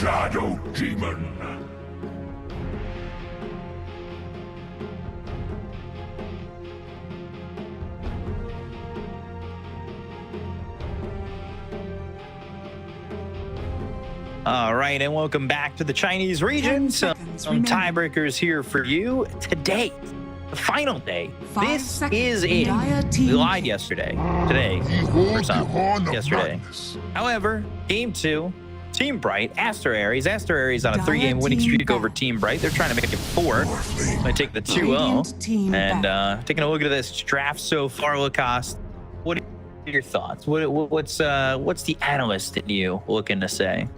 Shadow Demon. All right, and welcome back to the Chinese region. Some tiebreakers here for you today. The final day. This is it. We lied yesterday. Today. Or some. Yesterday. However, game 2, Team Bright, Aster Aries. Aster Aries on a 3-game winning streak over Team Bright. They're trying to make it 4. I'm going to take the 2-0. And taking a look at this draft so far, Lacoste, what are your thoughts? What's the analyst in you looking to say?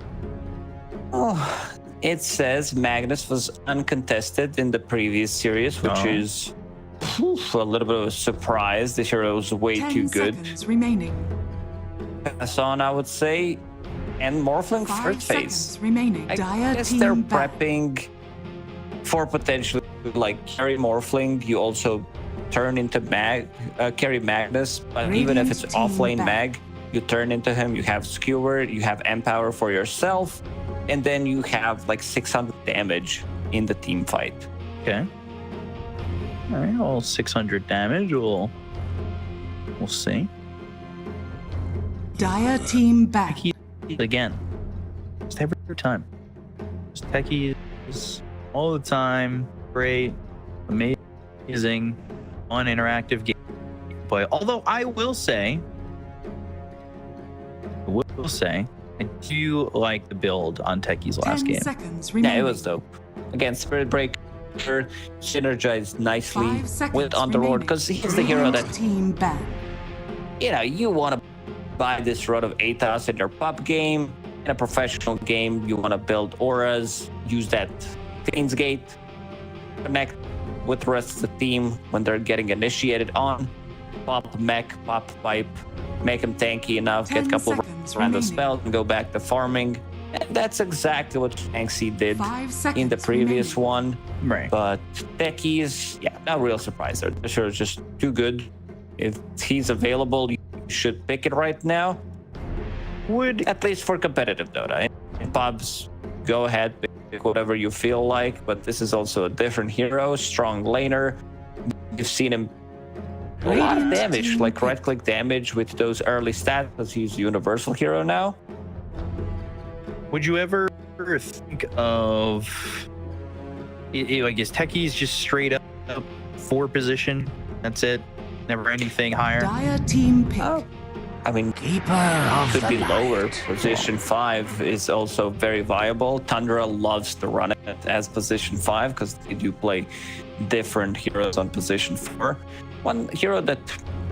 Oh, it says Magnus was uncontested in the previous series, which is a little bit of a surprise. The hero was way too good. Remaining. Pass on, I would say. And Morphling third phase. Remaining. I guess they're prepping for potentially like carry Morphling. You also turn into carry Magnus, but even if it's offlane mag, you turn into him. You have Skewer, you have Empower for yourself. And then you have like 600 damage in the team fight. Okay. All right, all 600 damage. We'll see. Dire team back. Again. Just every time. Just techies all the time. Great. Amazing. Fun interactive gameplay. Although I will say, I do like the build on Techie's last game. Yeah, it was dope. Again, Spirit Breaker synergized nicely with Underlord because he's the hero that, you want to buy this rod of Atos in your pub game. In a professional game, you want to build auras, use that Fiend's Gate, connect with the rest of the team when they're getting initiated on. Pop mech, pop pipe, make him tanky enough, get a couple of random spells, and go back to farming. And that's exactly what Shanxi did in the previous one. Right. But techies, no real surprise there. The show is just too good. If he's available, you should pick it right now. At least for competitive Dota. In pubs, go ahead, pick whatever you feel like. But this is also a different hero, strong laner. You've seen him a lot of damage, like right-click damage with those early stats, because he's universal hero now. Would you ever think of, I guess, Techie's just straight up 4 position? That's it? Never anything higher? Dire team pick. I mean, could be lower. Position 5 is also very viable. Tundra loves to run it as position 5 because they do play different heroes on position 4. One hero that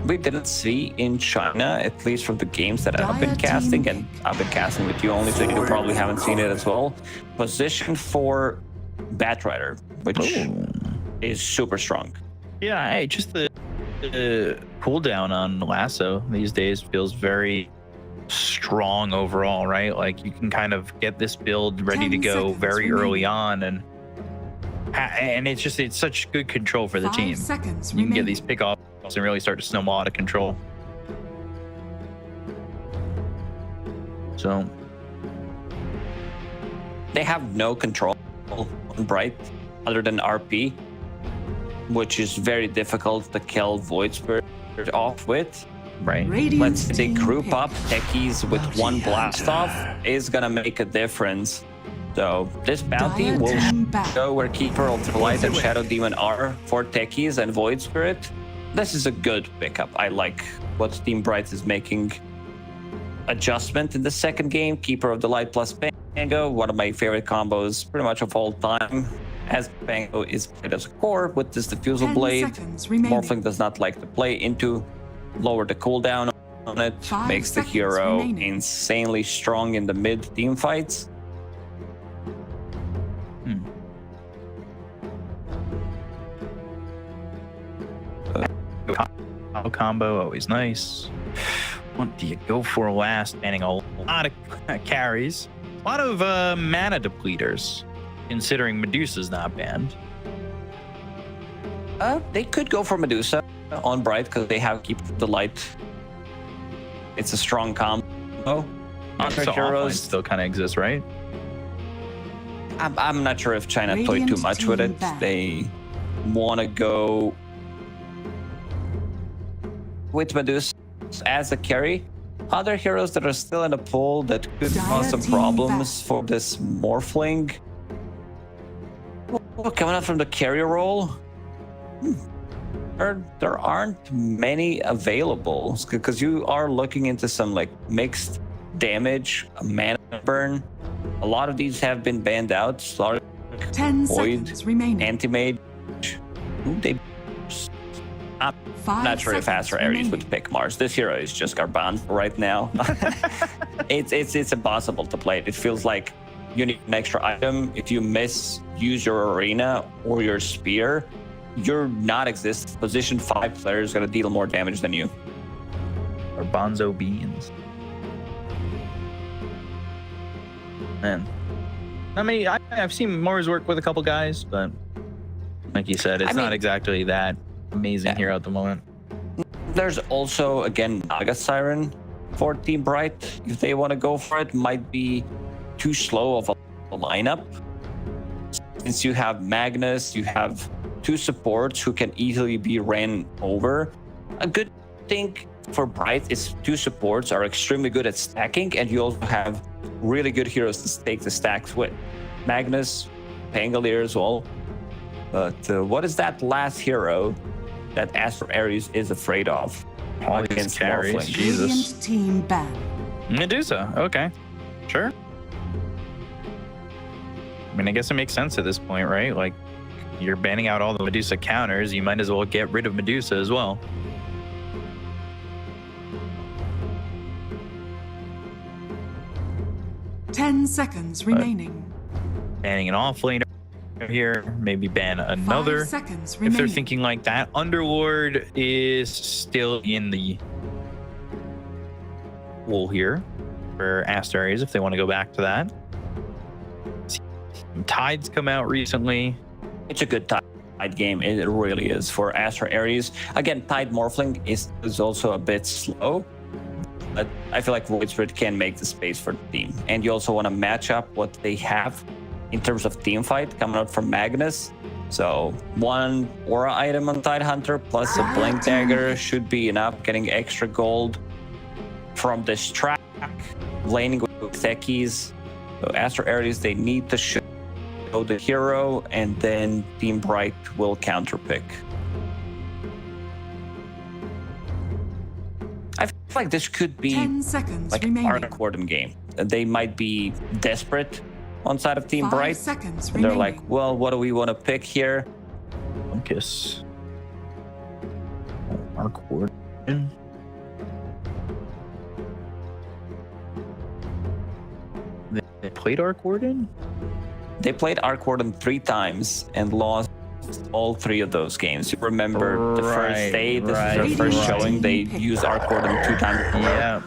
we didn't see in China, at least from the games that I've been casting, and I've been casting with you only, so you probably haven't seen it as well. Position 4 Batrider, which is super strong. Yeah, hey, just the cooldown on Lasso these days feels very strong overall, right? Like you can kind of get this build ready to go very early on, and it's such good control for the team. You can get these pickoffs and really start to snowball out of control. So they have no control on Bright other than RP, which is very difficult to kill Void Spirit off with. Right. Let's say group up techies with one blast off is gonna make a difference. So this bounty will show where Keeper of the Light and Shadow Demon are for techies and Void Spirit. This is a good pickup. I like what Team Bright is making. Adjustment in the second game, Keeper of the Light plus Pango, one of my favorite combos pretty much of all time. As Pango is played as a core with this Diffusal Blade, Morphling does not like to play into, lower the cooldown on it, makes the hero insanely strong in the mid team fights. Combo, always nice. What do you go for last? Banning a lot of carries, a lot of mana depleters, considering Medusa's not banned. They could go for Medusa on Bright because they have Keep the Light. It's a strong combo. So heroes still kind of exists, right? I'm not sure if China toyed too much with it. They want to go with Medusa as a carry. Other heroes that are still in the pool that could cause some problems for this Morphling. Well, coming up from the carrier role, there aren't many available because you are looking into some like mixed damage, mana burn. A lot of these have been banned out. Slark, 10 Void, seconds remaining. Anti-Mage. I'm not sure if Aster Aries would pick Mars. This hero is just Garbanzo right now. it's impossible to play it. It feels like you need an extra item. If you use your arena or your spear, you're not existent. Position 5 player is going to deal more damage than you. Garbanzo beans. Man, I mean, I've seen Mars work with a couple guys, but like you said, it's not exactly that amazing hero at the moment. There's also, again, Naga Siren for Team Bright. If they want to go for it, might be too slow of a lineup. Since you have Magnus, you have 2 supports who can easily be ran over. A good thing for Bright is 2 supports are extremely good at stacking, and you also have really good heroes to take the stacks with. Magnus, Pangolier as well. But what is that last hero that Aster Aries is afraid of? All these carries, Jesus. Team ban. Medusa, okay, sure. I mean, I guess it makes sense at this point, right? Like, you're banning out all the Medusa counters, you might as well get rid of Medusa as well. Ten seconds remaining. Banning an offlaner here, maybe ban another. 5 seconds if remaining. they're thinking like that. Underlord is still in the pool here for Aster Aries if they want to go back to that. Tides come out recently. It's a good Tide game. It really is for Aster Aries. Again, Tide Morphling is also a bit slow, but I feel like Void Spirit can make the space for the team. And you also want to match up what they have in terms of team fight coming out from Magnus. So 1 aura item on Tide Hunter plus a Blink Dagger should be enough. Getting extra gold from this track, laning with techies. So Aster Aries, they need to show the hero, and then Team Bright will counterpick. I feel like this could be 10 seconds like remaining. an Arcorden game. They might be desperate on side of Team 5 Bright. seconds And they're remaining. like, well, what do we want to pick here? Focus. Arcorden. They played Arcorden? They played Arcorden 3 times and lost all 3 of those games. You remember the first day, this is their first showing, they used Arcorden 2 times. Yeah.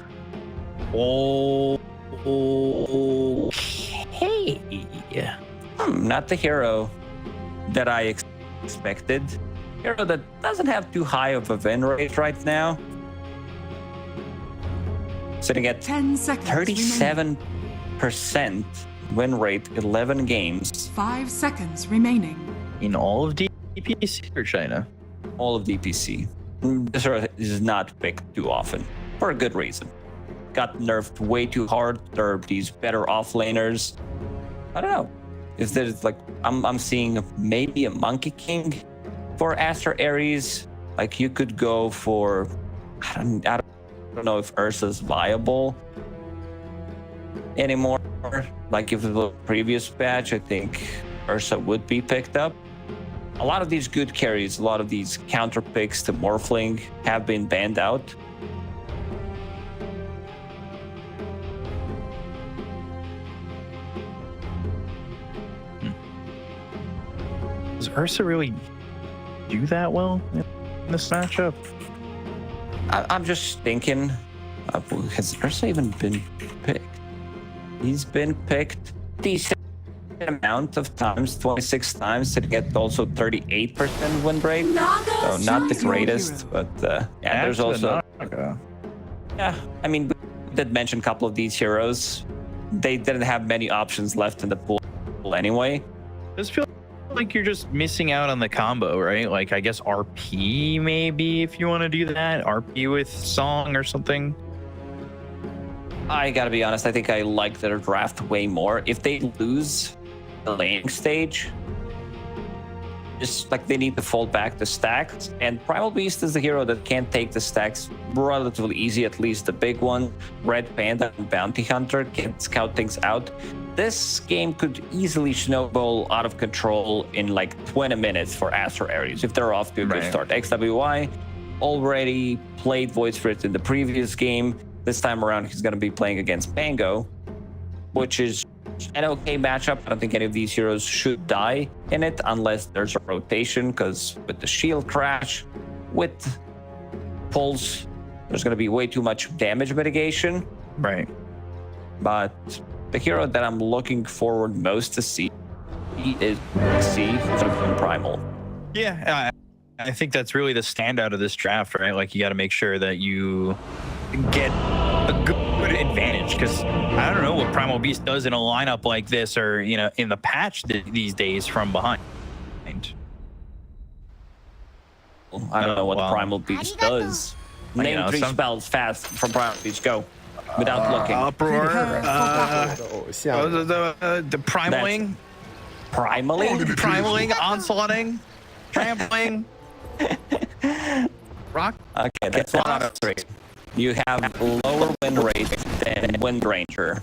Oh, okay. Not the hero that I expected. Hero that doesn't have too high of a win rate right now. Sitting at 10 seconds 37% win rate, 11 games. 5 seconds remaining. In all of DPC or China? All of DPC. This hero is not picked too often, for a good reason. Got nerfed way too hard. There are these better offlaners. I don't know. If there's like, I'm seeing maybe a Monkey King for Aster Aries. Like you could go for, I don't know if Ursa's viable anymore. Like if it was a previous patch, I think Ursa would be picked up. A lot of these good carries, a lot of these counter picks to Morphling have been banned out. Does Ursa really do that well in this matchup? I'm just thinking, has Ursa even been picked? He's been picked decent amount of times, 26 times, to get also 38% win rate. So not the greatest, but yeah, there's also... Yeah, I mean, we did mention a couple of these heroes. They didn't have many options left in the pool trouble anyway. This feels like you're just missing out on the combo, right? Like, I guess RP maybe, if you want to do that. RP with Song or something. I gotta be honest, I think I like their draft way more. If they lose the laning stage, just like they need to fall back the stacks, and Primal Beast is the hero that can take the stacks relatively easy, at least the big one. Red Panda and Bounty Hunter can scout things out. This game could easily snowball out of control in like 20 minutes for Aster Aries if they're off to a good start. XWY already played Void Spirit in the previous game. This time around, he's going to be playing against Pango, which is an okay matchup. I don't think any of these heroes should die in it unless there's a rotation, because with the shield crash, with Pulse, there's going to be way too much damage mitigation. Right. But the hero that I'm looking forward most to see is Primal. Yeah, I think that's really the standout of this draft, right? Like, you got to make sure that you get a good advantage, because I don't know what Primal Beast does in a lineup like this, or, you know, in the patch these days from behind. I don't know what Primal Beast does. Name 3 spells fast from Primal Beast. Go. Without looking. Uproar. The Primaling. Primaling? Primaling, Onslaughting, Trampling. Rock. Okay, that's 1 out of 3. You have lower win rate than Wind Ranger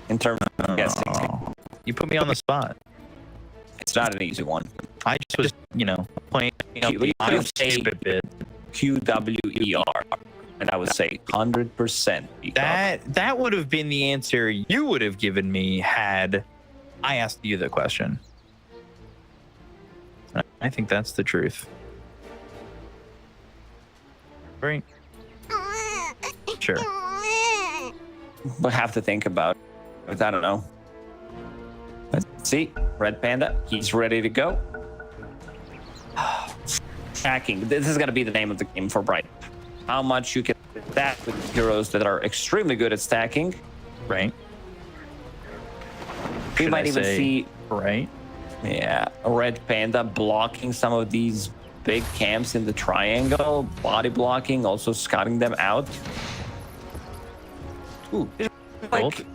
in terms of guessing. You put me on the spot. It's not an easy one. I just was, you know, playing a stupid bit. QWER, and I would say 100%. That would have been the answer you would have given me had I asked you the question. I think that's the truth. Right. Sure. We'll have to think about it. I don't know. Let's see. Red Panda, he's ready to go. Stacking. This is going to be the name of the game for Bright. How much you can stack with heroes that are extremely good at stacking. Right. We might even see... Right. Yeah. A Red Panda blocking some of these big camps in the triangle. Body blocking, also scouting them out. Ooh. Like...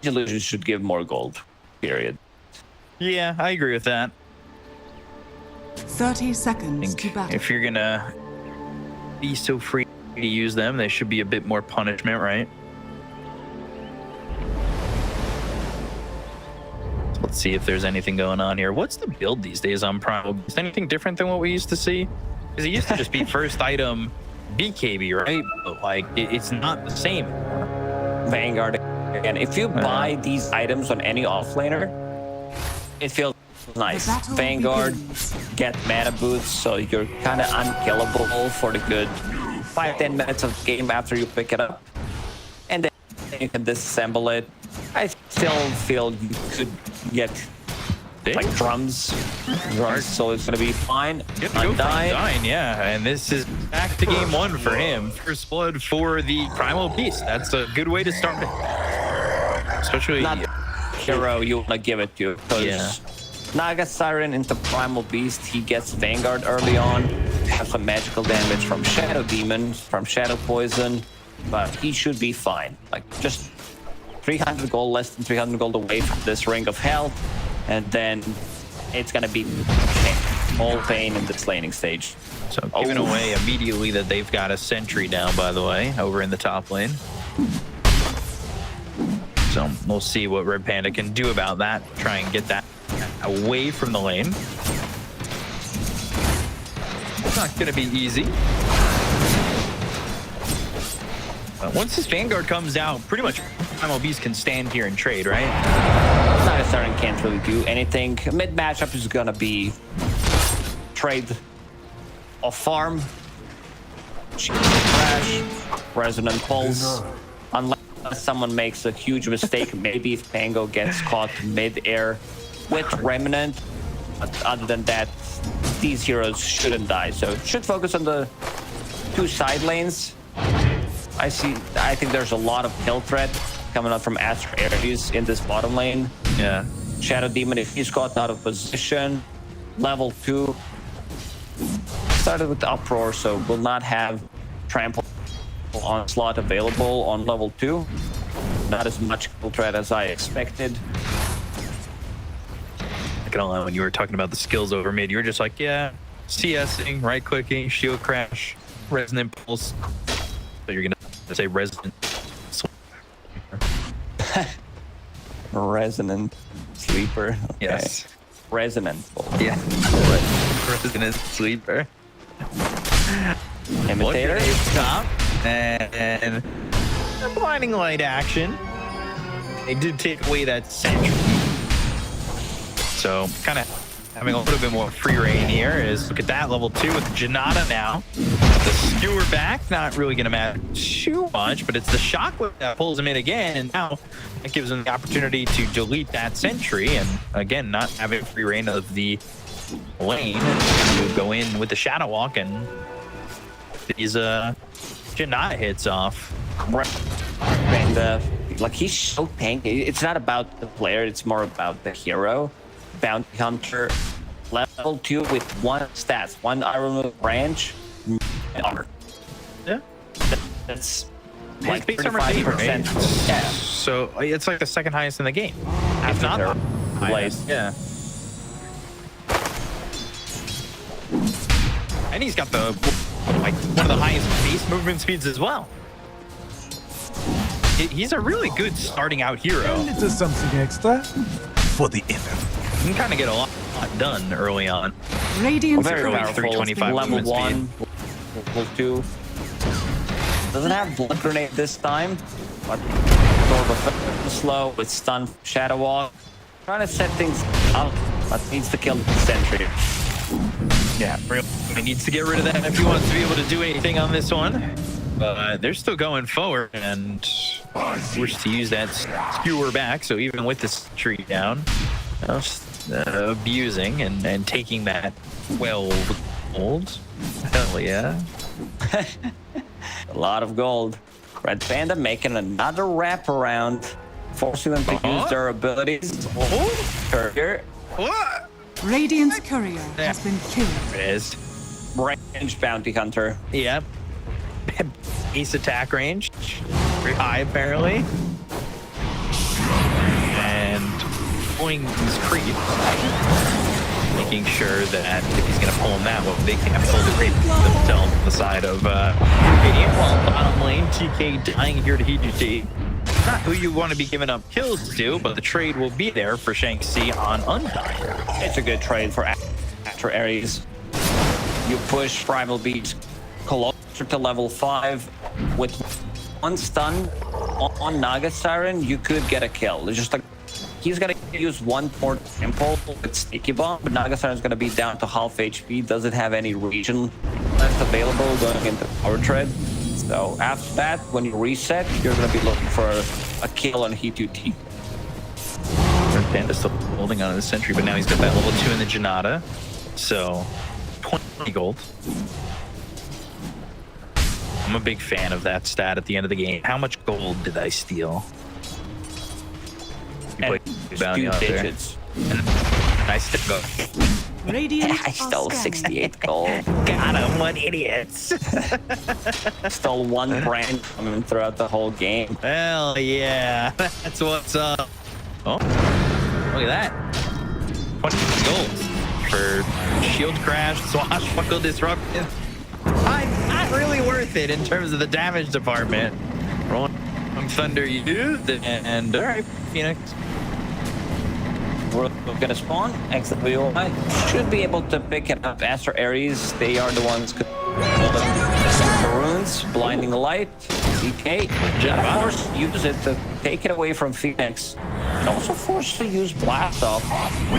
Illusions should give more gold. Period. Yeah, I agree with that. 30 seconds to battle. If you're gonna be so free to use them, they should be a bit more punishment, right? Let's see if there's anything going on here. What's the build these days on Primal? Is anything different than what we used to see? Because it used to just be first item BKB, right? But like, it's not the same. Vanguard. And if you buy these items on any offlaner, it feels nice. Vanguard, get mana boots, so you're kind of unkillable for the good 5-10 minutes of game after you pick it up. And then you can disassemble it. I still feel you could get like drums, so it's gonna be fine. Undying, yeah, and this is back to game 1 for him. First blood for the Primal Beast. That's a good way to start it. Especially not hero you want to give it to, because Naga Siren into Primal Beast, he gets Vanguard early on, have some magical damage from Shadow Demon, from Shadow Poison, but he should be fine. Like, just 300 gold, less than 300 gold away from this Ring of Hell, and then it's gonna be all pain in this laning stage. So giving away immediately that they've got a sentry down, by the way, over in the top lane. So we'll see what Red Panda can do about that. Try and get that away from the lane. It's not going to be easy. But once this Vanguard comes out, pretty much Primal Beast can stand here and trade, right? Naga Siren can't really do anything. Mid matchup is going to be trade off farm, Crash, Resonant Pulse, unless someone makes a huge mistake. Maybe if Pango gets caught mid-air with Remnant. But other than that, these heroes shouldn't die. So should focus on the 2 side lanes. I think there's a lot of kill threat coming out from Aster Aries in this bottom lane. Yeah. Shadow Demon, if he's got out of position, level 2. Started with the Uproar, so will not have Trample Onslaught available on level 2. Not as much kill threat as I expected. I can lie, when you were talking about the skills over mid, you were just like, yeah, CSing, right clicking, shield crash, resonant pulse. So you're gonna say resonant. Resonant Sleeper. Okay. Yes. Resonant. Yeah. Resonant sleeper. Imitator. Top and blinding light action. They did take away that sentry. So kind of having a little bit more free reign here is look at that level 2 with Janata now. The skewer back, not really going to matter too much, but it's the shockwave that pulls him in again, and now that gives him the opportunity to delete that sentry, and again, not having free reign of the lane to go in with the shadow walk, and these Janata hits off. And like he's so tanky. It's not about the player, it's more about the hero. Bounty Hunter, level 2 with 1 stats, 1 Iron branch, and armor. Yeah. That's His like base armor gain, 35%. right? Yeah. So it's like the second highest in the game. If After not their the highest. blade. Yeah. And he's got the like one of the highest base movement speeds as well. He's a really good starting out hero. A little something extra for the effort. You can kind of get a lot done early on. Radiant's Very courier powerful. 325 Level movement 1, level 2. Doesn't have Blood Grenade this time, but sort of slow with stun Shadow Walk. Trying to set things up, but needs to kill the sentry. Yeah, he needs to get rid of that if he wants to be able to do anything on this one. But they're still going forward and wish to use that skewer back. So even with this tree down, abusing and taking that 12 gold. Hell yeah. A lot of gold. Red Panda making another wraparound, forcing them to use their abilities. Courier. What? Radiant's courier has been killed. There it is. Range Bounty Hunter. Yep. Ace attack range. Very high, apparently. And pulling these creeps. Making sure that if he's going to pull him that way, they can't pull the creep themselves on the side of Radiant. While bottom lane, TK dying here to HGT. Not who you want to be giving up kills to, but the trade will be there for Shanxi on Undying. It's a good trade for Aries. You push Primal Beast closer to level 5 with 1 stun on Naga Siren. You could get a kill. It's just like he's gonna use 1 more temple with Sticky Bomb, but Naga Siren's gonna be down to half HP. Doesn't have any region left available going into Power Tread. So after that, when you reset, you're gonna be looking for a kill on He2T. Red Panda's still holding on to the sentry, but now he's got that level 2 in the Janata. So 20 gold. I'm a big fan of that stat at the end of the game. How much gold did I steal? You And played bounty 2 out there. digits. And I still go. Radiant I stole 68 gold. Got him, what idiots. Stole 1 brand from him throughout the whole game. Hell yeah, that's what's up. Oh, look at that. 20 gold for shield crash, swashbuckle disruption. Not really worth it in terms of the damage department. Rolling thunder used, and all right, Phoenix. We're gonna spawn. XWI should be able to pick it up. Aster Aries, they are the ones Maroons, Blinding Light, DK. And of course, use it to take it away from Phoenix. And also forced to use Blast Off.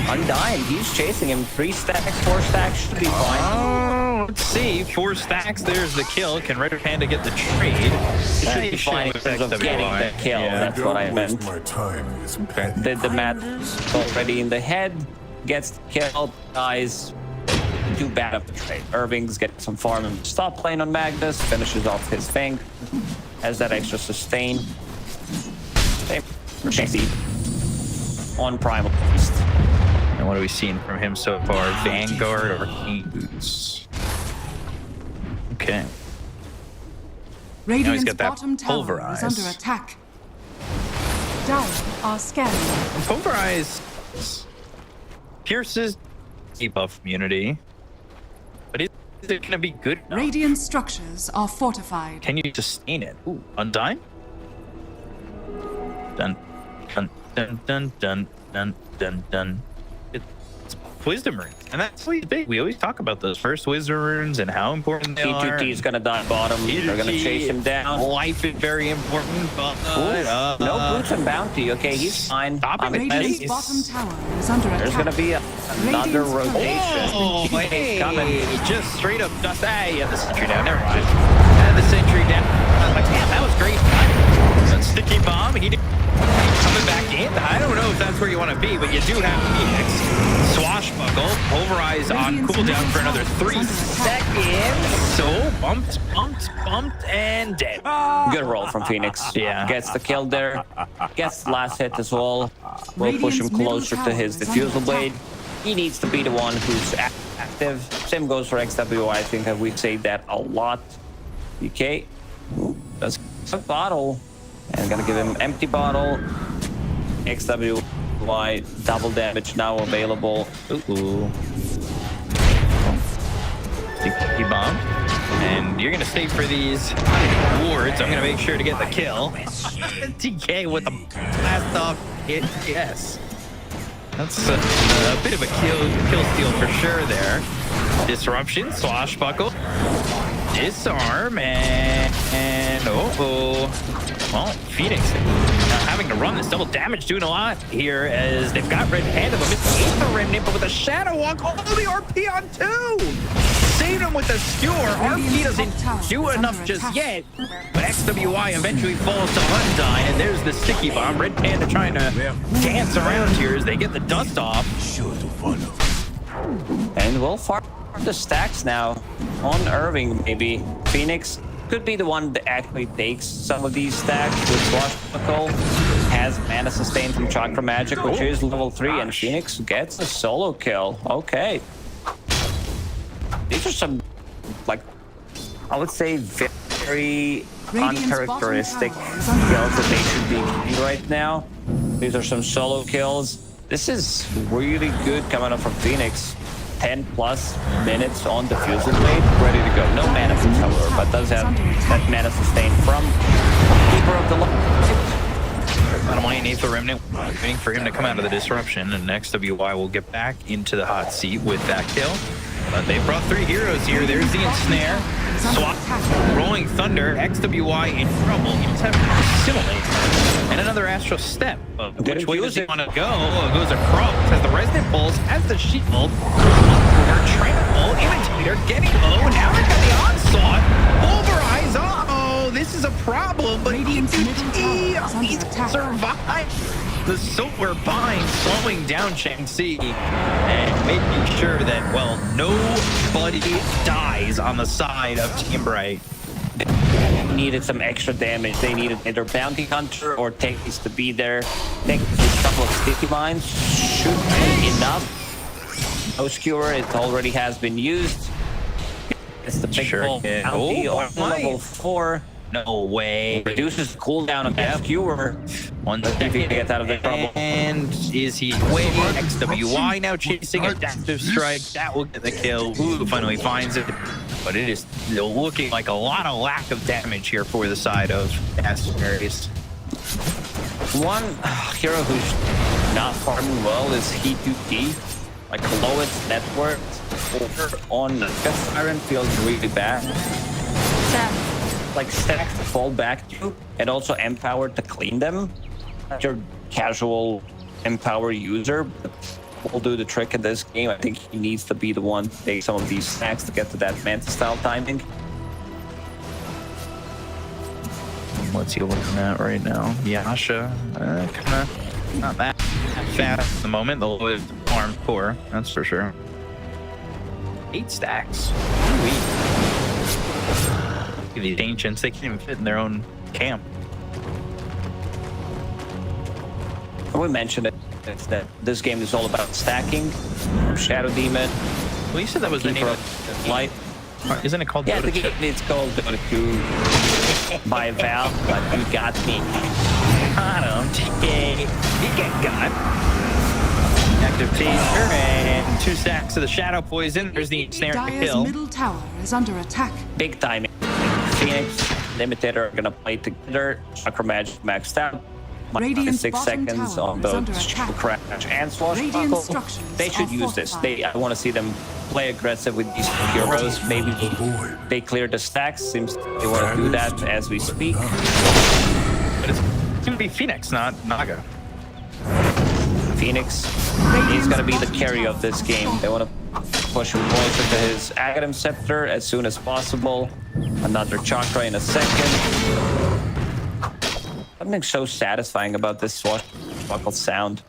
Undying, he's chasing him. 3 stacks, 4 stacks should be fine. Oh, let's see. 4 stacks, there's the kill. Can Red Panda get the trade? It should be fine in terms of getting the kill. That's what I meant. My time is Did the mat already in the head, gets the kill, dies. Too bad of the trade. Irving's getting some farm and stop playing on Magnus, finishes off his Fang, has that extra sustain. Jesse on Primal. And what are we seeing from him so far? Vanguard or King Boots? Okay. Radiant's got that bottom tower pulverize. is under attack. Dire are scanning. Pulverize pierces debuff immunity, but is it going to be good enough? Radiant structures are fortified. Can you sustain it? Ooh, Undyne? Dun, dun, dun, dun, dun, dun, dun, dun. It's wisdom runes, and that's really big. We always talk about those first wisdom runes and how important they are. T2T is gonna die bottom. They're gonna chase him down. Life is very important, but no boots and bounty. Okay, he's fine. Radiant's bottom tower is under attack. There's gonna be another rotation. Oh, He's hey, coming. just straight up dust. Yeah, the sentry down. Never mind. And the sentry down. I'm like, damn, that was great. That sticky bomb. He did coming back in. I don't know if that's where you want to be, but you do have Phoenix. Swashbuckle, pulverize on cooldown for another 3 seconds. So bumped, and dead. Good roll from Phoenix. Yeah. Gets the kill there. Gets the last hit as well. We'll push him closer to his diffusal blade. He needs to be the one who's active. Same goes for XW. I think that we've said that a lot. A.K.A. does a bottle. And gonna give him empty bottle. XWY double damage now available. Ooh. Sticky bomb. And you're gonna stay for these wards. I'm gonna make sure to get the kill. TK with the blast off hit. Yes. That's a bit of a kill steal for sure there. Disruption, swashbuckle, disarm, and well, Phoenix having to run this double damage, doing a lot here as they've got Red Panda, but missed the Remnant, but with a Shadow Walk, oh, the RP on 2! Saved him with a skewer. RP doesn't do enough just yet, but XWI eventually falls to Undyne, and there's the sticky bomb. Red Panda trying to dance around here as they get the dust off. And we'll farm the stacks now on Irving, maybe. Phoenix could be the one that actually takes some of these stacks with Swashbuckle. Has mana sustain from Chakra Magic, which is level 3, and Phoenix gets a solo kill. Okay. These are some, like, I would say very uncharacteristic kills that they should be getting right now. These are some solo kills. This is really good coming up from Phoenix. 10+ minutes on the Diffusal Blade, ready to go. No mana from however, but does have that mana sustain from Keeper of the Light. Bottom lane, Aether Remnant, waiting for him to come out of the disruption, and XWY will get back into the hot seat with that kill. But they brought 3 heroes here. There's the Ensnare, Swap, Rolling Thunder, XWY in trouble. He just have Assimilate, and another Astral Step. Which way does he want to go? Goes across, has the Resonant Pulse, has the Shield, Trample, Imitator, getting low, now they've got the Onslaught, Pulverize, uh-oh, this is a problem, but DPC needs to survive. The Solar Bind slowing down Shang-Chi and making sure that, well, nobody dies on the side of Team Bright. They needed some extra damage. They needed either Bounty Hunter or Techies to be there. Techies with a couple of sticky mines should be enough. No skewer, it already has been used. It's the big ball bounty on level 4. No way. Reduces the cooldown of that skewer. One second to get out of the trouble. And is he away? XWY now chasing Adaptive Strike. That will get the kill. Ooh, finally finds it. But it is looking like a lot of lack of damage here for the side of Aries. One hero who's not farming well is He2D. Like lowest net worth on the Fifth Iron feels really bad. Like stacks to fall back to, and also empowered to clean them. Your casual empower user, but will do the trick in this game. I think he needs to be the one to take some of these stacks to get to that Manta style timing. What's he looking at right now? Yasha, kind of not that fast at the moment. The lowest armed core, that's for sure. 8 stacks. These ancients, they can't even fit in their own camp. We mentioned it. It's that this game is all about stacking. Shadow Demon. Well, you said that was the name of Light. Isn't it called Yeah, Dota the game, it's called Dota 2 by Valve, but you got me. I don't get got. Active taser and 2 stacks of the shadow poison. There's the snare to Dire's kill. middle tower is under attack. Big timing. Phoenix, Limitator are gonna play together. Chakra Magic maxed out. Radiant's 6 bottom seconds tower on is under both attack. Crash and Radiant Swashbuckle. structures They should are use this. fortified. I want to see them play aggressive with these heroes. Maybe they clear the stacks. Seems they want to do that as we speak. But it's gonna be Phoenix, not Naga. Phoenix, he's gonna be the carry of this game. They want to push him closer to his Aghanim Scepter as soon as possible. Another Chakra in a second. Something so satisfying about this Swashbuckle sound.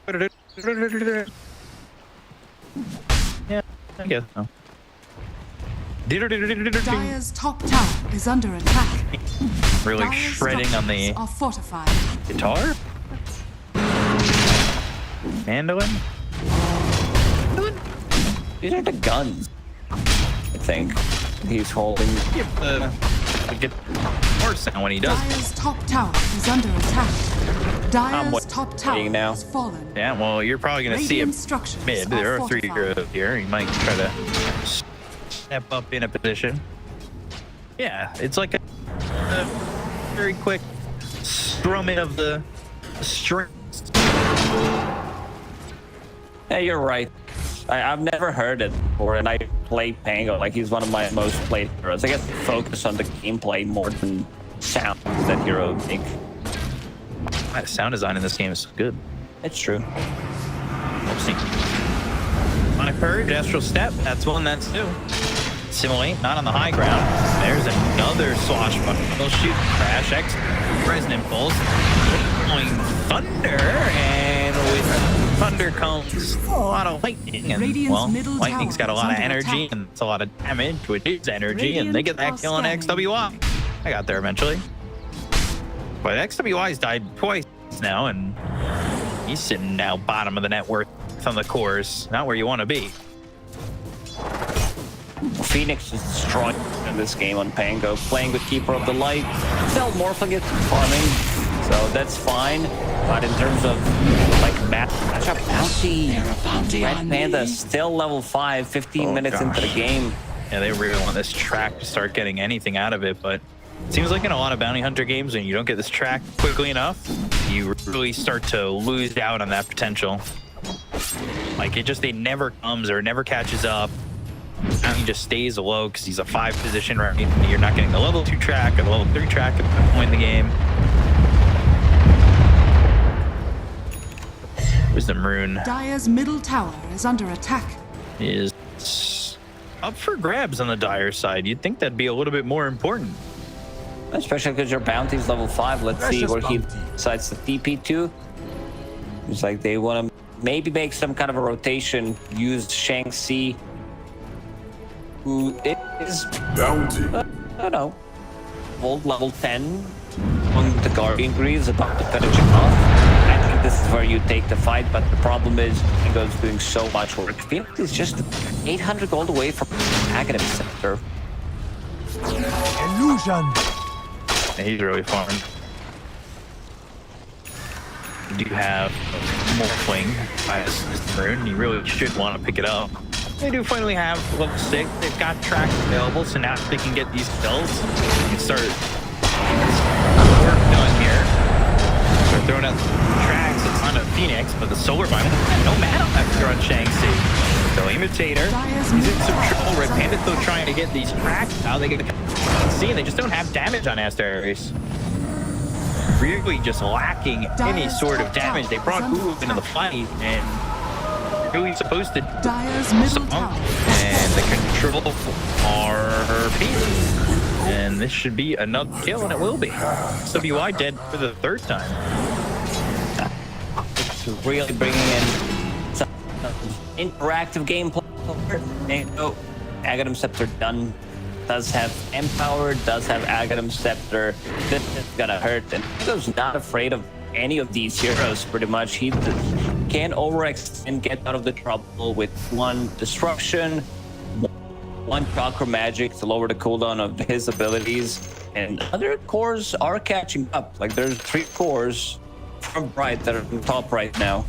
Yeah, I guess so. Dire's top tower is under attack. Really Dire's shredding on the structures are fortified. guitar. Mandolin. These are the guns, I think, he's holding. The guitar sound when he does. Dire's top tower is under attack. Dire's top tower now. has fallen. Yeah, well, you're probably gonna see Radiant him structures mid. There are 3 fortified. heroes here. You might try to step up in a position. Yeah, it's like a very quick strumming of the strings. Yeah, you're right. I've never heard it before, and I play Pango like he's one of my most played heroes. I guess focus on the gameplay more than sounds that hero make. That sound design in this game is good. It's true. We'll see. On a purge, astral step. That's one that's new. Simulate, not on the high ground. There's another swashbuckle shoot. Crash X, resonant pulse. Going thunder, and with thunder comes a lot of lightning. And Radiant's well, middle lightning's got a tower lot is of under energy, attack. and it's a lot of damage, which is energy, and they get that Radiant kill on are XWI. I got there eventually. But XWI's died twice now, and he's sitting now bottom of the net worth on the cores. Not where you want to be. Phoenix is destroyed in this game on Pango, playing with Keeper of the Light. Still morphing it, farming, so that's fine. But in terms of like matchup bounty, Red Panda still level 5, 15 minutes into the game. Yeah, they really want this track to start getting anything out of it, but it seems like in a lot of bounty hunter games, when you don't get this track quickly enough, you really start to lose out on that potential. Like it never comes or it never catches up. Bounty just stays low because he's a 5 position, right? You're not getting the level 2 track or the level 3 track at that point in the game. Wisdom Rune Dire's middle tower is under attack. is up for grabs on the Dire side. You'd think that'd be a little bit more important. Especially because your bounty's level 5. Let's see Precious where he bounty. decides to TP to. It's like they want to maybe make some kind of a rotation, use Shang-Chi, who is, Bounty. I don't know, old level 10 on the Guardian Greaves, about to finish him off. I think this is where you take the fight, but the problem is Pango's doing so much work. Phoenix is just 800 gold away from Aghanim Scepter. Illusion. Yeah, he's really fun. You do have Morphling as Rune. You really should want to pick it up. They do finally have level 6. They've got tracks available, so now they can get these kills. You can start work done here. Start throwing out tracks. It's not a Phoenix, but the Solar Bind. No mana after on Shang-Chi. So Imitator, he's in some trouble. Red Panda's still trying to get these tracks. Now they get the see, and they just don't have damage on Aster Aries. Really just lacking any sort of damage. They brought Hulu into the fight, and really supposed to Dire's middle tower and the control are peace. And this should be another kill, and it will be. WI dead for the 3rd time. It's really bringing in some interactive gameplay. Aghanim Scepter done. Does have Empower, does have Aghanim Scepter. This is gonna hurt, and Pango's not afraid of any of these heroes, pretty much. He can overextend and get out of the trouble with one Disruption, one Chakra Magic to lower the cooldown of his abilities, and other cores are catching up. Like, there's 3 cores from Bright that are on top right now.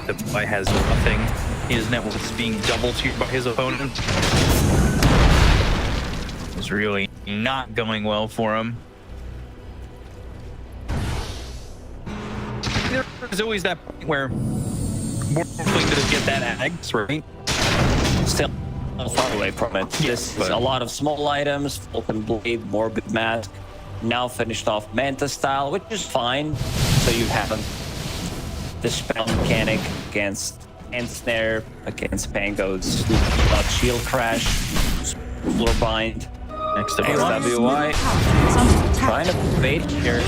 The boy has nothing. His network is being double teamed by his opponent. It's really not going well for him. There's always that point where we're going to get that axe, right? Still far away from it. This is a lot of small items, Falcon Blade, Morbid Mask, now finished off Manta style, which is fine. So you have the spell mechanic against Ensnare, against Pango's Shield Crash, Floor Bind. Next to XWI. Trying to bait here.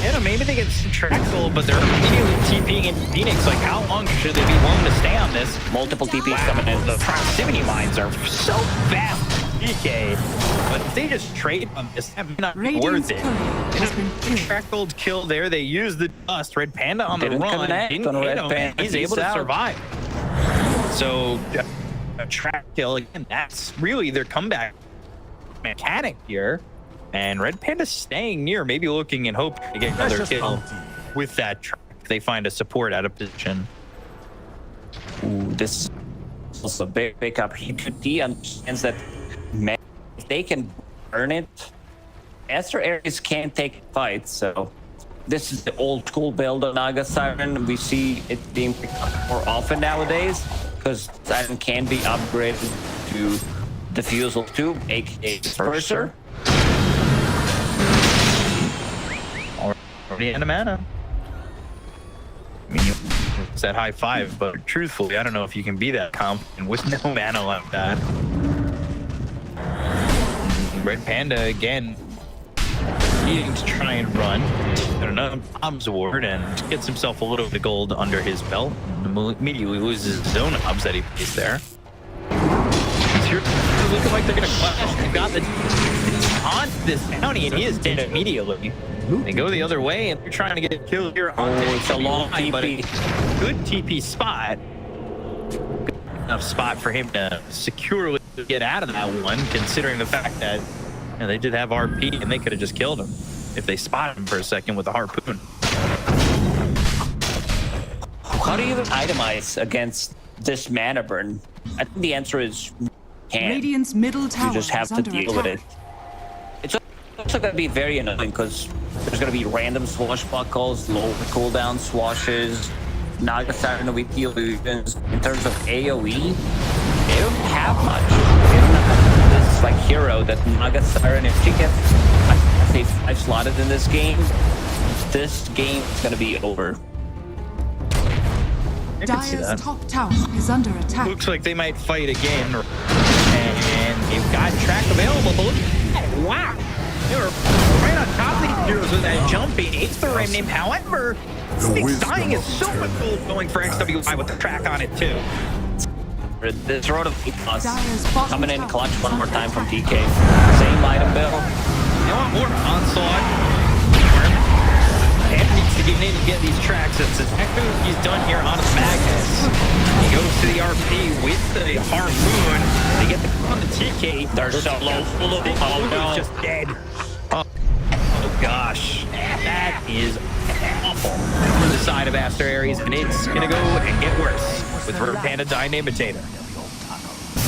Yeah, maybe they get Traxel, but they're immediately TPing in Phoenix. Like, how long should they be willing to stay on this? Multiple TPs coming in. The proximity lines are so fast, DK. But if they just trade on this, that may not be worth it. Traxel kill there. They use the dust. Red Panda on the run. Didn't hit him. He's able to survive. So, a track kill, again, that's really their comeback mechanic here, and Red Panda's staying near, maybe looking and hoping to get another kill with that track. They find a support out of position. Ooh, this is also a big pickup. He understands that if they can burn it, Aster Aries can't take a fight. So this is the old school build of Naga Siren. We see it being picked up more often nowadays because Siren can be upgraded to Diffusal 2, A.K.A. Disperser. Already in a mana. I mean, it's that high 5, but truthfully, I don't know if you can be that confident with no mana like that. Red Panda, again, needing to try and run. Another Obs Award and gets himself a little bit of gold under his belt. And immediately loses his own Obs that he placed there. Looking like they're gonna clash. They've got the on this bounty, and he is dead immediately. They go the other way, and they're trying to get a kill here on it's a long TP. But a good TP spot. Good enough spot for him to securely get out of that one, considering the fact that they did have RP, and they could have just killed him if they spotted him for a second with a harpoon. How do you even itemize against this mana burn? I think the answer is Radiant's middle tower you just have to deal with it. It's also going to be very annoying because there's going to be random swashbuckles, low cooldown swashes, Naga Siren with illusions. In terms of AoE, they don't have much. They don't have this like hero that Naga Siren, if she gets, I've slotted in this game is going to be over. Dire's top tower is under attack. Looks like they might fight again. And you've got track available, but look at that. Wow. They were right on top of these heroes with that jumping. It's the right name. However, Big Dying is so much gold going for XWI with the track on it, too. This road of plus coming in clutch one more time from DK. Same item bill. They want more onslaught. And needs to get in and get these tracks. That's exactly what he's done here on Magnus. He goes to the RP with the harpoon. They get on the TK. They're so low. Oh, no. He's just dead. Oh gosh. That is awful for the side of Aster Aries, and it's going to go and get worse with Red Panda dying imitator.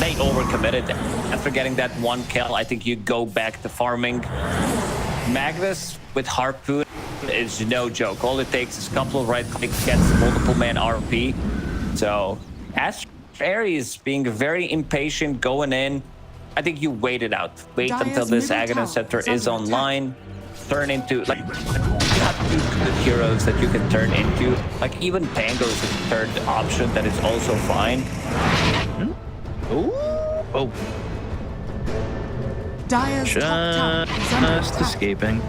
They overcommitted. After getting that one kill, I think you go back to farming. Magnus with harpoon is no joke. All it takes is a couple of right clicks, gets multiple man RP. So Aster Aries being very impatient going in. I think you wait it out. Wait until this Aghanim Scepter is online. Turn into, like, you have two good heroes that you can turn into. Like, even Pango is a third option that is also fine. Ooh. Oh. Dire's top tower is under Just attack. escaping.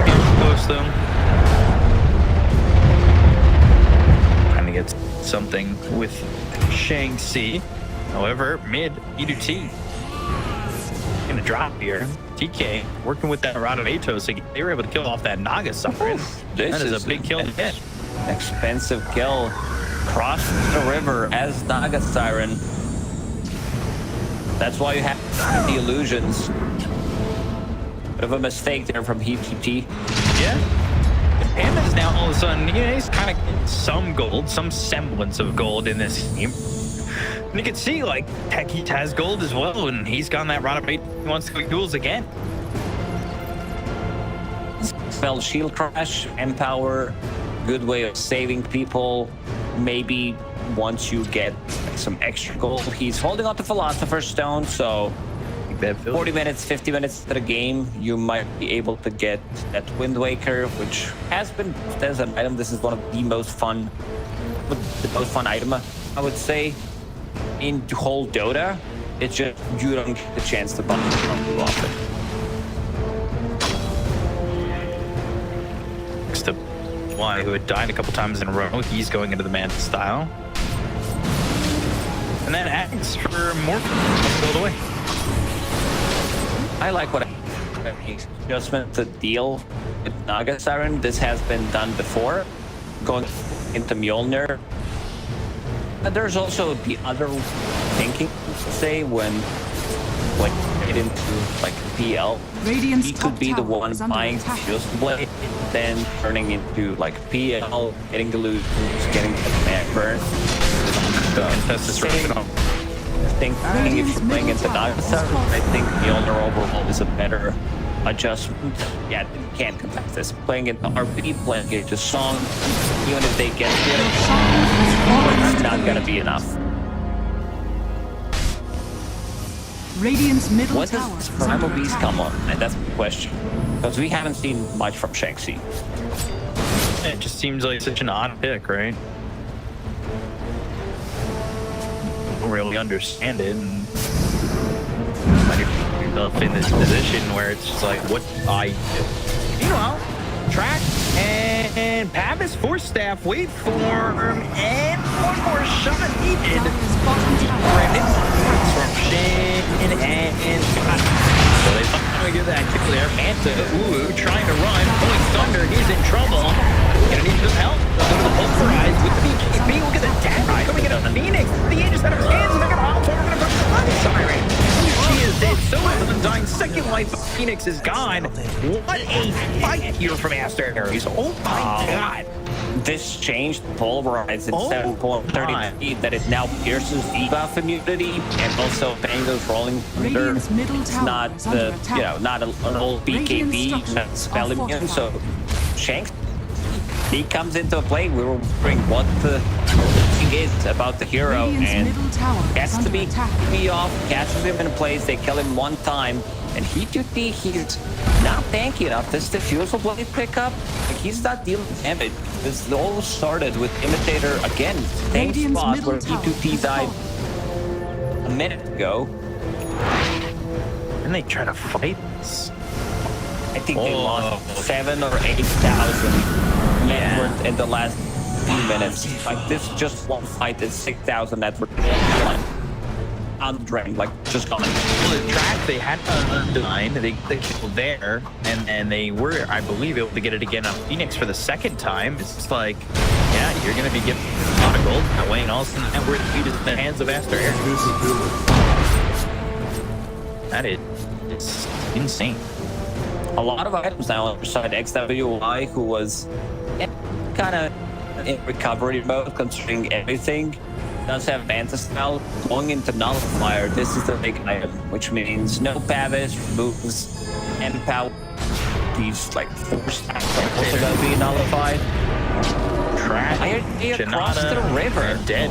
Getting close though. Trying to get something with Shang-Chi. However, mid, E2T. gonna drop here. TK working with that Rod of Atos, they were able to kill off that Naga suffering. That is a big kill to get. Expensive kill. Cross the river as Naga Siren. That's why you have the illusions. Bit of a mistake there from HeatGT. Yeah. Panda's now all of a sudden, he's kind of some gold, some semblance of gold in this team. And you can see, like, Techie has gold as well, and he's gotten that Rod of Eight. He wants to go duels again. Spell Shield Crash, Empower, good way of saving people. Maybe once you get some extra gold. He's holding on to Philosopher's Stone, so 40 minutes, 50 minutes to the game, you might be able to get that Wind Waker, which has been as an item. This is one of the most fun item, I would say, in the whole Dota. It's just you don't get the chance to buy it too often. Next to Y, who had died a couple times in a row, he's going into the Manta style. And then Ags for more all the way. I like what adjustment to deal with Naga Siren. This has been done before, going into Mjolnir. And there's also the other thinking, say, when you get into like PL, he could be the one buying Fusion Blade, then turning into like PL, getting the loot, getting the man burn. That's disruption. I think if you're playing into Naga Siren, I think Mjolnir overall is a better adjustment. Yeah, you can't contest this. Playing into RP, playing into Song, even if they get good, it's not gonna be enough. Radiant's middle When tower does is Primal under Beast attack. come on? And that's the question. Because we haven't seen much from Shanxi. It just seems like such an odd pick, right? Don't really understand it. And find yourself in this position where it's just like, what I do. Meanwhile, Track and Pavis Force Staff wait for him, and one more shot needed. Brandon disruption and so they finally get that kill there. Manta, trying to run, pulling thunder. He's in trouble. Gonna need some help. Go to the pulverize with the BKB. Look at the damage coming in on the Phoenix. The Aegis out of hands, and they're gonna auto over the Siren. She is dead. So is Undyne. Second life of Phoenix is gone. What a fight here from Aster Aries. Oh my god. This changed pulverize in 7.30 that it now pierces debuff immunity and also Pango's rolling thunder. It's not the not an old BKB spell immune. So Shanks, he comes into play. We were wondering what the thing is about the hero, and gets to be off, catches him in place. They kill him one time, and he's not tanky enough. This diffusal blade pickup, like he's not dealing damage. This all started with Imitator again, same spot where E2T died a minute ago. And they try to fight this. I think they lost 7,000 or 8,000 net worth in the last few minutes. Like this, just one fight is 6,000 net worth. Undrained, like just gone. Well, the track they had Undyne, they killed there, and they were, I believe, able to get it again on Phoenix for the second time. It's just like, yeah, you're gonna be getting a lot of gold that way, and all of a sudden, we're in the hands of Aster Aries. That is, it's insane. A lot of items now beside XWY, who was kind of in recovery mode, considering everything. Does have Manta style. Going into Nullifier, this is the big item, which means no Pavis, removes Empower. These like 4 stacks are also going to be nullified. Track across the river. Dead.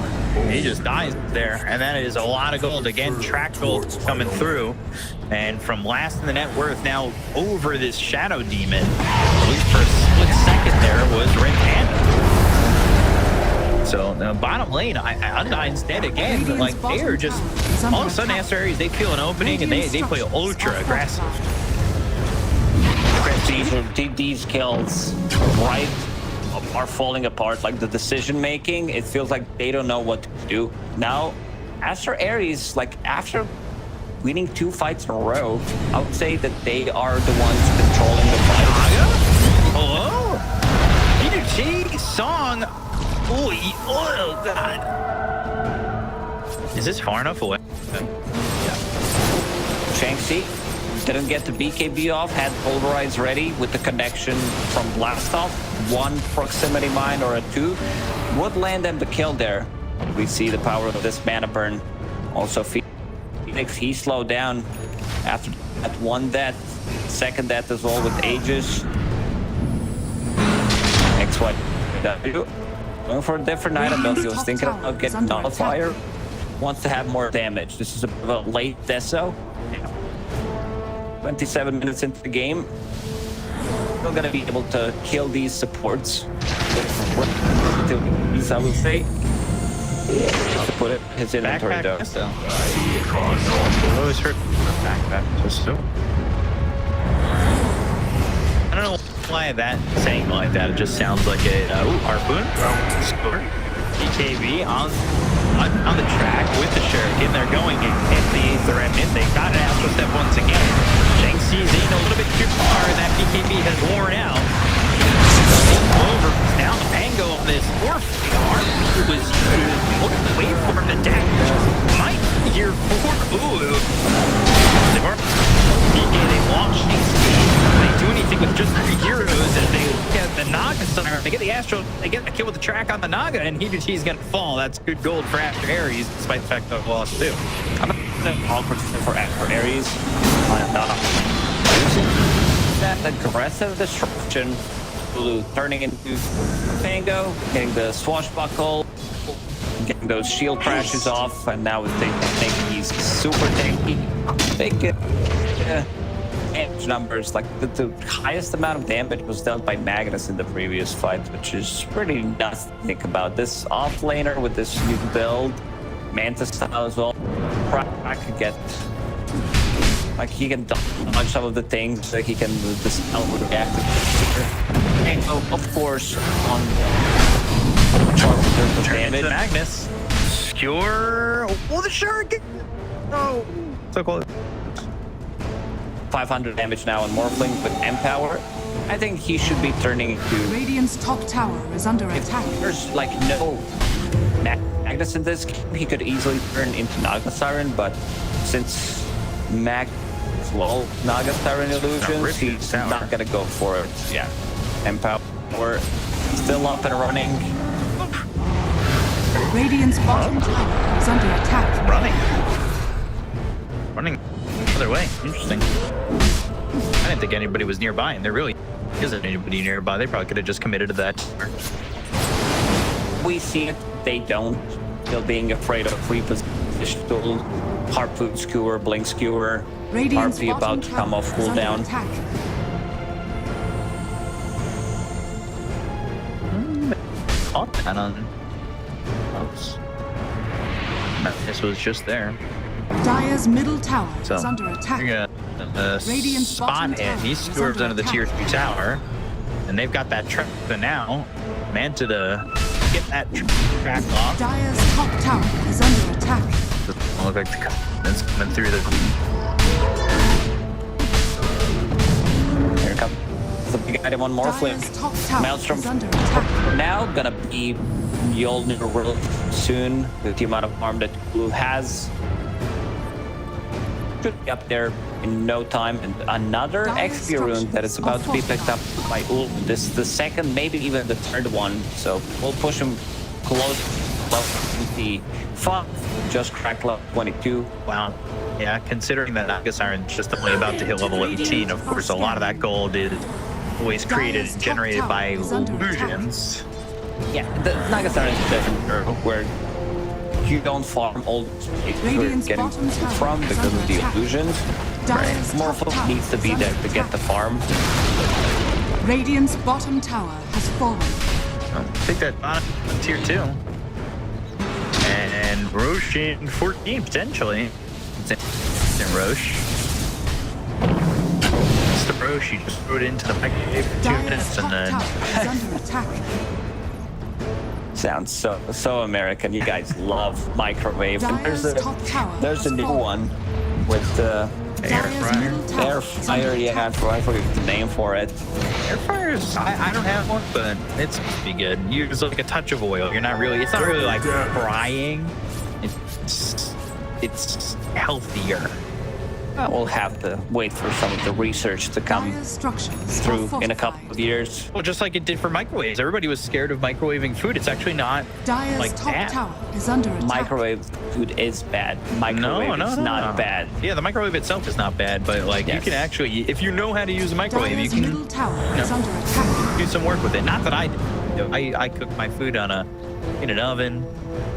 He just dies there, and that is a lot of gold. Again, track gold coming through. And from last in the net worth now over this Shadow Demon, at least for a split second there, was Red Panda. So bottom lane, Undyne's dead again, but like they are just, all of a sudden Aster Aries, they feel an opening and they play ultra aggressive. These kills right are falling apart, like the decision making, it feels like they don't know what to do. Now, Aster Aries, like after winning 2 fights in a row. I would say that they are the ones controlling the fight. Hello? DPC song. Oh God. Is this far enough away? Shanxi didn't get the BKB off, had Pulverize ready with the connection from Blast Off. 1 proximity mine or a 2 would land them the kill there. We see the power of this mana burn. Also, Phoenix, he slowed down after that 1 death. 2nd death as well with Aegis. XYW. Going for a different item though. He was thinking about getting Nullifier. Wants to have more damage. This is a bit of a late deso. 27 minutes into the game. Still gonna be able to kill these supports. These, I would say. To put it his inventory though. Always heard backpack. I don't know why saying like that. It just sounds like a harpoon. Score. EKB on the track with the Shuriken. They're going in the Remnant. They got an Astral Step once again. Shanxi's in a little bit too far, and that BKB has worn out. Over now the Pango on this Orphan arm was waiting for him to dash. Might hear for they launch they do anything with just 3 heroes as they get the Naga Siren. They get the Astral, they get a kill with the track on the Naga, and he's gonna fall. That's good gold for Aster Aries, despite the fact that I lost too. I'm awkward for Aries. That aggressive destruction, Blue turning into Pango, getting the swashbuckle, getting those shield crashes off, and now they think he's super tanky. They get damage numbers, like the highest amount of damage was dealt by Magnus in the previous fight, which is pretty nuts to think about. This offlaner with this new build, Manta style as well, I could get, like he can dodge some of the things, like he can dispel with reactive. And of course, on damage. Magnus. Skewer. Oh, the Shuriken. Oh, so close. 500 damage now on Morphling with Empower. I think he should be turning into... Radiant's top tower is under attack. There's like no Magnus in this game. He could easily turn into Naga Siren, but since well, Naga Siren illusions, he's not gonna go for it. Yeah. Empower still up and running. Radiant's bottom tower is under attack. Running the other way. Interesting. I didn't think anybody was nearby, and there really isn't anybody nearby. They probably could have just committed to that. We see it. They don't. Still being afraid of reposition tool, harpoon skewer, blink skewer, Harpy about to come off cooldown. Caught that on. This was just there. Dire's middle tower is under attack. Radiant's spot hit. He swerves under the tier 2 tower, and they've got that trap now. Manta to get that track off. Dire's top tower is under attack. Doesn't look like the it's coming through the. Here comes the big item on Morphling. Maelstrom now gonna be the old new world soon with the amount of harm that Blue has. Should be up there in no time. And another XP rune that is about to be picked up by Ul. This is the second, maybe even the third one. So we'll push him close to level 25. Just cracked level 22. Wow. Yeah, considering that Naga Siren's just only about to hit level 18, of course, a lot of that gold is always created and generated by illusions. Yeah, the Naga Siren is different where you don't farm all the space we're getting from because of the illusions. Morphle needs to be there to get the farm. Radiant's bottom tower has fallen. I think that on tier 2. And Roche in 14 potentially. It's in Roche. It's the Roche. You just threw it into the microwave for 2 minutes and then. Under attack. Sounds so American. You guys love microwave. And there's a new one. with the Air fryer. air fryer. Yeah, I forget the name for it. Air fryers, I don't have one, but it's supposed to be good. You use like a touch of oil. It's not really like frying. It's healthier. We'll have to wait for some of the research to come through in a couple of years. Well, just like it did for microwaves. Everybody was scared of microwaving food. It's actually not like top bad. tower is under attack. Microwave food is bad. Microwave is not bad. Yeah, the microwave itself is not bad, but like you Yes. can actually, if you know how to use a microwave, Dire's you middle can tower is under attack. do some work with it. Not that I do. I cook my food in an oven,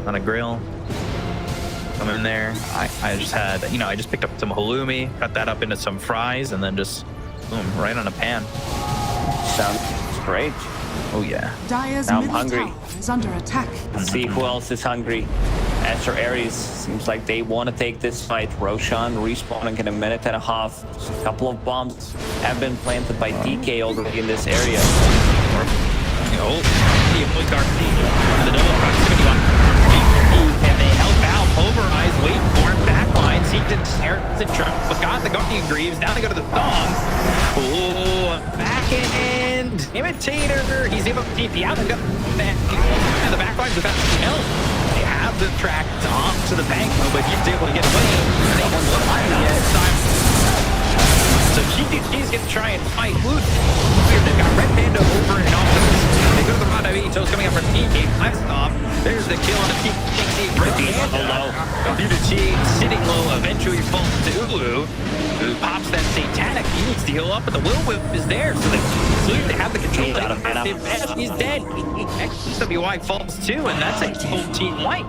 on a grill. Come in there. I just had, I just picked up some halloumi, cut that up into some fries, and then just boom, right on a pan. Sounds great. Oh yeah. Dire's Now I'm middle hungry. tower is under attack. Let's see who else is hungry. Aster Aries seems like they want to take this fight. Roshan respawning in a minute and a half. A couple of bombs have been planted by DK already in this area. Oh, the avoid guard the double proximity one. And they help out, pulverize, wait for him, backlines. He did snare the truck, but got the Guardian Greaves. Now they go to the thong. Oh, back end. Imitator. He's able to TP out. They've got the backlines without help. They have the track off to the bank, but he's able to get away. They won't line yet. So she's going to try and fight Wood. They've got Red Panda over and off. They go to the Radavitos coming up for teammate. Last off. There's the kill on the teammate. Red Panda. DPC sitting low. Eventually falls to Ulu, who pops that satanic. He needs to heal up, but the Will Whip is there. So they have the control. He's dead. XWY falls too, and that's a full team wipe.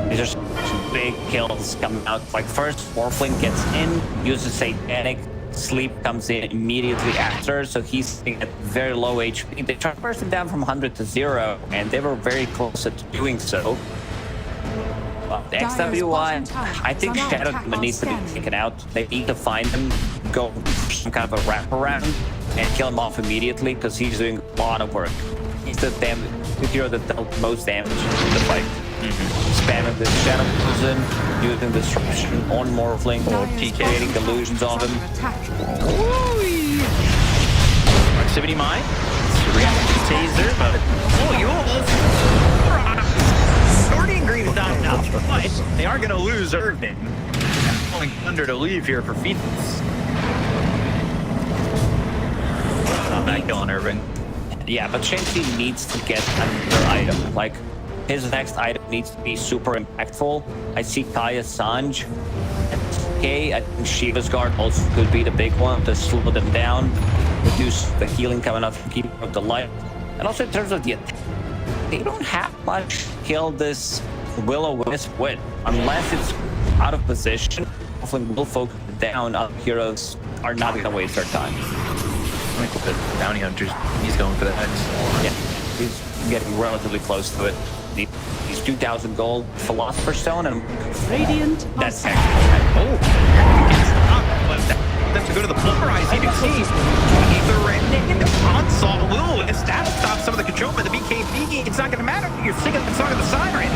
These are some big kills coming out. Like first, Morphling gets in, uses Satanic, Sleep comes in immediately after, so he's sitting at very low HP. They try to burst him down from 100 to 0, and they were very close to doing so. Well, the XWY, I think Shadow Demon needs to be taken out. They need to find him, go some kind of a wraparound, and kill him off immediately, because he's doing a lot of work. He's the hero that dealt most damage in the fight. Spamming the Shadow Prison, using Disruption on Morphling, or creating illusions of him. Proximity mine. Reactive taser, but Guardian Green is not enough, but they are going to lose Irving. And pulling Thunder to leave here for Phoenix. Not that kill on Irving. Yeah, but Shanty needs to get another item. Like, his next item needs to be super impactful. I see Kaya Sanj. Okay, I think Shiva's Guard also could be the big one to slow them down, reduce the healing coming up, keep up the light. And also in terms of the attack, they don't have much to kill this Will-O-Wisp with. Unless it's out of position, hopefully we'll focus it down. Other heroes are not going to waste their time. I think the Bounty Hunter's, he's going for the X. Yeah, he's getting relatively close to it. He's 2,000 gold Philosopher's Stone, and Radiant that's are actually Then to go to the pulverize, you can see threatening the onslaught will that stops some of the control by the BKB. It's not going to matter. You're singing the song of the siren.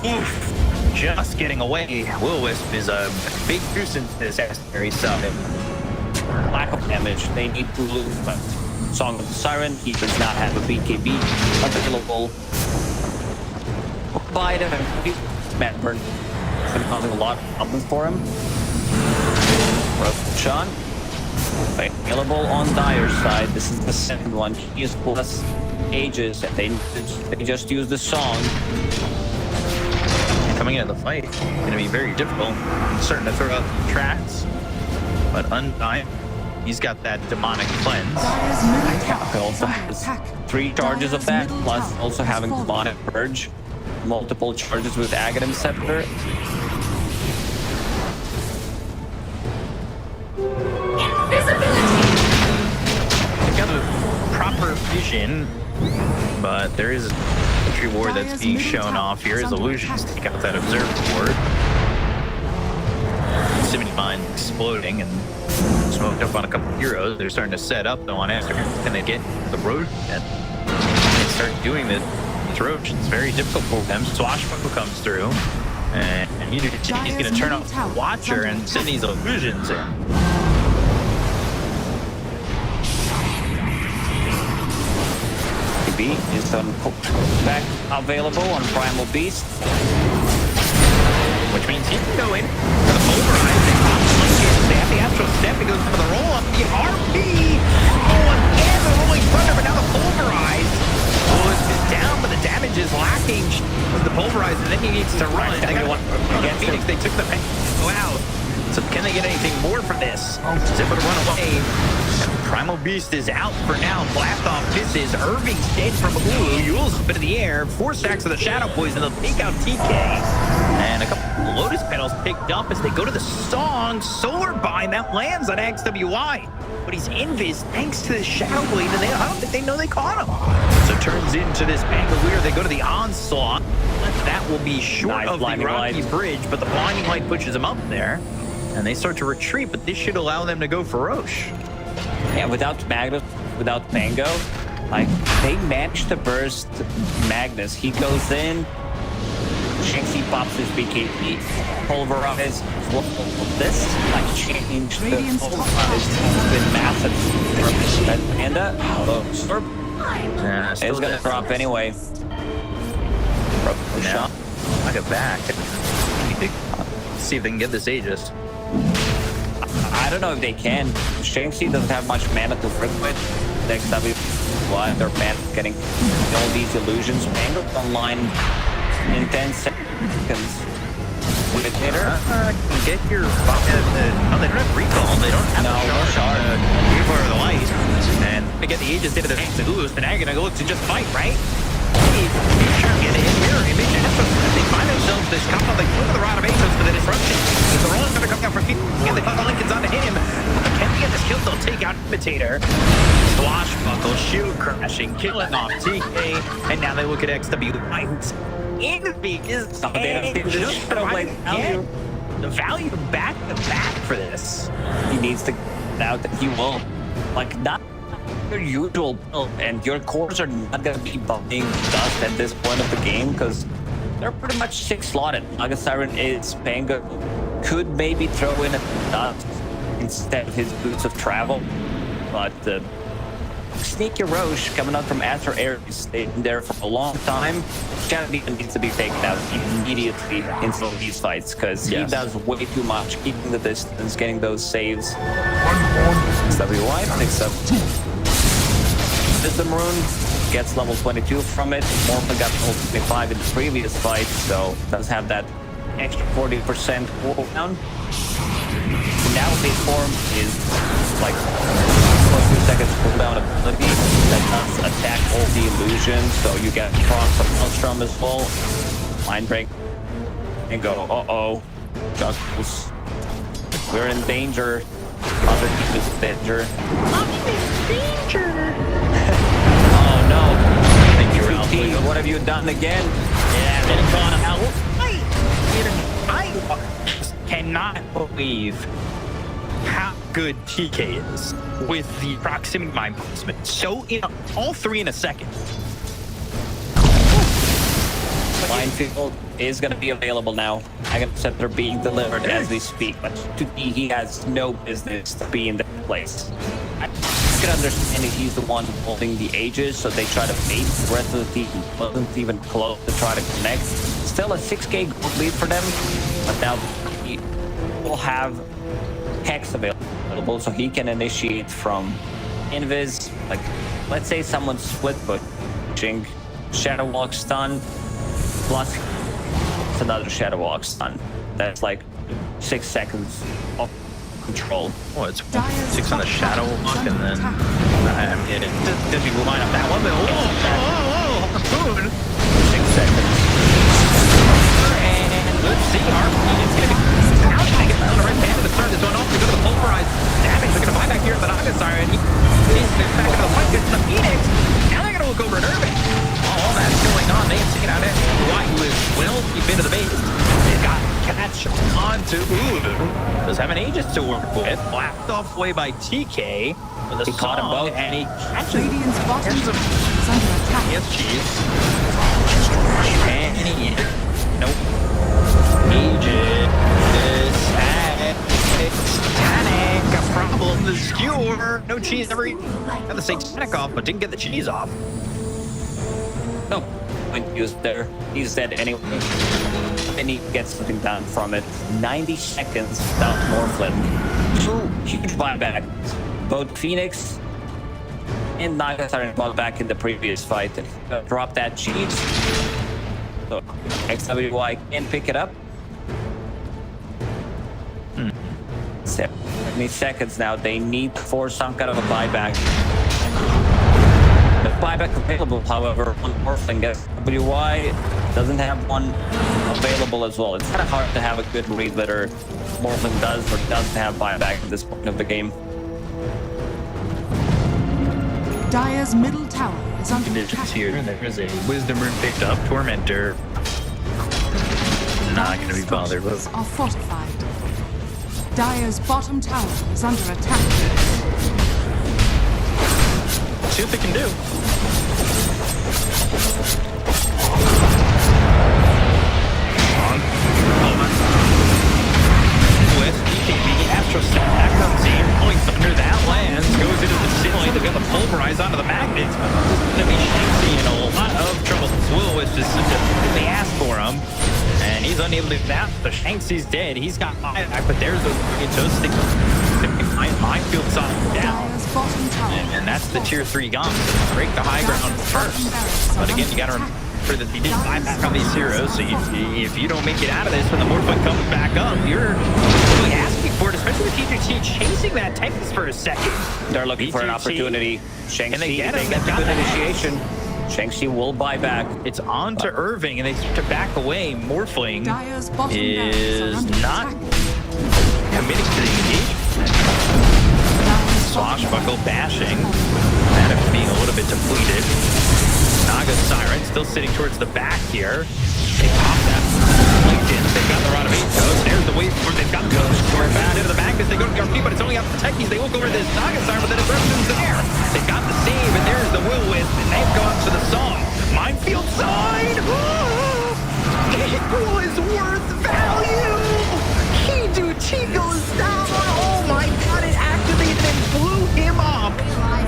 Oof. Just getting away. Will-O-Wisp is a big nuisance in this Aries summit. lack of damage. They need to lose, but Song of the Siren, he does not have a BKB available. Bite him and Manburn. It's been causing a lot of problems for him. Roshan, available on Dire's side. This is the second one. He is plus ages, and they just use the song. Coming into the fight, going to be very difficult. Starting to throw out tracks, but Undyne, he's got that demonic cleanse. He also has 3 charges of that, plus also having demonic purge, multiple charges with Aghanim Scepter. They've got the proper vision, but there is a reward that's being shown off here as illusions take out that observer ward. Proximity mine exploding and smoked up on a couple of heroes. They're starting to set up though on Aster. Can they get the road and they start doing the roach? It's very difficult for them. Swashbuckle comes through And he's going to turn off the Watcher and send these illusions in. B is on back available on Primal Beast. Which means he can go in for the pulverize. They have the actual step. He goes for the roll up. The RP. Oh, again, the rolling thunder, but now the pulverize. Lewis is down, but the damage is lacking with the pulverize, and then he needs to run. They got against Phoenix. They took the go out. So can they get anything more from this? Is able to run away. Primal Beast is out for now. Blast off misses. Irving's dead from Yule's up into the air. 4 stacks of the Shadow Poison. They'll take out TK. And a couple Lotus Petals picked up as they go to the song. Solar Bind that lands on XWI. But he's invis thanks to the Shadow Blade, and I don't think they know they caught him. So it turns into this Bangalore. They go to the Onslaught. That will be short of the Rocky Bridge, but the Blinding Light pushes him up there. And they start to retreat, but this should allow them to go for Roche. Yeah, without Magnus, without Mango, like, they managed to burst Magnus. He goes in, Shanksy pops his BKB, pulverize. This, like, changed the pulverize. It's been massive. That Panda, it's gonna drop anyway. Now, knock it back. See if they can get this Aegis. I don't know if they can. Shanksy doesn't have much mana to work with. XWI, their mana getting all these illusions. Mango online in 10 seconds. With a hitter. Get your no, they don't have recall. They don't have the shard. Before the light. And they get the Aegis into their hands to lose. But now you're going to look to just fight, right? He's trying to get in here. They find themselves this couple. They go to the Rod of Aegis for the disruption. There's a roll going to come out for feet. And they put the Lincolns onto him. Can they get this kill? They'll take out Imitator. Swashbuckle, shield crashing, killing off TK. And now they look at XWI, who's Envy is the value back to back for this. He needs to get out that he will. Like, not your usual build, and your cores are not going to be bumping dust at this point of the game because they're pretty much 6 slotted. Naga Siren is Pango. Could maybe throw in a dust instead of his boots of travel, but Sneaky Roche coming out from Aster Aries stayed there for a long time. Shadow Demon needs to be taken out immediately in some of these fights because he does way too much, keeping the distance, getting those saves. XWI picks up Wisdom Rune, gets level 22 from it. Morphin got level 25 in the previous fight, so does have that extra 40% cooldown. Now base form is like 2 seconds cooldown ability that does attack all the illusions, so you get proc from Maelstrom as well. Mind break and go, uh-oh, Juggles. We're in danger. Other team is in danger. I'm in danger! Oh no. Thank you, Ralph. What have you done again? Yeah, been gone out. I cannot believe how good TK is with the proximity mine placement. So, all 3 in a second. Minefield is going to be available now. Dragon Scepter being delivered as we speak, but to me, he has no business to be in that place. I can understand if he's the one holding the Aegis, so they try to bait. The rest of the team wasn't even close to try to connect. Still a 6k gold lead for them, but now he will have Hex available, so he can initiate from Invis. Like, let's say someone's split pushing, Shadow Walk stun, plus it's another Shadow Walk stun. That's like 6 seconds of control. Oh, it's 6 on the Shadow Walk, and then did people line up that one? But Harpoon. 6 seconds. And let's see, Harpoon is going to be out. They get on the right hand of the start. This one off to go to the pulverized damage. They're going to buy back here at the Naga Siren. He's back into the fight. Gets the Phoenix. Now they're going to look over at Irving. All that's going on. They have taken out Why who is well deep into the base. They've got catch on to does have an Aegis to work with. Blacked off away by TK. He caught him both. And he catches Radiant's bottom is under attack. Yes, cheese. And he nope. He the skewer. No cheese ever eaten. Got the satanic off, but didn't get the cheese off. No point used there. He's dead anyway. And he gets something done from it. 90 seconds without Morphlin. Two huge buyback. Both Phoenix and Nagas are involved back in the previous fight. Drop that cheese. So XWY can pick it up. 70 seconds now. They need to force some kind of a buyback. The buyback available, however, on Morphling, XWY doesn't have one available as well. It's kind of hard to have a good read whether Morphling does or doesn't have buyback at this point of the game. Dire's middle tower is under Conditions attack. here. There's a Wisdom Rune picked up. Tormentor. Not going to be bothered with. Are fortified. Dire's bottom tower is under attack. See what they can do. With DPC, Astro Stack comes in, points under that lands, goes into the ceiling. They've got the pulverize onto the magnets. It's going to be Shanksy in a lot of trouble. Will-Wisp is they asked for him, and he's unable to do that. So Shanksy's dead. He's got buyback, but there's a toasting minefield side down. Dire's bottom tower. And that's the tier 3 gone. Break the high ground first. But again, you got to remember that he didn't buy back on these heroes. So if you don't make it out of this when the Morphling comes back up, you're really asking for it, especially with TGT chasing that Texas for a second. They're looking for an opportunity. Shanksy, they get the got good that. initiation. Shanksy will buy back. It's on to Irving, and they start to back away. Morphling Dire's bottom is barracks are not under attack. committing to the engagement. Dire's Swashbuckle bashing. That being a little bit depleted. Naga Siren still sitting towards the back here. They pop that LinkedIn. They've got the Rod of 8 Ghost. There's the wave forward. They've got Ghost. Storm bad into the Magnus. They go to RP, but it's only out for Techies. They will go over this Naga Siren, but the disruption's there. They've got the save, and there's the Will-Wisp, and they've gone to the song. Minefield side! It was worth value! He goes down. Oh my god, it activated and blew him up.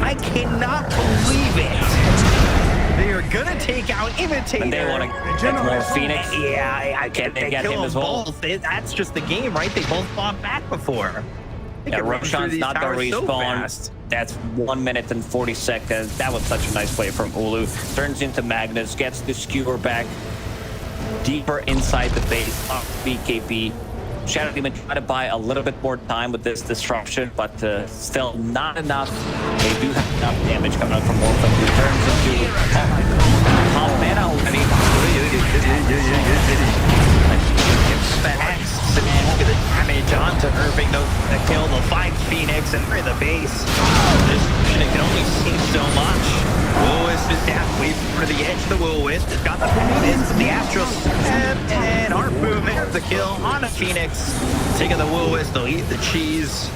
I cannot believe it. They are gonna take out Imitator. And they want to get more Phoenix. Yeah, I Can they they get kill him them as well? both. That's just the game, right? They both fought back before. They Yeah, can run through Roshan's these not the towers so respawn. fast. That's 1 minute and 40 seconds. That was such a nice play from Ulu. Turns into Magnus, gets the skewer back deeper inside the base of BKB. Shadow Demon try to buy a little bit more time with this disruption, but still not enough. They do have enough damage coming out from Morphin, who turns into half mana already. Look at the damage onto Irving. The kill, the fight Phoenix, and for the base. This unit can only see so much. Will-Wisp is down, way for the edge of the Will-Wisp. It's got the Phoenix, the Astral Step, and Harpoon. There's the kill on a Phoenix. Taking the Will-Wisp, they'll eat the cheese.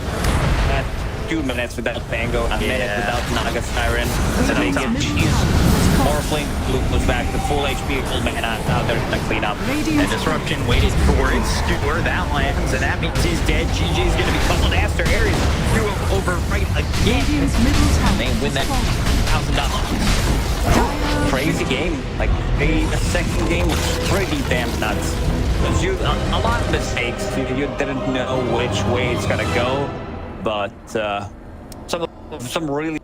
At 2 minutes without Bango, a minute without Naga Siren. So they get cheese. Morphling was back to full HP, full mana. Now they're gonna clean up. And Disruption waited for its skewer. That lands, and that means he's dead. GG's gonna be coupled. Aster Aries threw him over right again. Radiant's middle tower They win that $1,000. Crazy game. Like the second game was pretty damn nuts. Because you a lot of mistakes. You didn't know which way it's gonna go, but some really.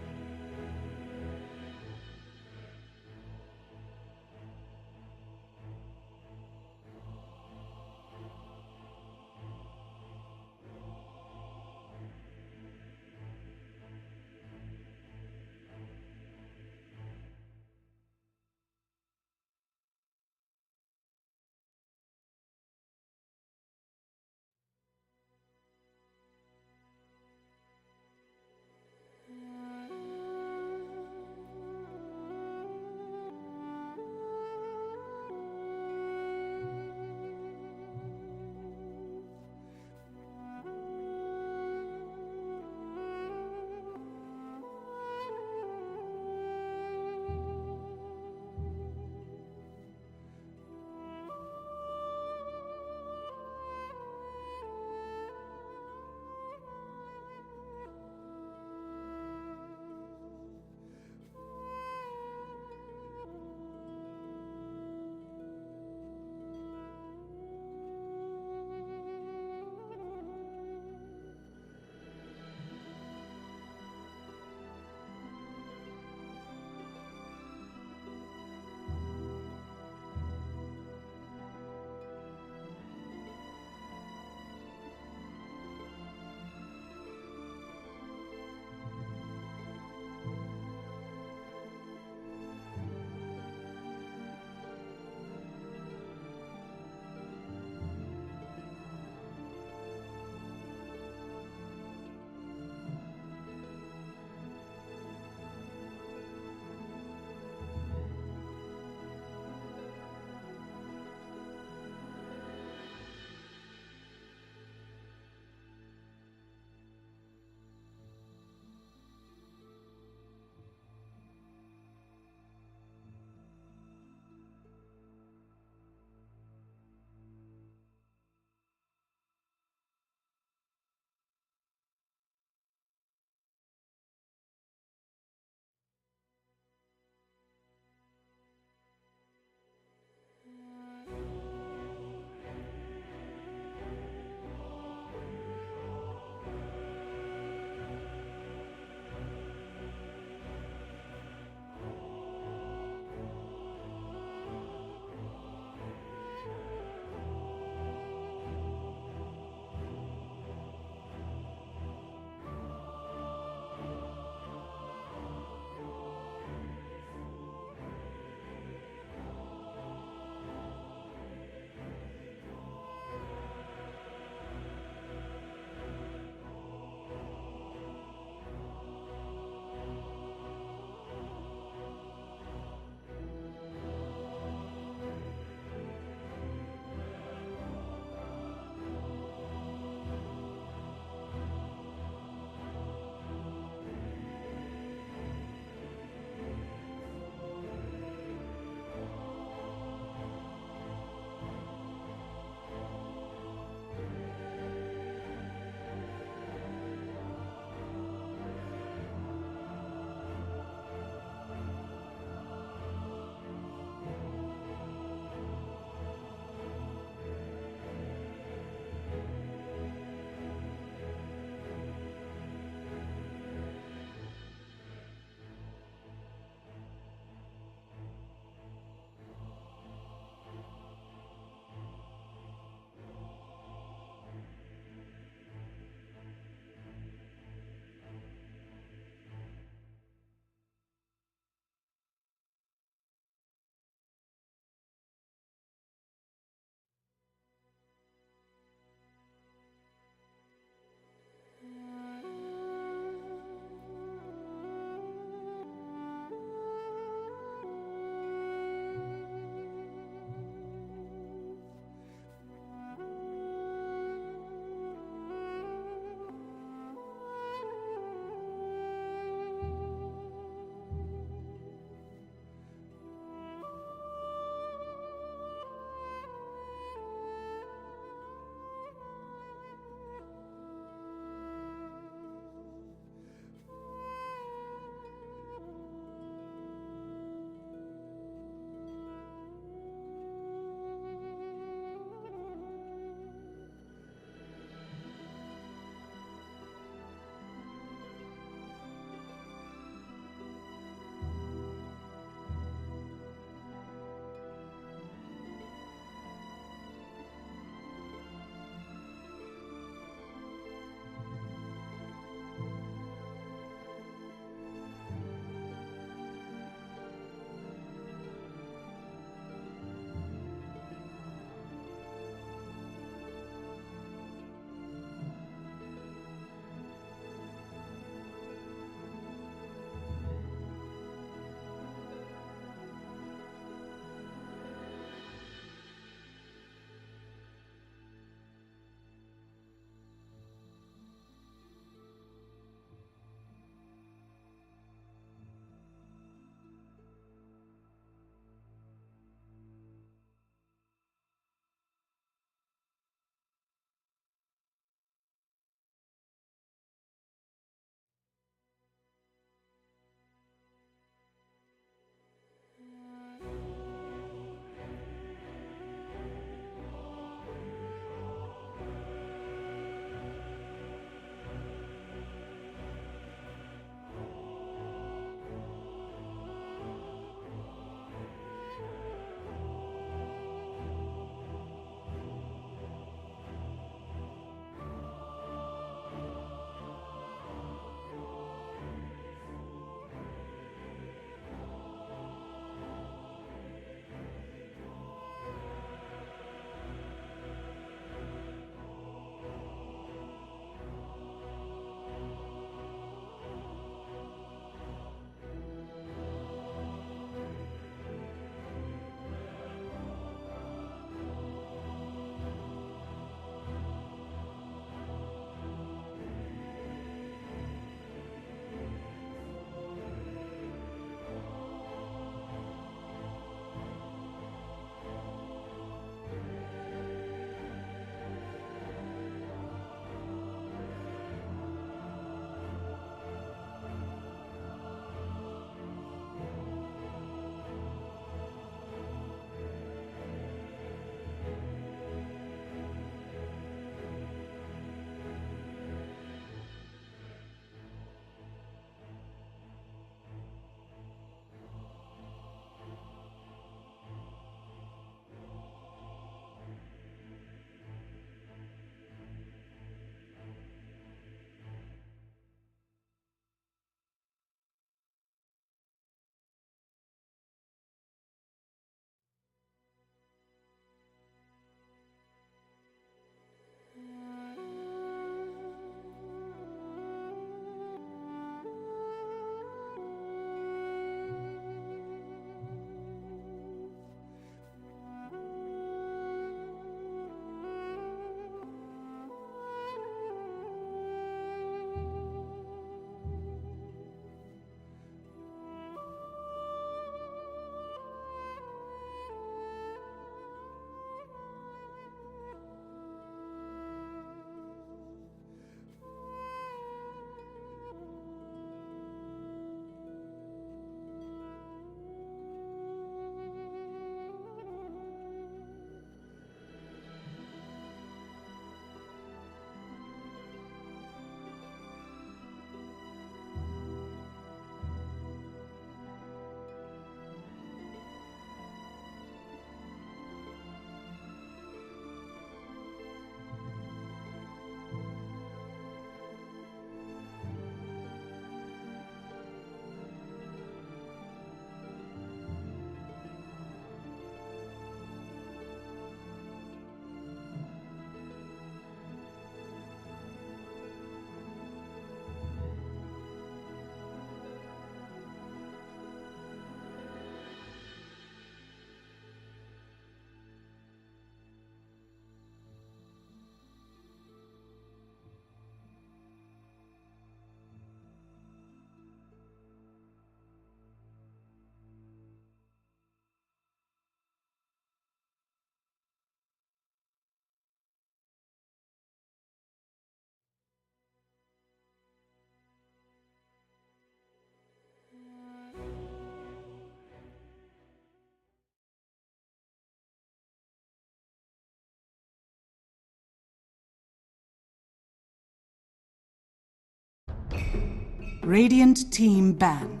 Radiant team ban.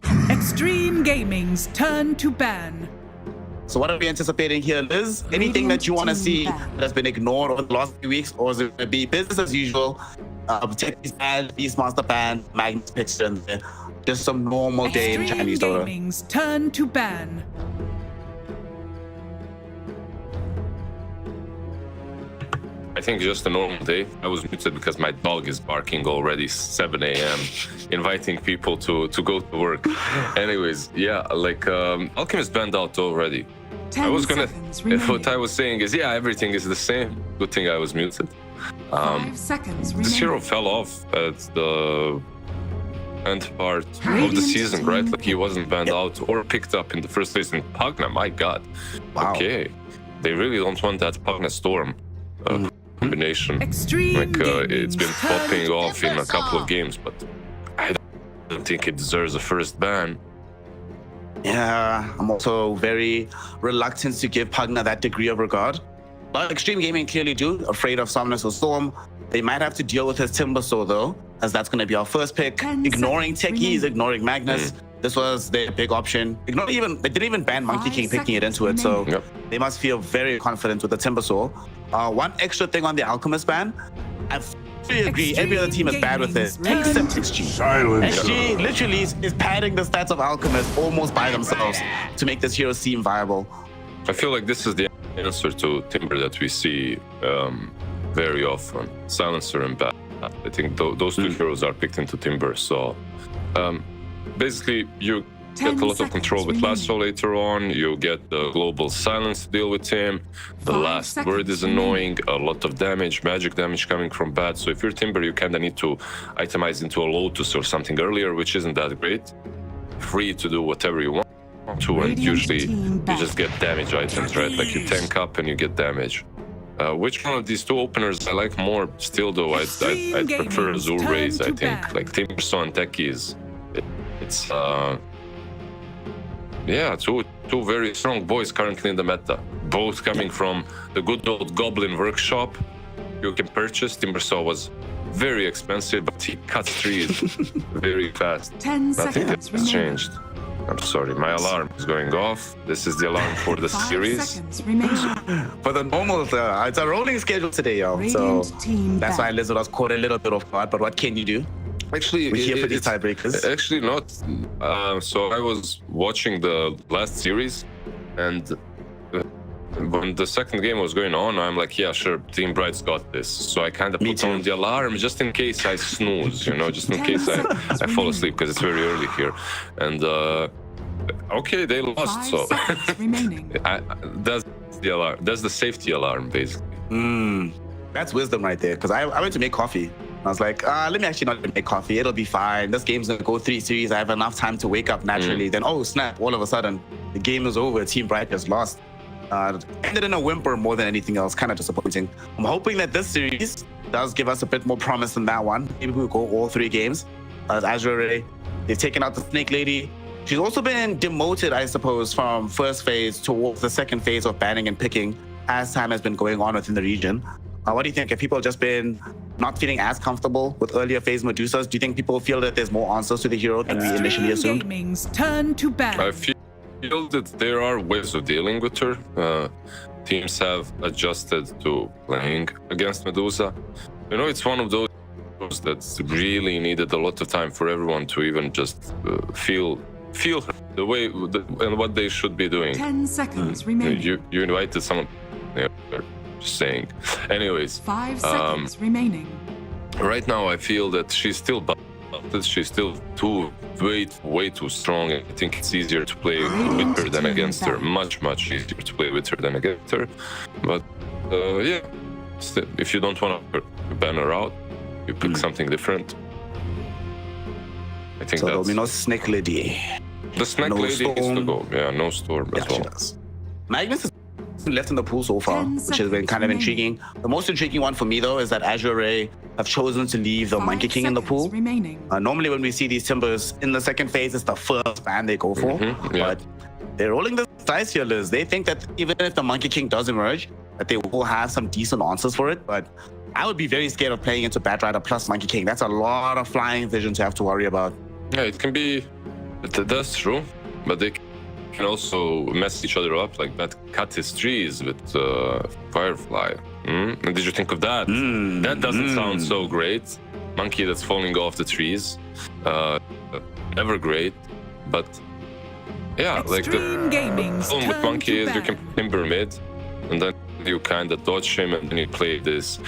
Xtreme Gaming's turn to ban. So what are we anticipating here, Liz? Anything that you want to see that has been ignored over the last few weeks, or is it going to be business as usual? Techies ban, Beastmaster ban, Magnus picks in there. Just some normal day in Chinese Dota. Gaming's turn to ban. I think just a normal day. I was muted because my dog is barking already 7 a.m. inviting people to go to work. Anyways, yeah, like Alchemist banned out already. What I was saying is, yeah, everything is the same. Good thing I was muted. 5 seconds This hero fell off at the end part of the season, right? Like he wasn't banned out or picked up in the first place in Pugna. My God. Wow. Okay. They really don't want that Pugna Storm combination. Extreme It's been popping off in a couple of games, but I don't think it deserves a first ban. Yeah, I'm also very reluctant to give Pugna that degree of regard. But Extreme Gaming clearly do, afraid of Somnus or Storm. They might have to deal with his Timbersaw though, as that's going to be our first pick. Ignoring Techies, ignoring Magnus. This was their big option. They didn't even ban Monkey King picking it into it, so they must feel very confident with the Timbersaw. One extra thing on the Alchemist ban, I fully agree, every other team is bad with it, except XG. XG literally is padding the stats of Alchemist almost by themselves to make this hero seem viable. I feel like this is the answer to Timber that we see very often. Silencer and Bat. I think those two heroes are picked into Timber, so basically you get a lot of control with Lasso later on. You get the global silence to deal with him. The last word is annoying. A lot of damage, magic damage coming from Bat. So if you're Timber, you kind of need to itemize into a Lotus or something earlier, which isn't that great. Free to do whatever you want to, and usually you just get damage items, right? Like you tank up and you get damage. Which one of these two openers I like more still, though? I'd prefer Azure Rays, I think. Like Timbersaw and Techies. It's yeah, two very strong boys currently in the meta. Both coming from the good old Goblin Workshop. You can purchase. Timbersaw was very expensive, but he cuts trees very fast. 10 I think seconds that's changed. I'm sorry, my alarm is going off. This is the alarm for the 5 series. seconds remaining. For the normal, it's a rolling schedule today, y'all. So that's why Lizard was caught a little bit off guard. But what can you do? Actually, We're here for these tiebreakers. Actually, not. So I was watching the last series, and when the second game was going on, I'm like, yeah, sure, Team Bright's got this. So I kind of put on the alarm just in case I snooze, just in case I fall asleep, because it's very early here. And okay, they lost, so that's the alarm. That's the safety alarm, basically. That's wisdom right there, because I went to make coffee. I was like, let me actually not make coffee. It'll be fine. This game's gonna go 3 series. I have enough time to wake up naturally. Then, oh snap! All of a sudden, the game is over. Team Bright just lost. Ended in a whimper more than anything else. Kind of disappointing. I'm hoping that this series does give us a bit more promise than that one. Maybe we'll go all 3 games. Azure, they've taken out the Snake Lady. She's also been demoted, I suppose, from first phase towards the second phase of banning and picking as time has been going on within the region. What do you think? Have people just been not feeling as comfortable with earlier phase Medusas? Do you think people feel that there's more answers to the hero than we initially assumed? Gaming's turn to ban. I feel that there are ways of dealing with her. Teams have adjusted to playing against Medusa. It's one of those that's really needed a lot of time for everyone to even just feel her, the way and what they should be doing. 10 seconds remaining. You invited someone. Just saying. Anyways, 5 seconds remaining. Right now, I feel that she's still balanced. She's still way too strong. I think it's easier to play with her than against her. Much easier to play with her than against her. But yeah, if you don't want to ban her out, you pick something different. I think there'll be no Snake Lady. The Snake Lady needs to go. Yeah, no Storm as well. Magnus is left in the pool so far, which has been kind of intriguing. The most intriguing one for me, though, is that Azure have chosen to leave the Monkey King in the pool. Normally, when we see these Timbers in the second phase, it's the first ban they go for. But they're rolling the dice here, Liz. They think that even if the Monkey King does emerge, that they will have some decent answers for it. But I would be very scared of playing into Batrider plus Monkey King. That's a lot of flying vision to have to worry about. Yeah, it can be. That's true, but they can also mess each other up, like that cut his trees with Firefly. And did you think of that? That doesn't sound so great. Monkey that's falling off the trees. Never great, but yeah, like the problem with Monkey is you can timber mid, and then you kind of dodge him, and then you play this.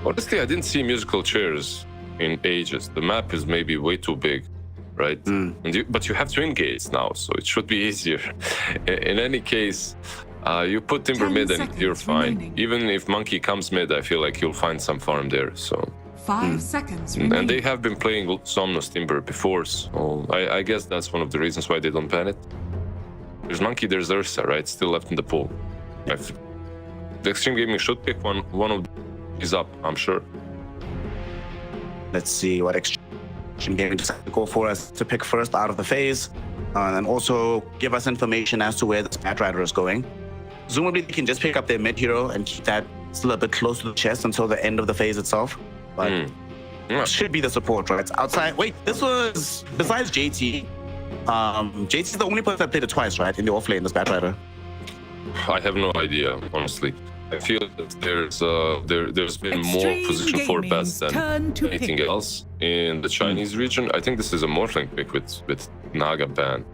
Honestly, I didn't see musical chairs in ages. The map is maybe way too big, right? But you have twin gates now, so it should be easier. In any case, you put timber mid and you're fine. remaining. Even if Monkey comes mid, I feel like you'll find some farm there. So 5 seconds and they remaining. have been playing Somnus Timber before, so I guess that's one of the reasons why they don't ban it. There's Monkey, there's Ursa, right? Still left in the pool. The Xtreme Gaming should pick one of these up, I'm sure. Let's see what Xtreme Gaming decides to go for us to pick first out of the phase, and also give us information as to where this Batrider is going. Presumably, they can just pick up their mid hero and keep that still a bit close to the chest until the end of the phase itself. But should be the support, right? Outside, wait, this was, besides JT, JT's the only person that played it twice, right? In the offlane, this Batrider. I have no idea, honestly. I feel that there's been more Extreme position for Gaming's bets turn than to anything pick. else in the Chinese region. I think this is a Morphling pick with Naga ban.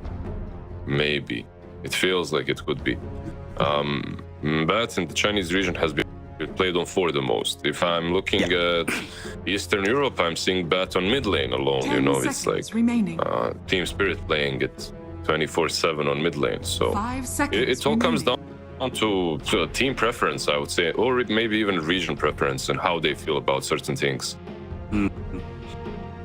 Maybe. It feels like it could be. Bat in the Chinese region has been played on 4 the most. If I'm looking at Eastern Europe, I'm seeing Bat on mid lane alone. 10 You know, it's like seconds remaining. Team Spirit playing it 24/7 on mid lane. So 5 seconds it all comes remaining. down to a team preference, I would say, or maybe even region preference and how they feel about certain things.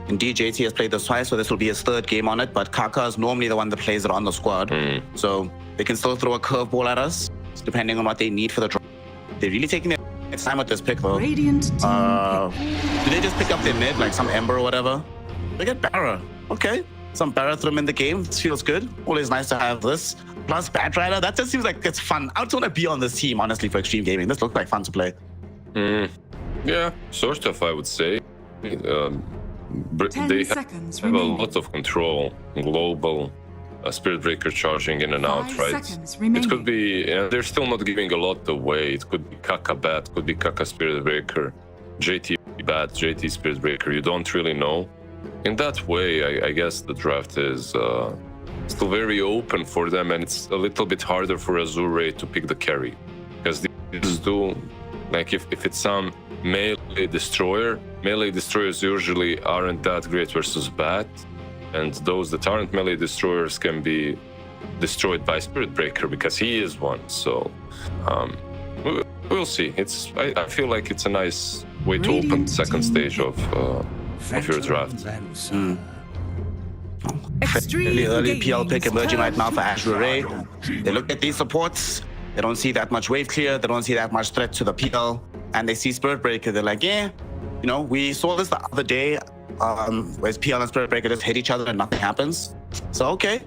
Indeed, JT has played this twice, so this will be his 3rd game on it, but Kaka is normally the one that plays it on the squad. So they can still throw a curveball at us, depending on what they need for the draw. They're really taking their time with this pick, though. Radiant team pick. Do they just pick up their mid, like some Ember or whatever? They get Barra. Okay. Some Barra throw in the game. This feels good. Always nice to have this. Plus Batrider, that just seems like it's fun. I just want to be on this team, honestly, for Xtreme Gaming. This looks like fun to play. Yeah, sort of, I would say. 10 They seconds have a remaining. lot of control, global, Spirit Breaker charging in and out, 5 right? seconds remaining. It could be, they're still not giving a lot away. It could be Kaka Bat, could be Kaka Spirit Breaker, JT Bat, JT Spirit Breaker. You don't really know. In that way, I guess the draft is still very open for them, and it's a little bit harder for Azure to pick the carry. Because these two, like if it's some melee destroyers usually aren't that great versus Bat. And those that aren't melee destroyers can be destroyed by Spirit Breaker because he is one. So we'll see. I feel like it's a nice way to open the second stage of your draft. Really early PL Gaming's pick emerging right now for turn to Azure. They look at these supports. They don't see that much wave clear. They don't see that much threat to the PL. And they see Spirit Breaker. They're like, yeah, you know, we saw this the other day. Where PL and Spirit Breaker just hit each other and nothing happens. So, okay.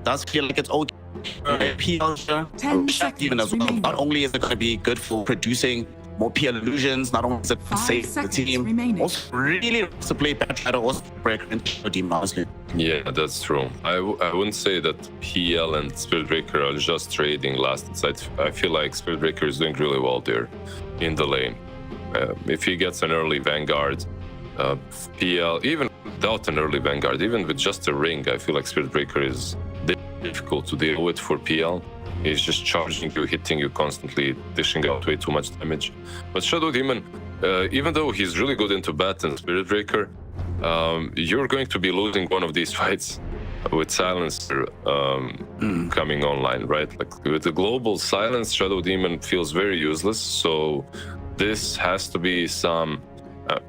Does feel like it's okay. PL here. 10 seconds Even as well. remaining. Not only is it going to be good for producing more PL illusions, not only is it 5 safe for the seconds team, remaining. also really nice to play Batrider or Spirit Breaker into the team, honestly. Yeah, that's true. I wouldn't say that PL and Spirit Breaker are just trading last side. I feel like Spirit Breaker is doing really well there in the lane. If he gets an early Vanguard, PL, even without an early Vanguard, even with just a ring, I feel like Spirit Breaker is difficult to deal with for PL. He's just charging you, hitting you constantly, dishing out way too much damage. But Shadow Demon, even though he's really good into Bat and Spirit Breaker, you're going to be losing one of these fights with Silencer coming online, right? Like with the global Silence, Shadow Demon feels very useless. So this has to be some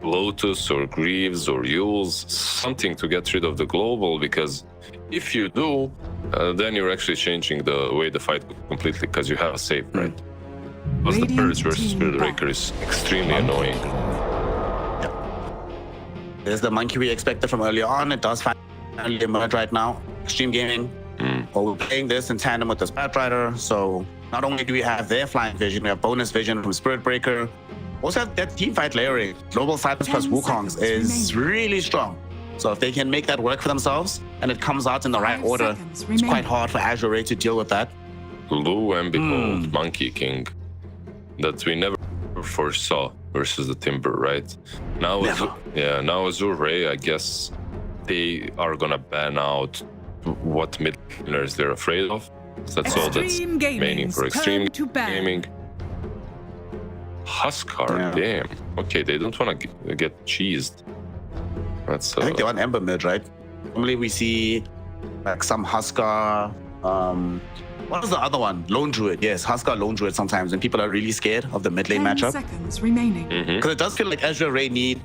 Lotus or Greaves or Yules, something to get rid of the global, because if you do, then you're actually changing the way the fight goes completely because you have a save, right? Because the Radiant Purge versus team Spirit Breaker is extremely annoying. There's the monkey we expected from earlier on. It does finally emerge right now. Xtreme Gaming. But we're playing this in tandem with this Batrider. So not only do we have their flying vision, we have bonus vision from Spirit Breaker. Also, that team fight layering, Global Silence plus 10 Wukongs, seconds is remaining. really strong. So if they can make that work for themselves and it comes out in the right 5 order, seconds it's remaining. quite hard for Azure to deal with that. Lo and behold, Monkey King, that we never foresaw versus the Timber, right? Now, now Azure, I guess they are gonna ban out what mid laners they're afraid of. That's all that's Xtreme remaining for Gaming's Extreme turn to ban. Gaming. Huskar, Yeah. damn. Okay, they don't want to get cheesed. That's I think they want Ember mid, right? Normally we see like some Huskar. What was the other one? Lone Druid. Yes, Huskar Lone Druid sometimes when people are really scared of the mid lane 10 matchup. seconds remaining. Because it does feel like Azure need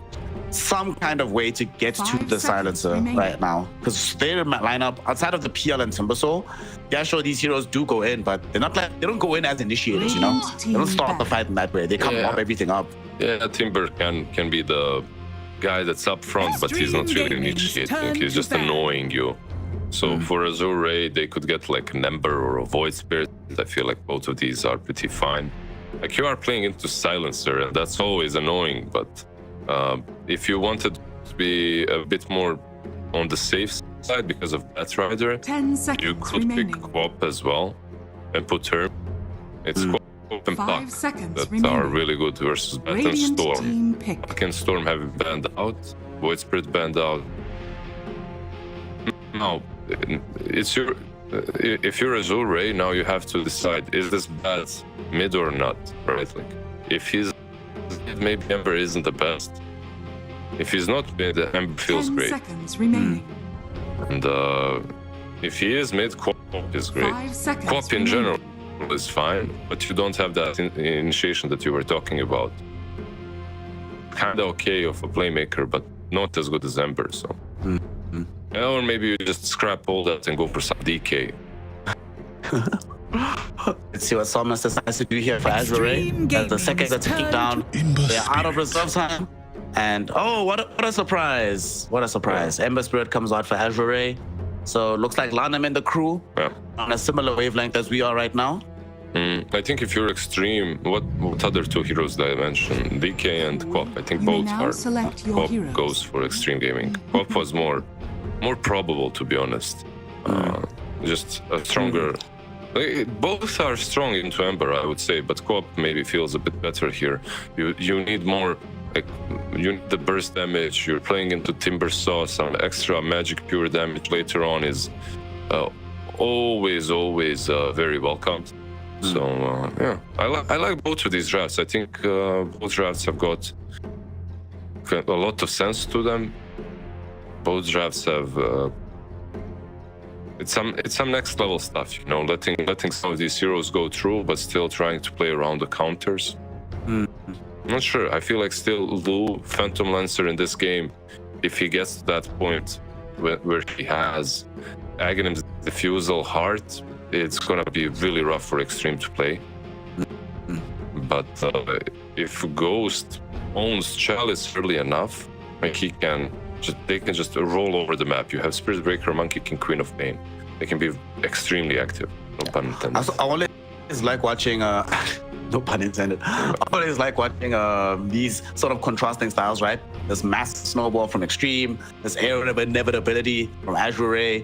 some kind of way to get to 5 the seconds silencer remaining. right now. Because their lineup outside of the PL and Timbersaw, yeah, sure, these heroes do go in, but they're not like they don't go in as initiators, you know? Radiant They don't team start the back. fight in that way. They come Yeah. up everything up. Yeah, Timber can be the guy that's up front, but he's not really Gaming's initiating. turn He's to just ban. annoying you. So for Azure, they could get like an Ember or a Void Spirit. I feel like both of these are pretty fine. Like you are playing into Silencer, and that's always annoying. But if you wanted to be a bit more on the safe side because of Batrider, 10 you seconds could remaining. pick Quap as well and put her. It's Quap and 5 Puck seconds that remaining. are really good versus Bat and Radiant Storm. team pick. Puck and Storm have it banned out, Void Spirit banned out. Now, it's your. If you're Azure, now you have to decide: is this bad mid or not? Right? Like, if he's maybe Ember isn't the best. If he's not mid, Ember feels 10 great. seconds remaining. And if he is mid, Quap is great. 5 seconds Quap in remaining. general is fine, but you don't have that initiation that you were talking about. Kind of okay of a playmaker, but not as good as Ember. So, or maybe you just scrap all that and go for some DK. Let's see what Psalmist decides to do here for Azure. Extreme As the seconds are ticking Gaming's down, they're out of reserve time. And oh, what a surprise! What a surprise! Ember Spirit comes out for Azure. So looks like Lanham and the crew Yeah. on a similar wavelength as we are right now. I think if you're Extreme, what other two heroes did I mention? DK and Quap. I think You may both now are. select your Quap heroes. goes for Extreme Gaming. Quap was more probable, to be honest. Just a stronger. Both are strong into Ember, I would say, but Quap maybe feels a bit better here. You need more. Like, you need the burst damage. You're playing into Timbersaw. Some extra magic pure damage later on is always very welcomed. So yeah, I like both of these drafts. I think both drafts have got a lot of sense to them. Both drafts have it's some next level stuff, you know, letting some of these heroes go through, but still trying to play around the counters. I'm not sure. I feel like still Lu, Phantom Lancer in this game, if he gets to that point where he has Aghanim's Diffusal Heart, it's gonna be really rough for Extreme to play. But if Ghost owns Chalice early enough, like they can just roll over the map. You have Spirit Breaker, Monkey King, Queen of Pain. They can be extremely active. No pun intended. I always like watching. No pun intended. I always like watching these sort of contrasting styles, right? This massive snowball from Extreme, this air of inevitability from Azure.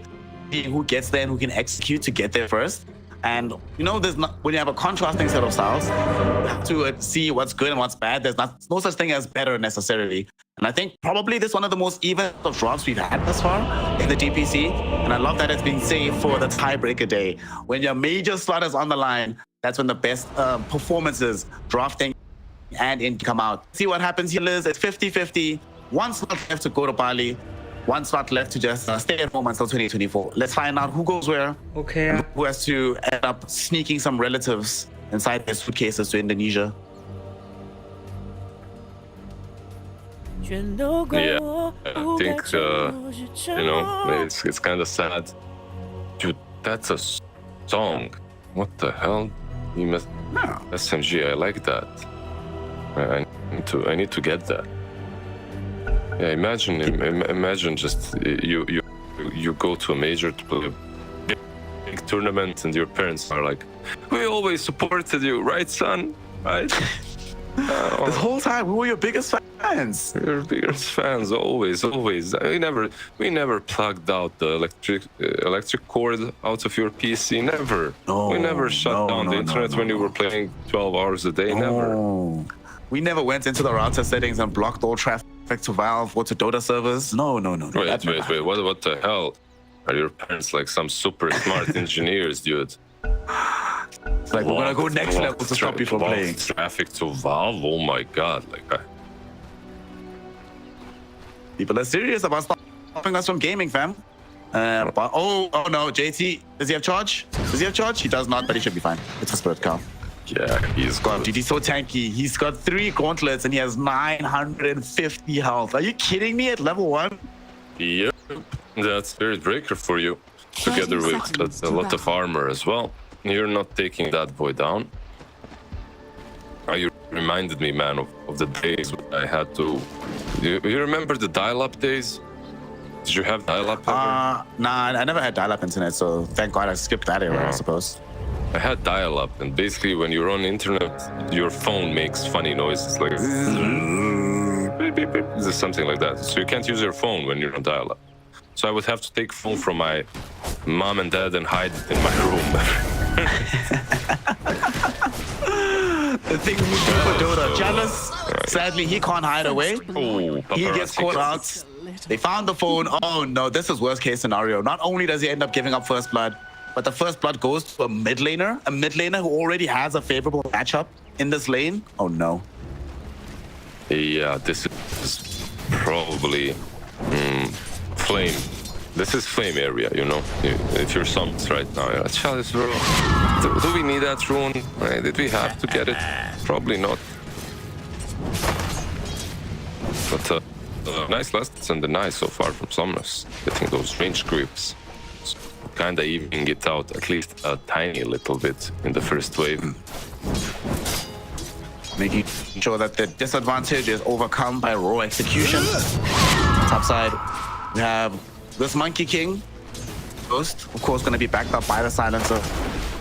Who gets there and who can execute to get there first. And you know, when you have a contrasting set of styles, you have to see what's good and what's bad. There's no such thing as better necessarily. And I think probably this is one of the most even of drops we've had thus far in the DPC. And I love that it's being saved for the tiebreaker day. When your major slot is on the line, that's when the best performances, drafting and in come out. See what happens here, Liz. It's 50-50. One slot left to go to Bali. One slot left to just stay at home until 2024. Let's find out who goes where. Okay. And who has to end up sneaking some relatives inside their suitcases to Indonesia. Yeah, I think you know, it's kind of sad. Dude, that's a song. What the hell? You must SMG. I like that. I need to get that. Yeah, imagine just you go to a major to play a big tournament and your parents are like, "We always supported you, right, son? Right?" This whole time, we were your biggest fans. Your biggest fans, always. We never plugged out the electric cord out of your PC. Never. We never shut down the internet when you were playing 12 hours a day. Never. We never went into the router settings and blocked all traffic to Valve or to Dota servers. No. Wait. What the hell? Are your parents like some super smart engineers, dude? It's like, we're gonna go next level to stop you from playing. Traffic to Valve? Oh my god! People are serious about stopping us from gaming, fam. Oh no, JT, does he have charge? He does not, but he should be fine. It's a spirit cow. Yeah, he's God, dude, he's so tanky. He's got 3 gauntlets and he has 950 health. Are you kidding me? At level 1? Yep, that's Spirit Breaker for you, together with a lot of armor as well. You're not taking that boy down. You reminded me, man, of the days when I had to... You remember the dial-up days? Did you have dial-up ever? Nah, I never had dial-up internet, so thank God I skipped that era, I suppose. I had dial-up, and basically when you're on the internet, your phone makes funny noises, like... beep, beep, beep, something like that. So you can't use your phone when you're on dial-up. So I would have to take phone from my mom and dad and hide it in my room. The things we do for Dota. Jealous. Sadly, he can't hide away. He gets caught out. They found the phone. Oh no, this is worst case scenario. Not only does he end up giving up first blood, but the first blood goes to a mid laner who already has a favorable matchup in this lane. Oh no. Yeah, this is probably flame. This is flame area, you know. If you're Summits right now, you're like, Chalice, bro. Do we need that rune? Did we have to get it? Probably not. But nice last and the nice so far from Summers. Getting those range creeps. Kinda evening it out at least a tiny little bit in the first wave. Making sure that the disadvantage is overcome by raw execution. Top side, we have this Monkey King. Ghost, of course, going to be backed up by the Silencer.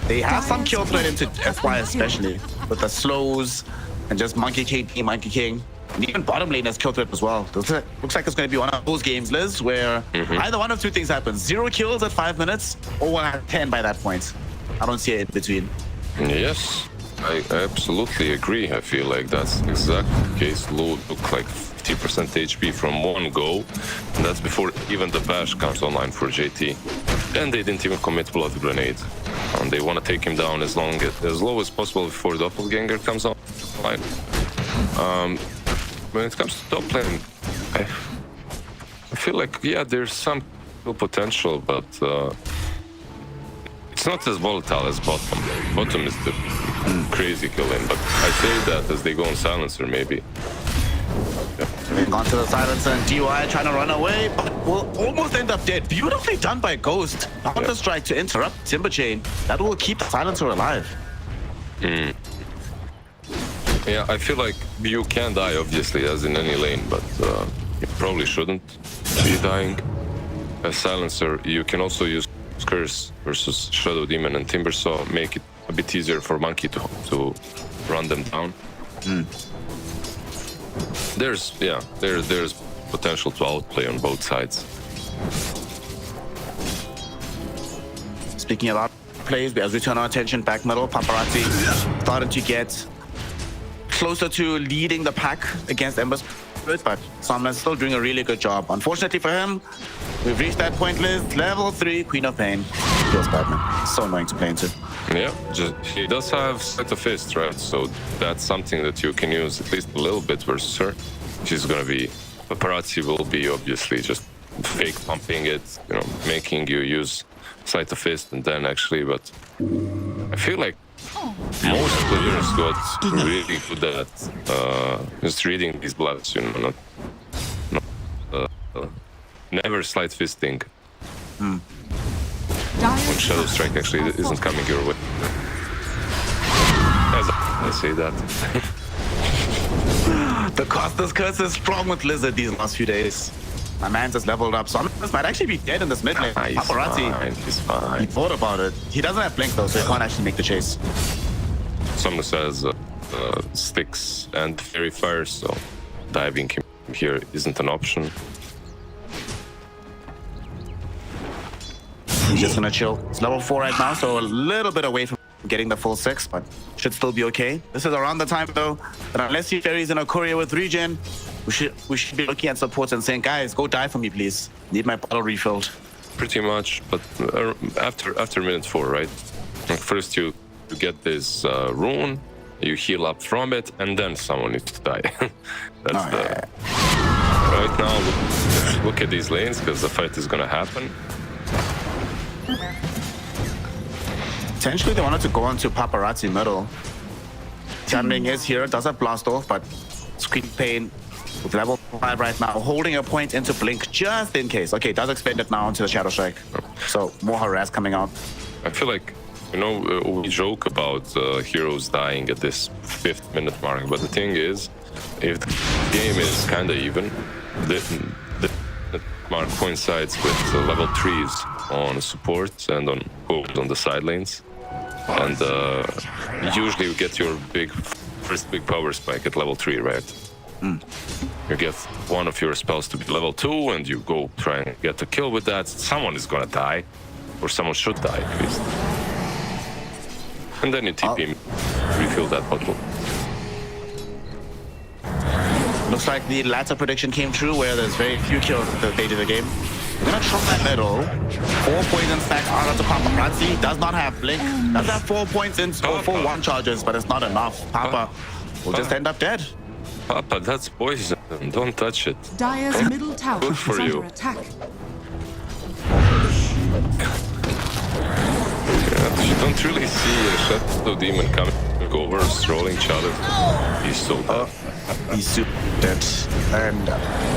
They have some kill threat into FY especially, with the slows and just Monkey King. And even bottom lane has kill threat as well. Looks like it's going to be one of those games, Liz, where either one of two things happens. 0 kills at 5 minutes, or 1 at 10 by that point. I don't see it in between. Yes, I absolutely agree. I feel like that's exactly the case. Low look like 50% HP from one go, and that's before even the bash comes online for JT. And they didn't even commit Blood Grenade. They want to take him down as low as possible before Doppelganger comes online. When it comes to top lane, I feel like, yeah, there's some potential, but it's not as volatile as bottom. Bottom is the crazy kill lane, but I say that as they go on Silencer, maybe. Gone to the Silencer and DY trying to run away, but will almost end up dead. Beautifully done by Ghost. Counter strike to interrupt Timber Chain. That will keep the Silencer alive. Yeah, I feel like you can die, obviously, as in any lane, but you probably shouldn't be dying. As Silencer, you can also use Curse versus Shadow Demon and Timbersaw, make it a bit easier for Monkey to run them down. There's potential to outplay on both sides. Speaking of outplays, as we turn our attention back middle, Paparazzi started to get closer to leading the pack against Ember Spirit, but Somna's still doing a really good job. Unfortunately for him, we've reached that point list. Level 3, Queen of Pain. Feels bad, man. So annoying to play into. Yeah, he does have Sleight of Fist, right? So that's something that you can use at least a little bit versus her. She's gonna be... Paparazzi will be obviously just fake pumping it, you know, making you use Sleight of Fist and then actually, but I feel like most players got really good at just reading these bloods, you know, never Sleight Fisting. When Shadow Strike actually isn't coming your way. As I say that. The Costas curse is strong with Lizard these last few days. My man just leveled up. Somnus might actually be dead in this mid lane. Paparazzi, he's fine. he thought about it. He doesn't have Blink though, so he can't actually make the chase. Somnus has sticks and fairy fire, so diving here isn't an option. He's just gonna chill. It's level 4 right now, so a little bit away from getting the full 6, but should still be okay. This is around the time though that unless he ferries in a courier with regen, we should be looking at supports and saying, guys, go die for me, please. Need my bottle refilled. Pretty much, but after minute 4, right? Like first you get this rune, you heal up from it, and then someone needs to die. That's right now. Look at these lanes because the fight is gonna happen. Potentially they wanted to go onto paparazzi middle. Tianming is here, does have blast off, but Scream Pain with level 5 right now, holding a point into Blink just in case. Okay, does expand it now into the Shadow Strike. So more harass coming out. I feel like, you know, we joke about heroes dying at this 5th minute mark, but the thing is, if the game is kinda even, the mark coincides with level 3s on support and on the side lanes. And usually you get your first big power spike at level 3, right? You get one of your spells to be level 2 and you go try and get a kill with that. Someone is gonna die, or someone should die at least. And then you TP, refill that bottle. Looks like the latter prediction came true where there's very few kills at the stage of the game. We're gonna try that middle. 4 poison stacks out to Paparazzi. Does not have Blink. Does have 4 points in or 4 one charges, but it's not enough. Papa will just end up dead. Papa, that's poison. Don't touch it. Dire's middle tower Good is for you. under attack. You don't really see a Shadow Demon coming over, strolling Shadow. He's so dead. He's super dead. And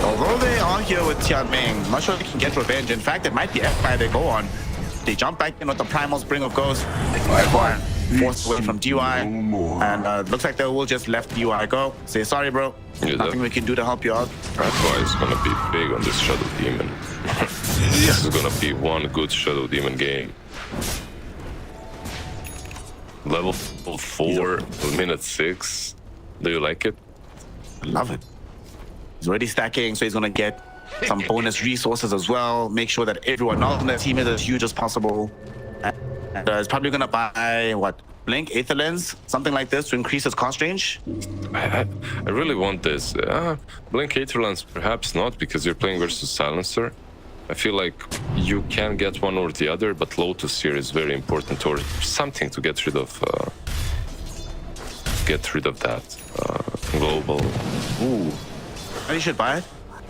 although they are here with Tianming, I'm not sure they can get revenge. In fact, it might be F5 they go on. They jump back in with the Primal Spring of Ghost. Forced away from DUI. And looks like they will just let DUI go. Say, sorry, bro. Yeah, Nothing we can do to help you out. That's why it's gonna be big on this Shadow Demon. This is gonna be one good Shadow Demon game. Level 4, minute 6. Do you like it? I love it. He's already stacking, so he's gonna get some bonus resources as well. Make sure that everyone else on the team is as huge as possible. And he's probably gonna buy what? Blink, Aether Lens, something like this to increase his cost range. I really want this. Blink Aether Lens, perhaps not, because you're playing versus Silencer. I feel like you can get one or the other, but Lotus here is very important, or something to get rid of. That global. Ooh, and you should buy it.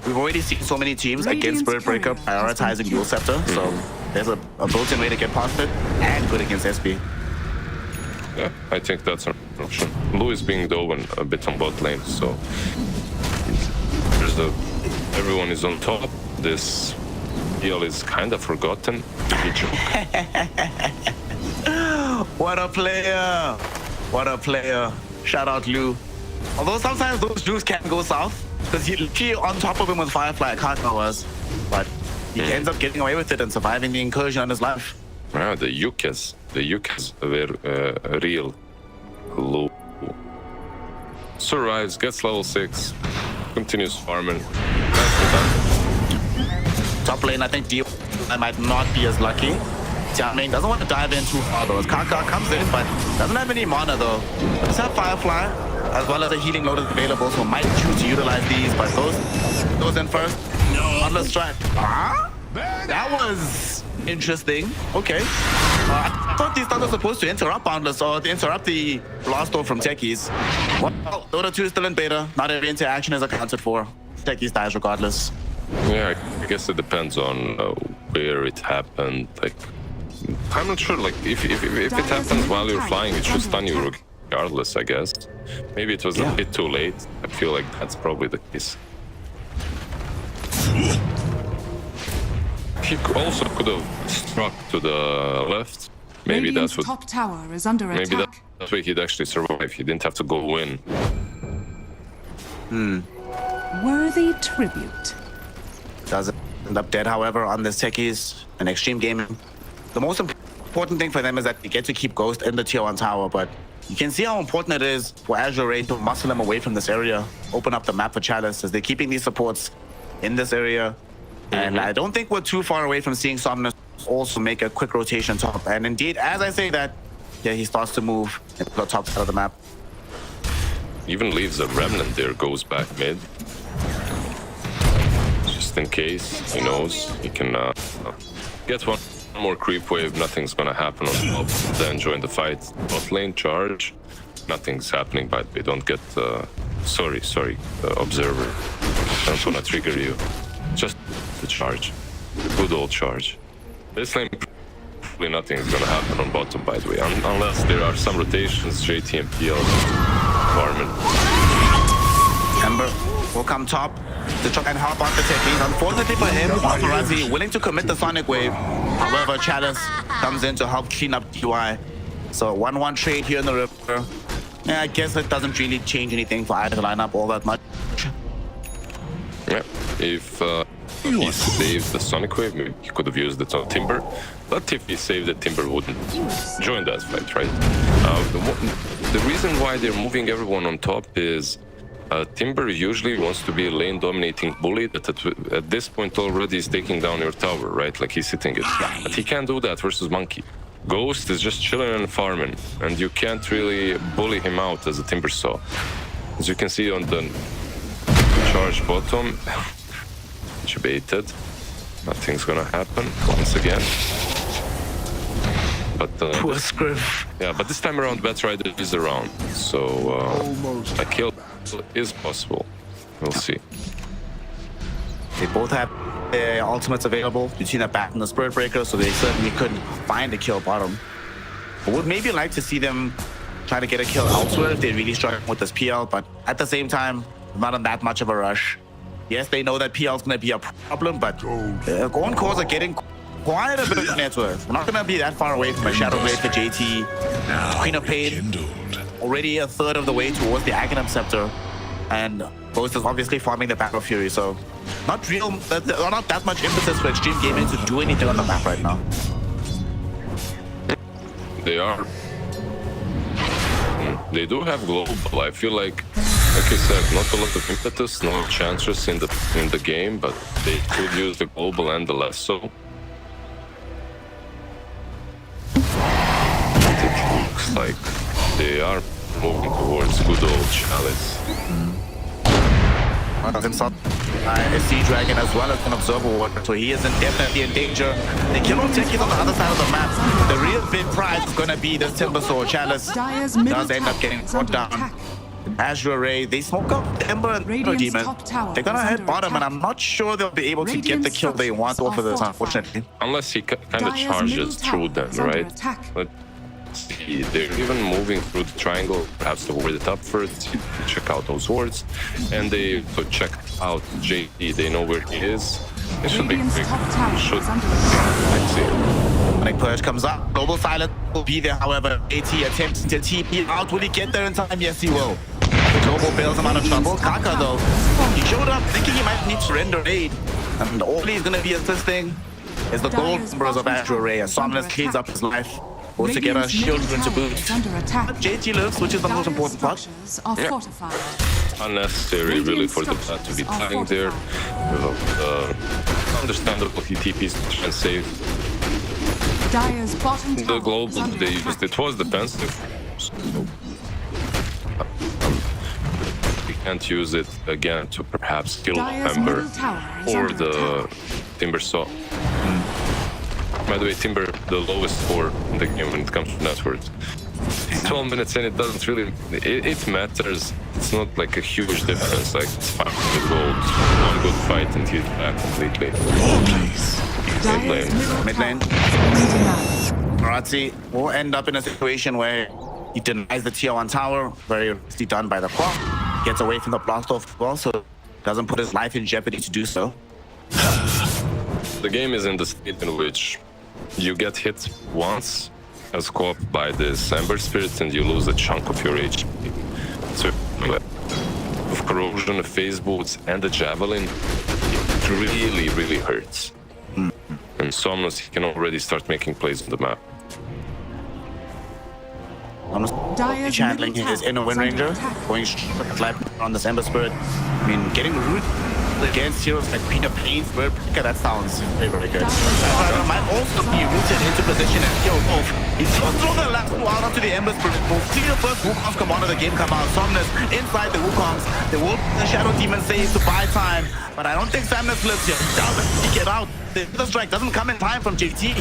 We've already seen so many teams against Spirit Breaker prioritizing Dual Scepter, so there's a built-in way to get past it and good against SB. Yeah, I think that's an option. Blue is being Doven a bit on bot lane, so everyone is on top. This deal is kind of forgotten. What a player! What a player! Shout out Lou. Although sometimes those Jews can go south, because he literally on top of him with Firefly, I can't know us. But he ends up getting away with it and surviving the incursion on his life. Wow, the Yukas were real low. Survives, gets level 6, continues farming. Top lane, I think I might not be as lucky. Tianming doesn't want to dive in too far though. As Kaka comes in, but doesn't have any mana though. Does have Firefly, as well as a healing load is available, so might choose to utilize these, but those in first. Boundless strike. That was interesting. Okay. I thought these stuns were supposed to interrupt Boundless or interrupt the blast off from Techies. Well, Dota 2 is still in beta. Not every interaction is accounted for. Techies dies regardless. Yeah, I guess it depends on where it happened. Like, I'm not sure. Like, if it happens while you're flying, it should stun you regardless, I guess. Maybe it was a bit too late. I feel like that's probably the case. He also could have struck to the left. Maybe Radiant's that would. top tower is under Maybe attack. that way he'd actually survive. He didn't have to go in. Worthy tribute. Does end up dead, however, on this Techies and Xtreme Gaming. The most important important thing for them is that they get to keep Ghost in the tier 1 tower, but you can see how important it is for Azure Ray to muscle them away from this area, open up the map for Chalice, as they're keeping these supports in this area. And I don't think we're too far away from seeing Somnus also make a quick rotation top. And indeed, as I say that, yeah, he starts to move into the top side of the map. Even leaves a remnant there, goes back mid. Just in case, he knows he can get one more creep wave, nothing's gonna happen on top, then join the fight. Bot lane charge, nothing's happening, but they don't get sorry, observer. Don't wanna trigger you. Just the charge. The good old charge. This lane, probably nothing is gonna happen on bottom, by the way, unless there are some rotations, JT and PL farming. Ember will come top to try and help out the technique. Unfortunately for him, Paparazzi willing to commit the Sonic Wave. However, Chalice comes in to help clean up DY. So 1-1 trade here in the river. Yeah, I guess it doesn't really change anything for either lineup all that much. Yeah, if he saved the Sonic Wave, maybe he could have used it on Timber. But if he saved the Timber, wouldn't join that fight, right? The reason why they're moving everyone on top is Timber usually wants to be a lane dominating bully that at this point already is taking down your tower, right? Like he's hitting it. But he can't do that versus Monkey. Ghost is just chilling and farming, and you can't really bully him out as a Timber saw. As you can see on the charge bottom, baited. Nothing's gonna happen once again. But yeah, but this time around, Batrider is around, so a kill is possible. We'll see. They both have their ultimates available. You've seen that back in the Spirit Breaker, so they certainly couldn't find a kill bottom. I would maybe like to see them try to get a kill elsewhere if they're really struggling with this PL, but at the same time, not in that much of a rush. Yes, they know that PL is going to be a problem, but Golden Cores are getting quite a bit of net worth. We're not going to be that far away from a Shadow Blade for JT. Queen of Pain already a third of the way towards the Aghanim Scepter, and Ghost is obviously farming the Battle Fury, so not that much emphasis for Xtreme Gaming to do anything on the map right now. They are. They do have global. I feel like I said, not a lot of impetus, no chances in the game, but they could use the global and the less so. It looks like they are moving towards good old Chalice. One of himself, a Sea Dragon as well as an Observer Warrior, so he is definitely in danger. The kill on Tech is on the other side of the map. The real big prize is going to be this Timber Sword. Chalice does end up getting brought down. Azure Ray, they smoke up Ember and Demon. They're gonna head bottom, and I'm not sure they'll be able to get the kill they want off of this, unfortunately. Unless he kind of charges through them, right? But see, they're even moving through the triangle, perhaps to ward it up first, check out those wards, and they check out JT. They know where he is. It should be quick. Let's see. When Purge comes up, Global Silence will be there, however. AT attempts to TP out. Will he get there in time? Yes, he will. The Global bails him out of trouble. Kaka, though, he showed up thinking he might need surrender aid. And all he's going to be assisting is the gold numbers of Azure Ray. As Somnus cleans up his life. Goes to get a shield into boot. JT lives, which is the most important part. Yeah. Unnecessary, really, for the plat to be dying there. Understandable, he TPs to try and save. The global they used, it was defensive. So, we can't use it again to perhaps kill Ember or the Timber Saw. By the way, Timber, the lowest score in the game when it comes to net worth. 12 minutes in, it doesn't really... It matters. It's not like a huge difference. Like, it's fine with gold. One good fight and he's back completely. Mid lane. Mid lane. Marazzi will end up in a situation where he denies the tier 1 tower. Very easily done by the clock. Gets away from the blast off well, so doesn't put his life in jeopardy to do so. The game is in the state in which you get hit once as co-op by this Ember Spirit and you lose a chunk of your HP. So, with corrosion, a phase boots, and a javelin, it really, really hurts. And Somnus, he can already start making plays on the map. I'm Dire's channeling middle his tower inner is Wind under Ranger, attack. going straight on the Ember Spirit. I mean, getting root against heroes like Queen of Pain, Spirit Breaker, that sounds very, very good. However, might also be rooted into position and kill both. He's going to throw the last two out onto the Ember Spirit. We'll see the first Wukong's command of the game come out. Somnus inside the Wukongs. They will the Shadow Demon saves to buy time, but I don't think Somnus lives here. He doesn't get out. The strike doesn't come in time from JT.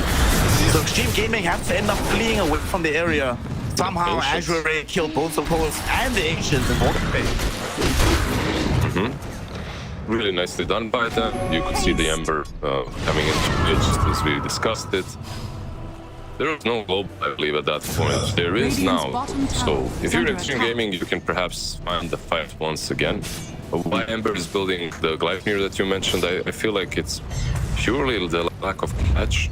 So Xtreme Gaming has to end up fleeing away from the area. Somehow Azure killed both the Poles and the Ancients in both ways. Really nicely done by them. You could see the Ember coming into it just as we discussed it. There was no global, I believe, at that point. There is now. So if you're Xtreme Gaming, you can perhaps find the fight once again. But why Ember is building the Gleipnir that you mentioned, I feel like it's purely the lack of catch.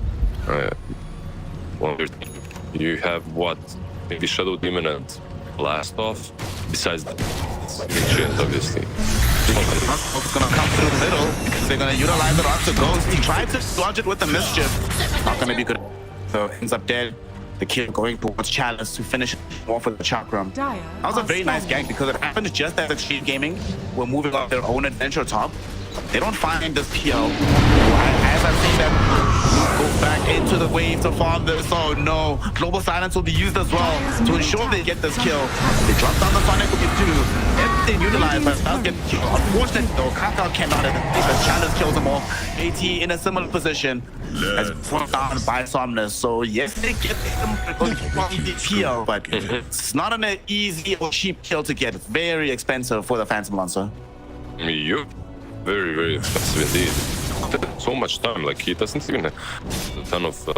You have what? Maybe Shadow Demon and Blast Off. Besides that, it's shit, obviously. It's gonna come through the middle because they're gonna utilize it onto Ghost. He tried to dodge it with the Mischief. Not gonna be good. So ends up dead. The kill going towards Chalice to finish off with the Chakram. That was a very nice gank because it happened just as Xtreme Gaming were moving on their own adventure top. They don't find this PL. As I've seen them go back into the wave to farm this. Oh no, Global Silence will be used as well to ensure they get this kill. They drop down the Sonic with two. Everything utilized, but does get killed. Unfortunately though, Kakao cannot because Chalice kills them all. AT in a similar position as put down by Somnus. So yes, they get them the PL, but it's not an easy or cheap kill to get. Very expensive for the Phantom Lancer. Yup. Very, very expensive indeed. So much time, like he doesn't even have a ton of,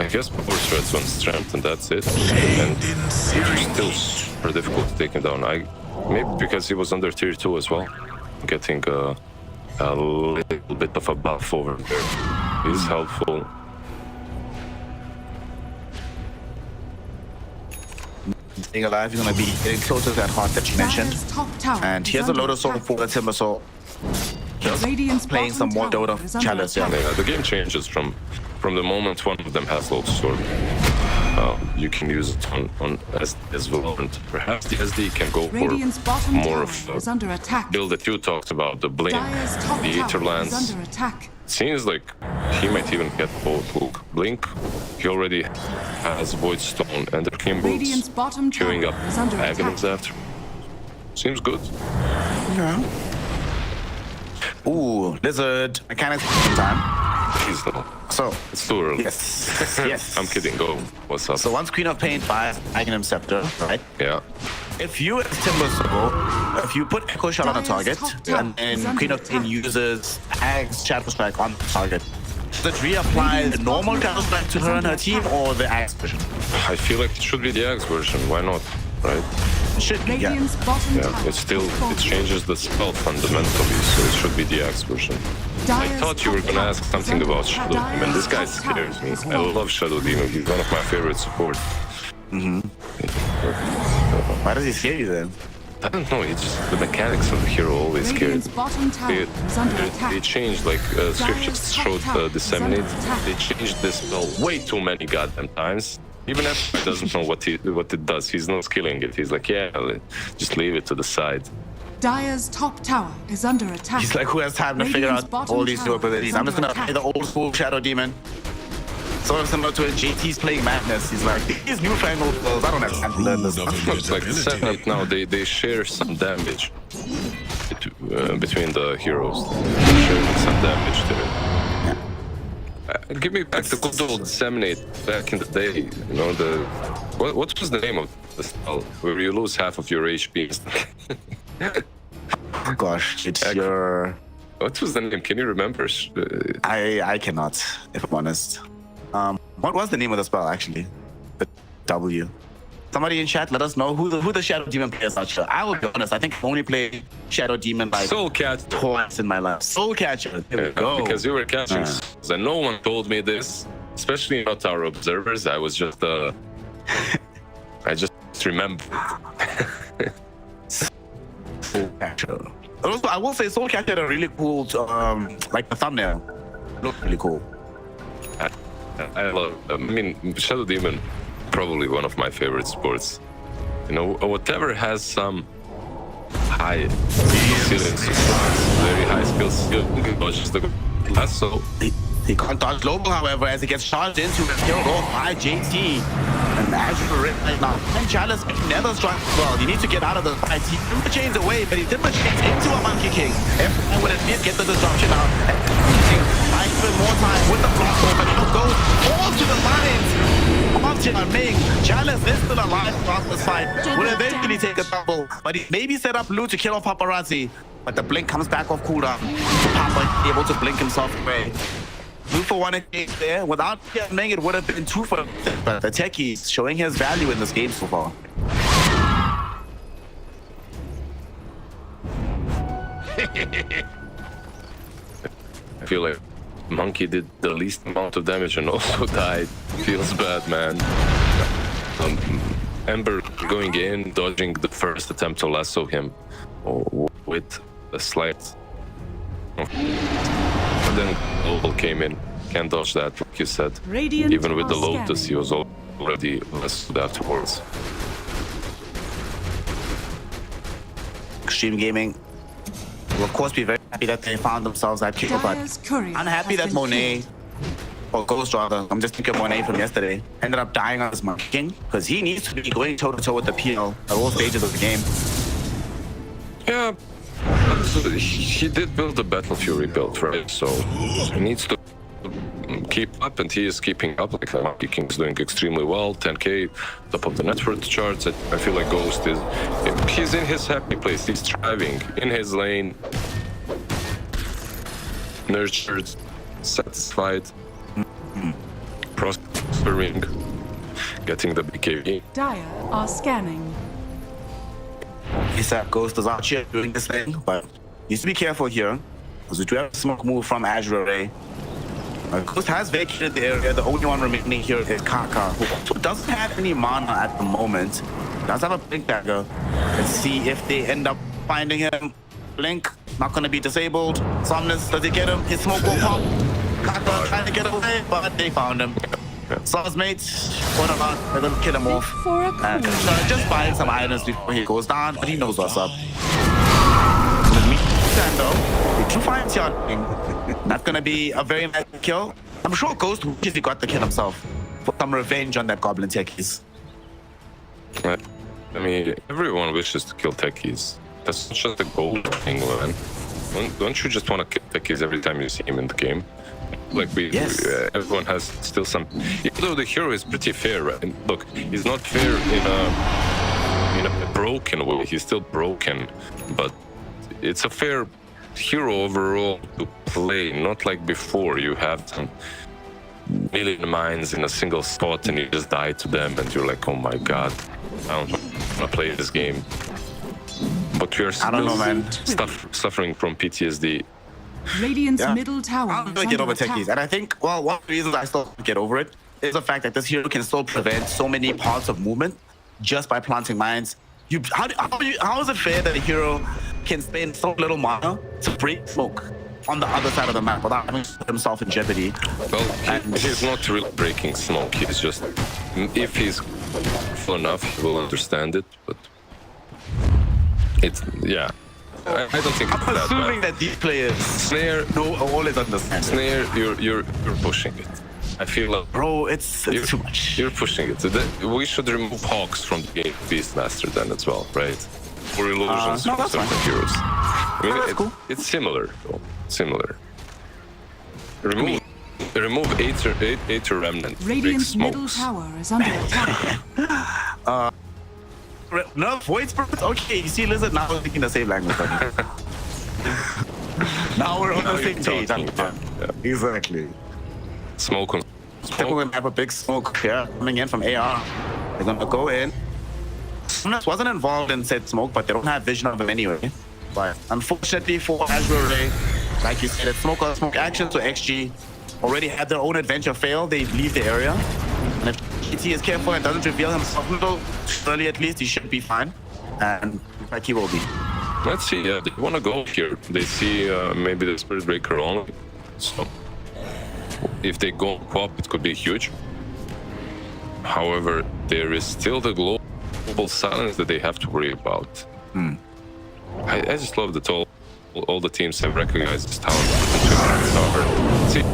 I guess, power threats on strength, and that's it. And it's still super difficult to take him down. Maybe because he was under tier 2 as well, getting a little bit of a buff over there is helpful. Staying alive is going to be getting closer to that heart that you mentioned. And here's a Lotus Soul for the Timber Soul. Just playing some more Dota Chalice, yeah. The game changes from the moment one of them has Lotus Sword. You can use it on as well, and perhaps the SD can go for more of a build that you talked about, the Blink, the Aetherlands. Seems like he might even get both. Look, Blink, he already has Void Stone and the King Boots, queuing up Agonies after. Seems good. Yeah. Ooh, Lizard Mechanics time. Please no. So it's too early. Yes. Yes. I'm kidding. Go. What's up? So once Queen of Pain buys Aghanim Scepter, right? Yeah. If you as Timber Soul, if you put Echo Shot on a target, and Queen of Pain uses Ag's Shadow Strike on the target, does it reapply the normal Shadow Strike to her and her team, or the Ag's version? I feel like it should be the Axe version. Why not? Right? It should be, yeah. Yeah, it changes the spell fundamentally, so it should be the Axe version. I thought you were gonna ask something about Shadow Demon. This guy scares me. I love Shadow Demon. He's one of my favorite supports. Why does he scare you then? I don't know. It's just the mechanics of the hero always scared. They changed, like scriptures showed Disseminate. They changed this spell way too many goddamn times. Even if he doesn't know what it does, he's not killing it. He's like, yeah, just leave it to the side. Dire's top tower is under attack. He's like, who has time to figure out all these new abilities? I'm just gonna play the old school Shadow Demon. Sort of similar to when JT's playing Madness. He's like, these newfangled spells, I don't have time to learn this. It's like the Senate now, they share some damage between the heroes. They're sharing some damage there. Give me back the good old Disseminate back in the day. You know, what was the name of the spell where you lose half of your HP? Gosh, it's your... What was the name? Can you remember? I cannot, if I'm honest. What was the name of the spell, actually? The W. Somebody in chat, let us know who the Shadow Demon players are. I will be honest, I think I've only played Shadow Demon like Soul Catcher twice in my life. Soul Catcher, there we go. Because you were catching souls, and no one told me this, especially not our observers. I was just, I just remember. Soul Catcher. Also, I will say Soul Catcher had a really cool, like the thumbnail. Looked really cool. I love, I mean, Shadow Demon probably one of my favorite sports. You know, whatever has some high ceiling, very high skill ceiling, just the lasso. He can't dodge global, however, as he gets charged into and killed off by JT. And Azure right now. And Chalice never struck well. You need to get out of the fight. He timber chains away, but he timber chains into a Monkey King. Everyone would at least get the disruption out. And I spend more time with the block off, and it goes all to the lines. Option Ming. Chalice is still alive across this fight. Will eventually take a double, but he maybe set up Lou to kill off Paparazzi. But the blink comes back off cooldown. Papa able to blink himself away. 2 for 1 engage there. Without Ming, it would have been 2 for. But the Techie's showing his value in this game so far. I feel like Monkey did the least amount of damage and also died. Feels bad, man. Ember going in, dodging the first attempt to lasso him with a slight. But then Global came in, can't dodge that, like you said. Radiant Even with the are Lotus, scanning. he was already lassoed afterwards. Xtreme Gaming will of course be very happy that they found themselves that kill, but Dyer's courier unhappy has that been Monet, or Ghost rather, I'm just thinking Monet from yesterday, ended up dying on his Monkey King, because he needs to be going toe-to-toe with the PL at all stages of the game. Yeah, but he did build the Battle Fury build, right? So he needs to keep up, and he is keeping up. Like Monkey King is doing extremely well, 10k, top of the network charts. I feel like Ghost is, he's in his happy place. He's thriving in his lane, nurtured, satisfied, prospering, getting the BKB. Dyer are scanning. He said Ghost is out here doing this thing, but needs to be careful here, because we do have a smoke move from Azure Array. Ghost has vacated the area. The only one remaining here is Kaka, who doesn't have any mana at the moment. Does have a Blink Dagger. Let's see if they end up finding him. Blink, not going to be disabled. Somnus, does he get him? His smoke will pop. Kaka trying to get away, but they found him. Saw his mates. What about? They're going to kill him off. For a courier. Just buying some items before he goes down, but he knows what's up. We do find Tian. That's gonna be a very nice kill. I'm sure Ghost wishes he got the kill himself for some revenge on that Goblin Techies. I mean, everyone wishes to kill techies. That's just a goal thing, man. Don't you just want to kill techies every time you see him in the game? Like everyone has still some. Even though the hero is pretty fair, right? And look, he's not fair in a broken way. He's still broken, but it's a fair hero overall to play. Not like before, you have some million mines in a single spot and you just die to them, and you're like, oh my god, I don't want to play this game. But we are still suffering from PTSD. Radiant's middle tower. I'm gonna get over techies, and I think, well, one of the reasons I still get over it is the fact that this hero can still prevent so many parts of movement just by planting mines. How is it fair that a hero can spend so little mana to break smoke on the other side of the map without having to put himself in jeopardy? Well, he's not really breaking smoke. He's just, if he's full enough, he will understand it. But it's, yeah, I don't think it's I'm that assuming bad. that these players Snare, always understand. Snare, you're pushing it. I feel like, Bro, it's too much. You're pushing it. We should remove Hawks from the game Beastmaster then as well, right? Or illusions no, from that's certain fine. heroes. I mean, that's cool. It's similar, though. Similar. Remove Aether Remnant. Radiant's middle tower is under attack. No, Void Spirits? Okay, you see, Lizard, now we're speaking the same language. Now we're on the same page. Yeah. Exactly. Smoke on People smoke. gonna have a big smoke here coming in from AR. They're gonna go in. Somnus wasn't involved in said smoke, but they don't have vision of him anyway. But unfortunately for Azure Array, like you said, smoke on smoke action, so XG already had their own adventure fail. They leave the area. And if GT is careful and doesn't reveal himself a little early, at least he should be fine. And like he will be. Let's see. Yeah, they want to go here. They see maybe the Spirit Breaker only. So if they go pop, it could be huge. However, there is still the global silence that they have to worry about. I just love that all the teams have recognized this talent. See,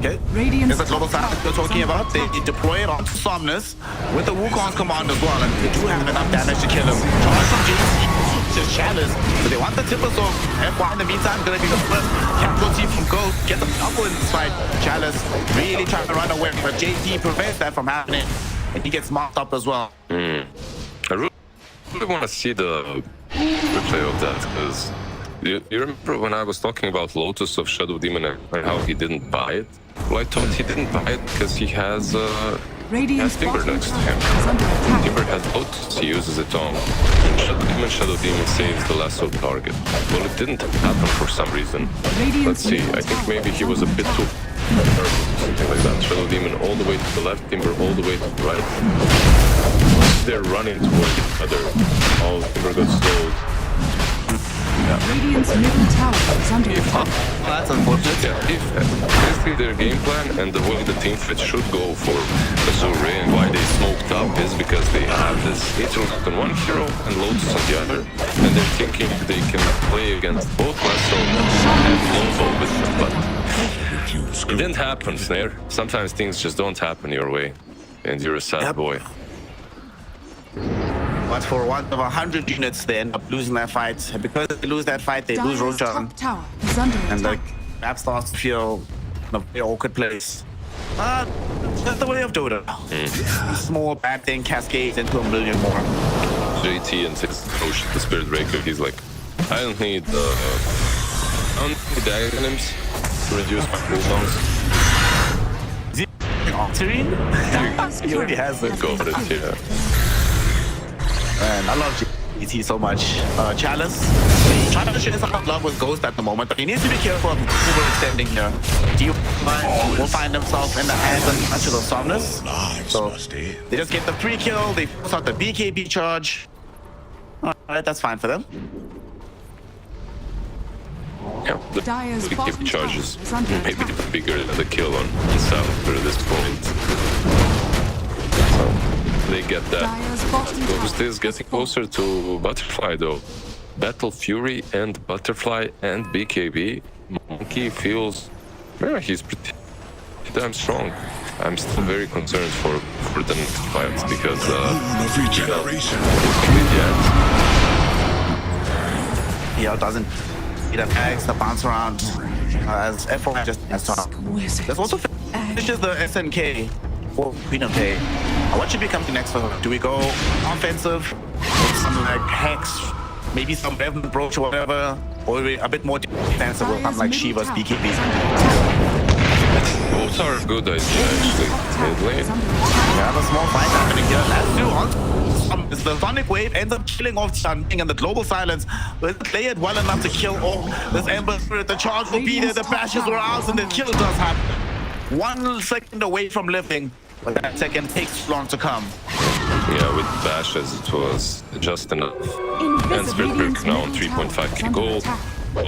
Okay. Radiant's There's a global top silence we're tower is talking under about. They attack. deploy it onto Somnus with the Wukong's command as well, and they do have enough damage to kill him. Charge from JC, just Chalice. So they want the Tipper, so FY in the meantime gonna be the first casualty from Ghost. Get the double in this fight. Chalice really trying to run away, but JT prevents that from happening, and he gets marked up as well. I really want to see the replay of that, because you remember when I was talking about Lotus of Shadow Demon and how he didn't buy it? Well, I thought he didn't buy it because he has Radiant's Timber bottom next to tower him. is under attack. Timber has Lotus, he uses it on. Shadow Demon saves the lasso target. Well, it didn't happen for some reason. Let's see, I think maybe he was a bit too something like that. Shadow Demon all the way to the left, Timber all the way to the right. They're running toward each other. Oh, Timber got slowed. Radiant's middle tower is under attack. Well, that's unfortunate. Yeah, if basically their game plan and the way the team fit should go for Azure and why they smoked up is because they have this Aetherlock on one hero and Lotus on the other, and they're thinking they can play against both Lasso and Longbow with them, but it didn't happen, Snare. Sometimes things just don't happen your way, and you're a sad boy. But for one of 100 units, they end up losing that fight. And because they lose that fight, they lose Dire's Roshan. top tower is under And the attack. map starts to feel in a very awkward place. That's the way of Dota. Small bad thing cascades into a million more. JT and his approach to the Spirit Breaker, he's like, I don't need diagrams to reduce my cooldowns. Octarine? He already has it. Go for it, yeah. And I love GT so much. Chalice, trying to share some love with Ghost at the moment, but he needs to be careful of overextending here. DPC will find himself in the hands and touches of Somnus. So they just get the free kill, they force out the BKB charge. Alright, that's fine for them. Yeah, the Dire's big bottom charges tower is under maybe attack. bigger than the kill on South at this point. So they get that. Dire's bottom Ghost tower is getting closer to Butterfly though. Battle Fury and Butterfly and BKB. Monkey feels, yeah, he's pretty damn strong. I'm still very concerned for the next fights because He doesn't get an X, the bounce around as F4 just has top. There's also finishes the SNK for Queen of Day. What should be coming next for her? Do we go offensive with something like Hex, maybe some Revenant Brooch or whatever, or a bit more defensive with something like Shiva's BKB? both are good ideas actually. Mid lane. We have a small fight happening here. Let's do on. The Sonic Wave ends up killing off Shanting and the Global Silence. Let's play it well enough to kill off this Ember Spirit. The charge will be there, the bashes were out, and the kill does happen. 1 second away from living, but that second takes long to come. Yeah, with bashes it was just enough. And Spirit Break now on 3.5k gold. I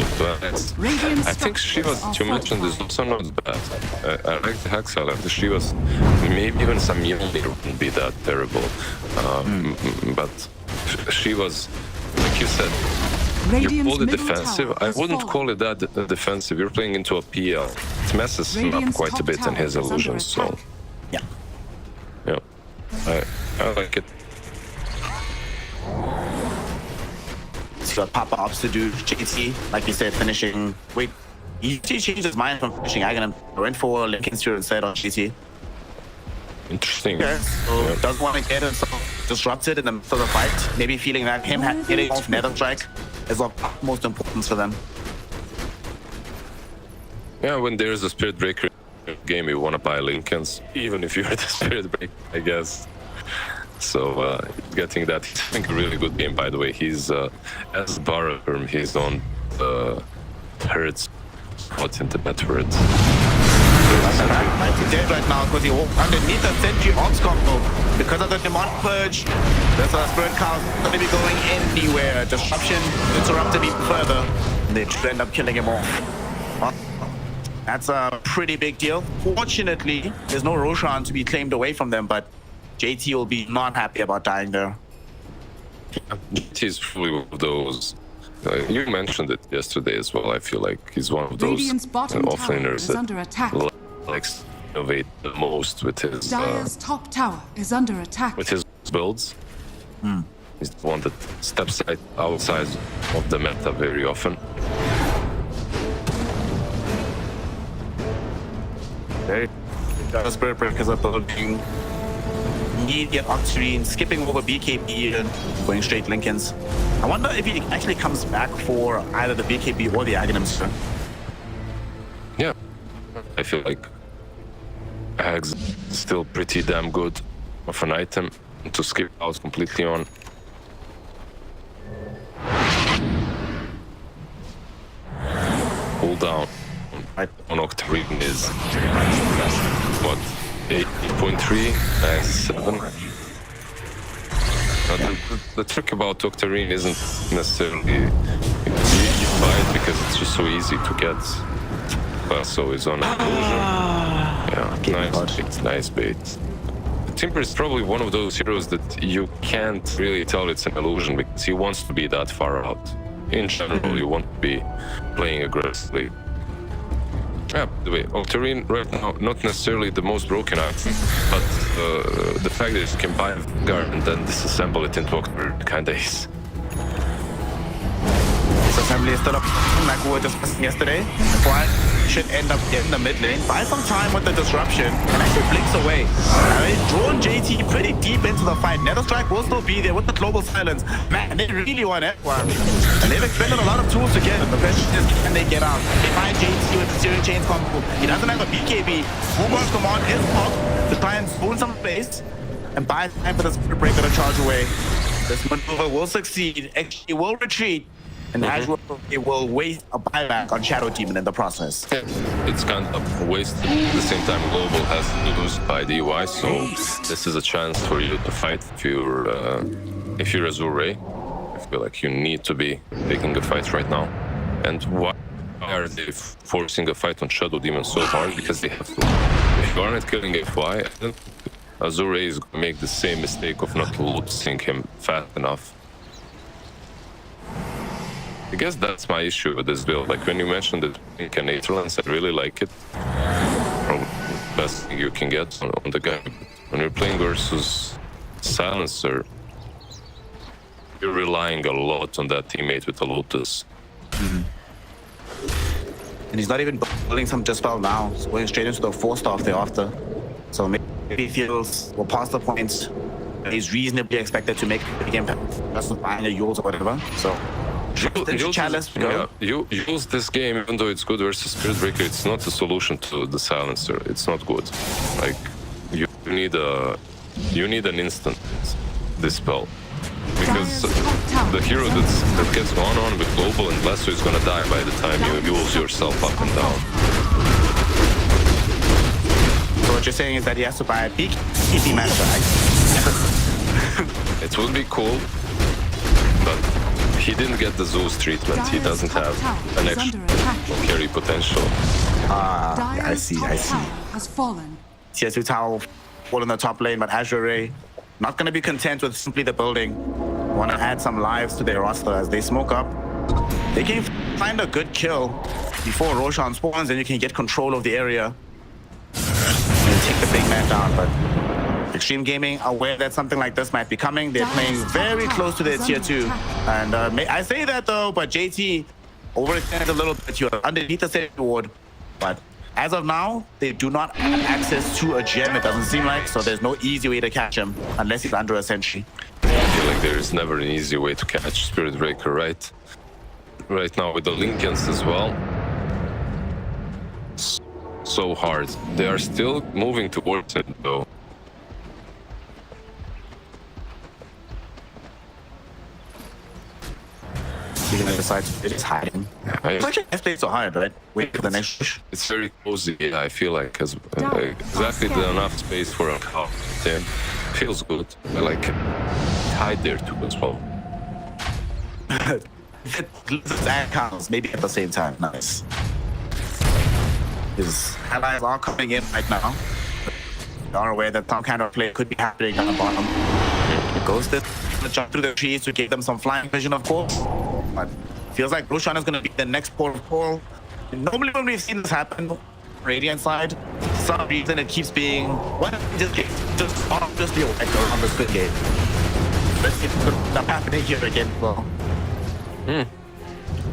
think Shiva's, you mentioned, is also not bad. I like the Hexal, and the Shiva's, maybe even some Mjolnir wouldn't be that terrible. But Shiva's, like you said, you call it defensive. I wouldn't call it that defensive. You're playing into a PL. It messes him up quite a bit in his illusions, so... Yeah, I like it. So Papa Ops to do JT, like you said, finishing. Wait, he changed his mind from finishing Aghanim. Went for Lincoln Stewart instead of JT. Interesting. Yeah, so doesn't want to get himself disrupted in the middle of the fight. Maybe feeling that him getting off Nether Strike is of utmost importance for them. Yeah, when there's a Spirit Breaker game, you want to buy Lincolns, even if you're the Spirit Breaker, I guess. So getting that, he's having a really good game, by the way. He's as Barrow, he's on the third spot in the net words. He's dead right now because he walked underneath the Sentry Ops combo. Because of the Demon Purge, there's a Spirit Count going to be going anywhere. Disruption interrupted even further. They end up killing him off. Well, that's a pretty big deal. Fortunately, there's no Roshan to be claimed away from them, but JT will be not happy about dying there. He's probably one of those. You mentioned it yesterday as well. I feel like he's one of those Radiant's bottom tower offlaners is that under attack. likes to innovate the most with his Dire's top tower is under attack. with his builds. He's the one that steps outside of the meta very often. Okay. Spirit Breakers are building. Immediate Xtreme, skipping over BKB and going straight Lincolns. I wonder if he actually comes back for either the BKB or the Aghanims. Yeah, I feel like Ags is still pretty damn good of an item to skip out completely on. Pull down on Octarine is what, 8.3 and 7. The trick about Octarine isn't necessarily you buy it because it's just so easy to get. Basso is on illusion. Yeah, nice bait. Timber is probably one of those heroes that you can't really tell it's an illusion because he wants to be that far out. In general, you want to be playing aggressively. Yeah, by the way, Octarine right now, not necessarily the most broken item, but the fact that you can buy a guard and then disassemble it into Octarine kinda is. This assembly is still up, like we were discussing yesterday. Why should end up in the mid lane, buy some time with the disruption, and actually blinks away. They've drawn JT pretty deep into the fight. Netherstrike will still be there with the global silence. Man, they really want it. And they've expended a lot of tools to get it. The question is, can they get out? They find JT with the steering chains combo. He doesn't have a BKB. Boomer's command is blocked to try and spoon some space and buy time for the Spirit Breaker to charge away. This maneuver will succeed. Actually will retreat. And Azure will waste a buyback on Shadow Demon in the process. Yeah, it's kind of wasted. At the same time, Global has lose by the UI, so this is a chance for you to fight if you're Azure. I feel like you need to be taking a fight right now. And why are they forcing a fight on Shadow Demon so hard? Because they have to. If you aren't killing FY, then Azure is going to make the same mistake of not losing him fast enough. I guess that's my issue with this build. Like when you mentioned that Incarnatorlands, I really like it. Probably the best thing you can get on the guy. When you're playing versus Silencer, you're relying a lot on that teammate with the Lotus. And he's not even building some Dispel now. He's going straight into the 4-star thereafter. So maybe he feels we're past the point. He's reasonably expected to make a big impact. That's not buying a Yules or whatever. So you use this game, even though it's good versus Spirit Breaker, it's not a solution to the Silencer. It's not good. Like you need an instant Dispel. Because the hero that gets on with Global and Lasso is gonna die by the time you use yourself up and down. So what you're saying is that he has to buy a big EP master, right? It would be cool, but he didn't get the Zeus treatment. He doesn't have an extra carry potential. I see. Has fallen. Tier 2 tower fall in the top lane, but Azure not going to be content with simply the building. Want to add some lives to their roster as they smoke up. They can find a good kill before Roshan spawns, and you can get control of the area and take the big man down. But Xtreme Gaming, aware that something like this might be coming. They're playing very close to their tier 2. And I say that though, but JT overextended a little bit. You're underneath the save reward. But as of now, they do not have access to a gem, it doesn't seem like. So there's no easy way to catch him unless he's under a sentry. I feel like there is never an easy way to catch Spirit Breaker, right? Right now with the Lincolns as well. So hard. They are still moving towards it though. He's gonna decide to just hiding. Actually, this place so hard, right? Wait for the next push. It's very cozy. Yeah, I feel like has exactly enough space for a cow. Damn, feels good. I like it. Hide there too as well. That counts, maybe at the same time. Nice. His allies are coming in right now. are aware that some kind of play could be happening down the bottom. Ghost is going to jump through the trees to give them some flying vision, of course. But feels like Roshan is going to be the next port of call. Normally when we've seen this happen, Radiant side, for some reason it keeps being, what just be a white on the Squid Game. Let's see if it could end up happening here again. Well.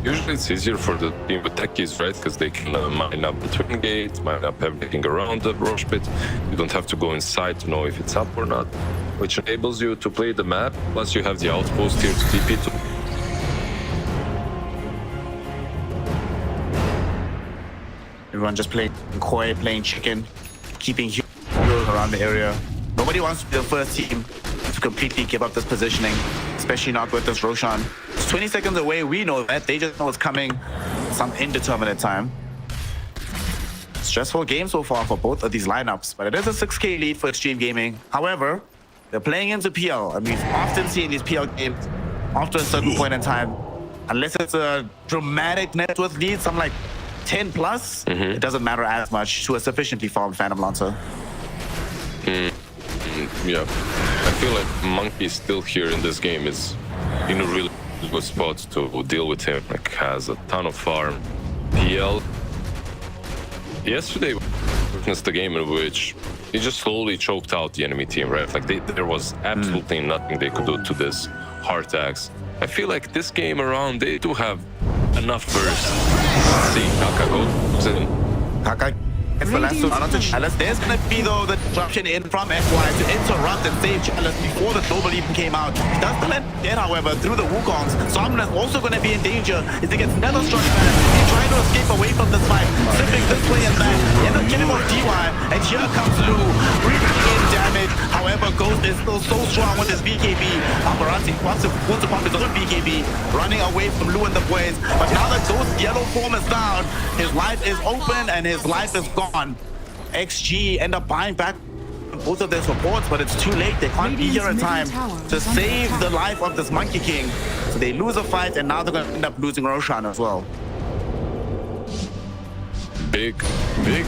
Usually it's easier for the team with techies, right? Because they can mine up the twin gate, mine up everything around the Roche pit. You don't have to go inside to know if it's up or not, which enables you to play the map. Plus you have the outpost here to TP to. Everyone just playing coy, playing chicken, keeping heroes around the area. Nobody wants to be the first team to completely give up this positioning, especially not with this Roshan. It's 20 seconds away, we know that. They just know it's coming some indeterminate time. Stressful game so far for both of these lineups, but it is a 6K lead for Xtreme Gaming. However, they're playing into PL, and we've often seen these PL games after a certain point in time, unless it's a dramatic net worth lead, something like 10 plus, it doesn't matter as much to a sufficiently farmed Phantom Lancer. Yeah, I feel like Monkey still here in this game is in a really good spot to deal with him. Like has a ton of farm. PL yesterday witnessed the game in which he just slowly choked out the enemy team, right? Like there was absolutely nothing they could do to this heart axe. I feel like this game around they do have enough burst. Let's see, Kaka goes in. Kaka gets the last two out onto Chalice. There's going to be, though, the disruption in from FY to interrupt and save Chalice before the global even came out. He does still end dead, however, through the Wukongs. Somnus also going to be in danger as he gets nether struck back. He's trying to escape away from this fight, slipping this way and that. He ends up killing off DY, and here comes Lu, breathing in damage. However, Ghost is still so strong with his BKB. Aparati wants to pump his own BKB, running away from Lu and the boys. But now that Ghost's yellow form is down, his life is open and his life is gone. XG end up buying back both of their supports, but it's too late. They can't be here in time to save the life of this Monkey King. So they lose a fight, and now they're going to end up losing Roshan as well. Big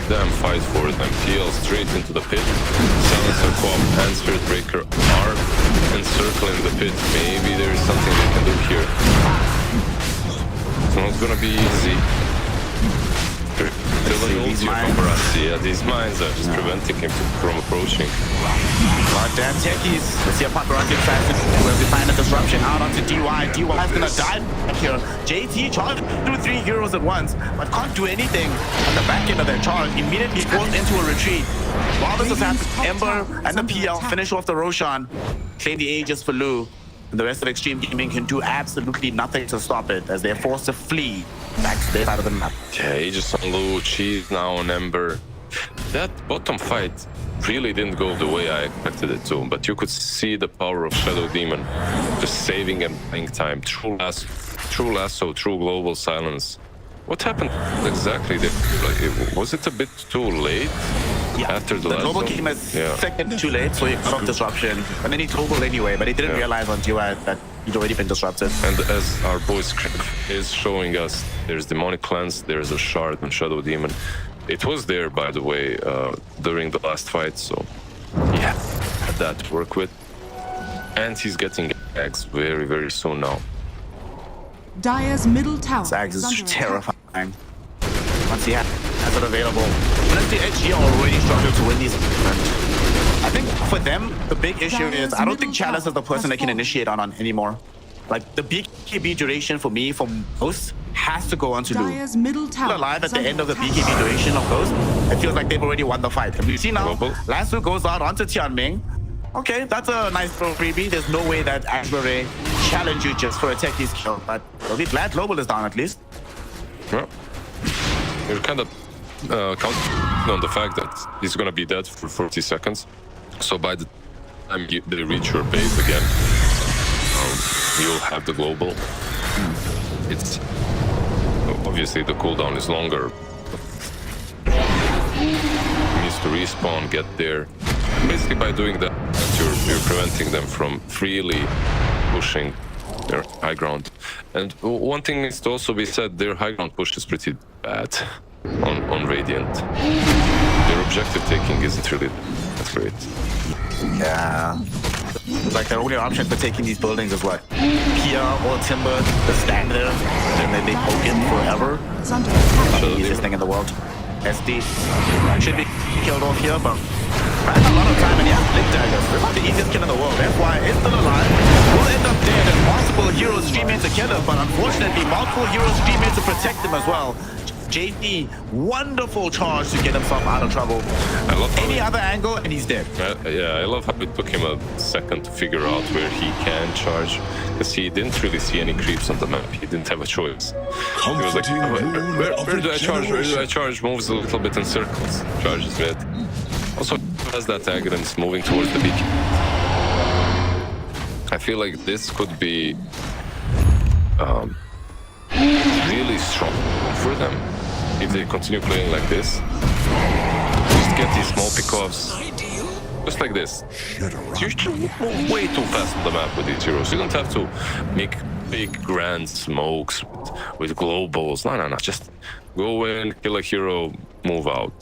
damn fight for them. TL straight into the pit. Silencer co-op and Spirit Breaker are encircling the pit. Maybe there is something they can do here. It's not gonna be easy. Yeah, these mines are just preventing him from approaching. God damn techies. Let's see a paparazzi fast where we find a disruption out onto DY. DY is gonna die back here. JT charged through 3 heroes at once, but can't do anything on the back end of their charge. Immediately forced into a retreat. While this is happening, Ember and the PL finish off the Roshan, claim the Aegis for Lu. And the rest of Xtreme Gaming can do absolutely nothing to stop it as they're forced to flee back to their side of the map. Yeah, Aegis on Lu, Cheese now on Ember. That bottom fight really didn't go the way I expected it to, but you could see the power of Shadow Demon just saving and playing time. True lasso, true global silence. What happened exactly there? Like, was it a bit too late? Yeah, after the global came a second too late, so he got off disruption. And then he global anyway, but he didn't realize on DY that he'd already been disrupted. And as our boy Script is showing us, there's Demonic Cleanse, there's a Shard and Shadow Demon. It was there, by the way, during the last fight, so yeah, had that to work with. And he's getting X very, very soon now. Dire's middle tower Zags is is under terrifying. Once he has it available. Honestly, XG already struggled to win these. I think for them, the big issue is I don't think Chalice is the person they can initiate on anymore. Like the BKB duration for me, for most, has to go on to Lu. Dire's middle tower Alive at is the under end of the attack. BKB duration of Ghost, it feels like they've already won the fight. And we see now, last two goes out onto Tianming. Okay, that's a nice throw freebie. There's no way that Azure challenge you just for a techie's kill, but we'll be glad Global is down at least. Yeah. You're kind of counting on the fact that he's going to be dead for 40 seconds. So by the time they reach your base again, you'll have the global. It's obviously the cooldown is longer. He needs to respawn, get there. Basically, by doing that, you're preventing them from freely pushing their high ground. And one thing needs to also be said: their high ground push is pretty bad on Radiant. Their objective taking isn't really That's great. Yeah. It's like their only option for taking these buildings is what? Pier or timber, they stand there, and then they poke it forever. Is under attack. Not the easiest thing in the world. SD should be killed off here, but I had a lot of time and he has blink daggers. It's not the easiest kill in the world. FY is still alive. Will end up dead and multiple heroes stream in to kill him, but unfortunately multiple heroes stream in to protect him as well. JT, wonderful charge to get himself out of trouble. I love how Any other angle and he's dead. yeah, I love how it took him a second to figure out where he can charge, because he didn't really see any creeps on the map. He didn't have a choice. He was like, where do I charge? Where do I charge? Moves a little bit in circles. Charges mid. Also has that dagger and is moving towards the beacon. I feel like this could be really strong for them if they continue playing like this. Just get these small pickoffs, just like this. You should move way too fast on the map with these heroes. You don't have to make big grand smokes with globals. No. Just go in, kill a hero, move out.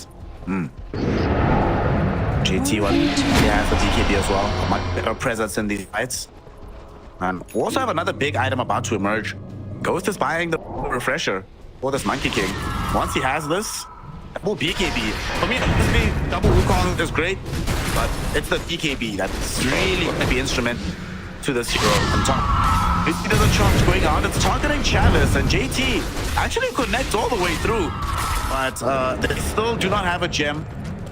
JT one, he has the DKB as well. A much better presence in these fights. And we also have another big item about to emerge. Ghost is buying the refresher for this Monkey King. Once he has this, double BKB. For me, honestly, double Wukong is great, but it's the BKB that's really going to be instrument to this hero on top. You see there's a charge going out. It's targeting Chalice, and JT actually connects all the way through. But they still do not have a gem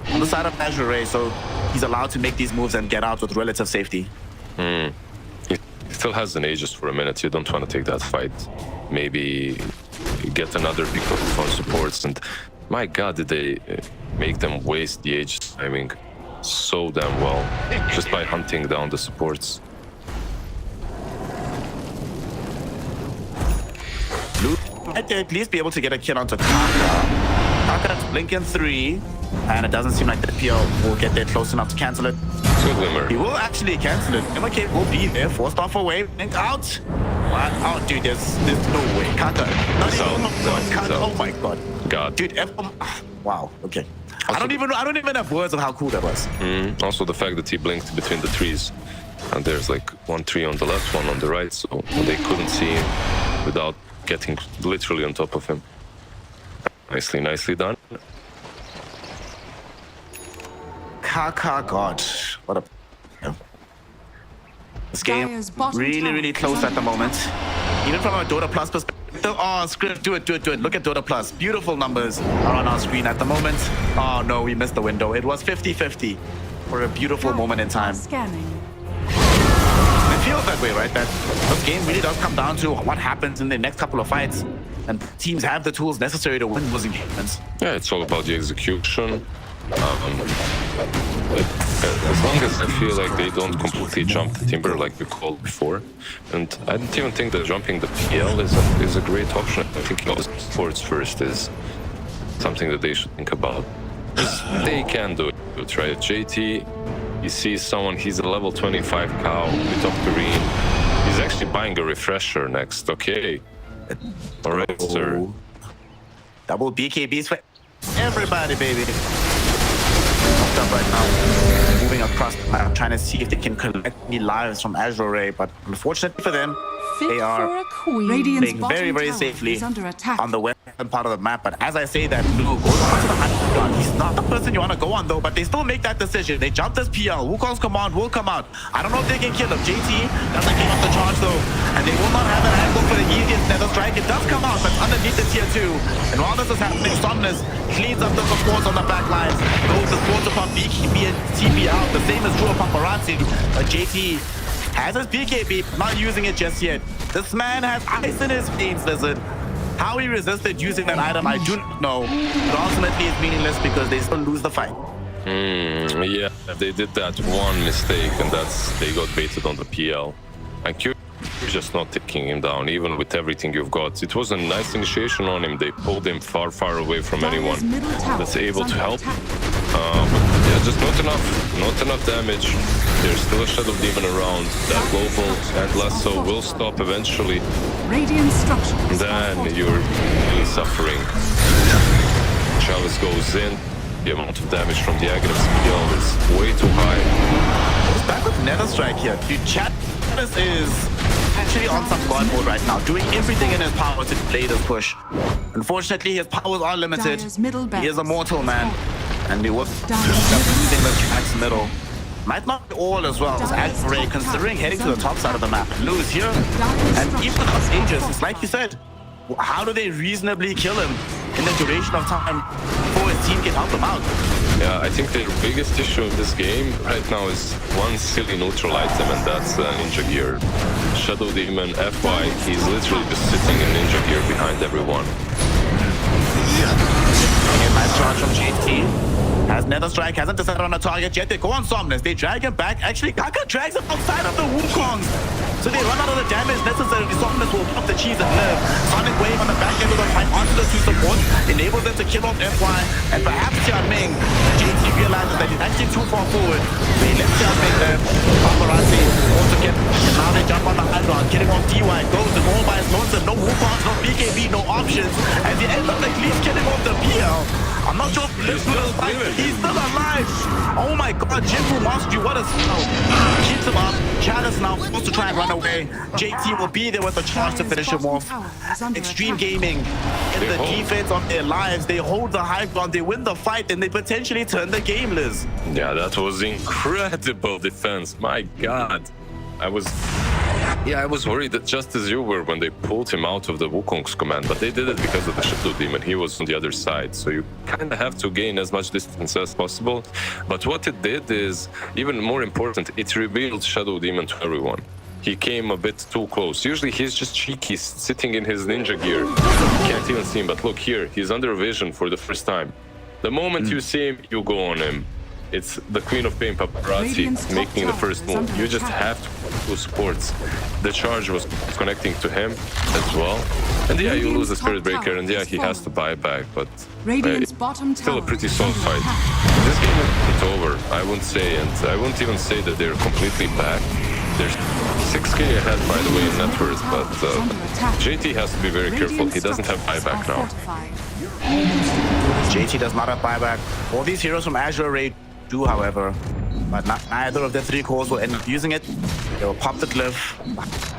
on the side of Azure, so he's allowed to make these moves and get out with relative safety. He still has an Aegis for a minute. You don't want to take that fight. Maybe get another pick on supports. And my God, did they make them waste the Aegis timing so damn well just by hunting down the supports. Blue might at least be able to get a kill onto Kaka. Kaka's blinking 3, and it doesn't seem like the PL will get there close enough to cancel it. Good Glimmer. He will actually cancel it. MK will be there, forced off away, blink out. What? Oh, dude, there's no way. Kaka, not even Kaka. Oh my God. Dude, wow. Okay. I don't even have words of how cool that was. Also, the fact that he blinked between the trees, and there's like 1 tree on the left, 1 on the right, so they couldn't see him without getting literally on top of him. Nicely done. Kaka, God, what a... This game really close at the moment. Even from a Dota Plus perspective. Oh, script, do it. Look at Dota Plus. Beautiful numbers are on our screen at the moment. Oh no, we missed the window. It was 50-50 for a beautiful moment in time. Scanning. It feels that way, right? That this game really does come down to what happens in the next couple of fights. And teams have the tools necessary to win those engagements. Yeah, it's all about the execution. As long as I feel like they don't completely jump the timber like we called before, and I don't even think that jumping the PL is a great option. I think sports first is something that they should think about. They can do it, right? JT, he sees someone, he's a level 25 cow with Octarine. He's actually buying a refresher next. Okay. All right, sir. Double BKBs for everybody, baby. Up right now, moving across the map, trying to see if they can collect any lives from Azure, but unfortunately for them, they are playing very safely on the western part of the map. But as I say that, Blue goes on to the hunting gun. He's not the person you want to go on though, but they still make that decision. They jump this PL. Wukong's command will come out. I don't know if they can kill him. JT doesn't give up the charge though, and they will not have an angle for the easiest nether strike. It does come out, but underneath the tier 2. And while this is happening, Somnus cleans up the supports on the back lines. Goes the supports upon BKB and TP out. The same is true of Paparazzi. But JT has his BKB, not using it just yet. This man has ice in his veins, Lizard. How he resisted using that item, I do not know. But ultimately, it's meaningless because they still lose the fight. Yeah, they did that one mistake, and they got baited on the PL. And Q just not taking him down, even with everything you've got. It was a nice initiation on him. They pulled him far away from anyone that's able to help. But yeah, just not enough damage. There's still a Shadow Demon around. That global and lasso will stop eventually. Then you're really suffering. Chalice goes in. The amount of damage from the Aghanim skill is way too high. He's back with Nether Strike here. Dude, Chat is actually on some god mode right now, doing everything in his power to play this push. Unfortunately, his powers are limited. He is a mortal man, and he was using the Chat's middle. Might not be all as well as Azure, considering heading to the top side of the map. Lose here, and even the Aegis, it's like you said, how do they reasonably kill him in the duration of time before his team can help him out? Yeah, I think their biggest issue in this game right now is one silly neutral item, and that's Ninja Gear. Shadow Demon, FY, he's literally just sitting in Ninja Gear behind everyone. A nice charge from JT. Has Nether Strike, hasn't decided on a target yet. They go on Somnus, they drag him back. Actually, Kaka drags him outside of the Wukongs. So they run out of the damage necessary. Somnus will pop the cheese and live. Sonic Wave on the back end of the fight onto the two supports, enables them to kill off FY. And perhaps Xiaoming, JT realizes that he's actually too far forward. They left Xiaoming there. Paparazzi also get, and now they jump on the high ground, getting off DY. Goes to all by his lonesome. No Wukongs, no BKB, no options. And the end of the least getting off the PL. I'm not sure if he's still alive. Oh my god, Jinfu Monster, what a spell. Keeps him up. Chalice now forced to try and run away. JT will be there with a charge to finish him off. Xtreme Gaming in the defense of their lives. They hold the high ground, they win the fight, and they potentially turn the game, Liz. Yeah, that was incredible defense. My god. I was worried that just as you were when they pulled him out of the Wukong's command, but they did it because of the Shadow Demon. He was on the other side, so you kind of have to gain as much distance as possible. But what it did is, even more important, it revealed Shadow Demon to everyone. He came a bit too close. Usually he's just cheeky, sitting in his ninja gear. You can't even see him, but look here, he's under vision for the first time. The moment you see him, you go on him. It's the Queen of Pain Paparazzi making the first move. You just have to do supports. The charge was connecting to him as well. And yeah, you lose the Spirit Breaker, and yeah, he has to buy back, but it's still a pretty solid fight. This game isn't over, I wouldn't say, and I wouldn't even say that they're completely back. There's 6k ahead, by the way, in net worth, but JT has to be very careful. He doesn't have buyback now. JT does not have buyback. All these heroes from Azure Raid do, however, but neither of the three cores will end up using it. They will pop the glyph.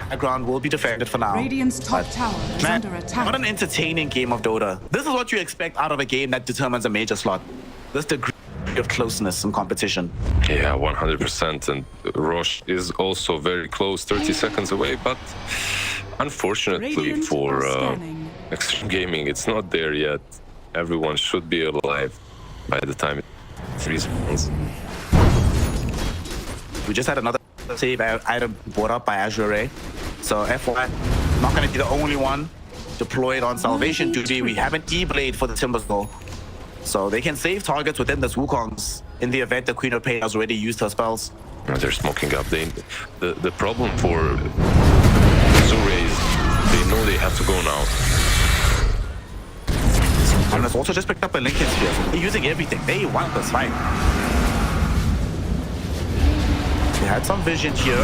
Background will be defended for now. Radiant's top tower is under attack. What an entertaining game of Dota. This is what you expect out of a game that determines a major slot. This degree of closeness and competition. Yeah, 100%. And Roche is also very close, 30 seconds away, but unfortunately for Xtreme Gaming, it's not there yet. Everyone should be alive by the time it's 3 seconds. We just had another save item brought up by Azure. So FY, not going to be the only one deployed on Salvation duty. We have an E-Blade for the Timbersaw. So they can save targets within this Wukong's in the event the Queen of Pain has already used her spells. They're smoking up. The problem for Azure is they know they have to go now. And it's also just picked up a Lincoln Sphere. So they're using everything. They want this fight. They had some vision here.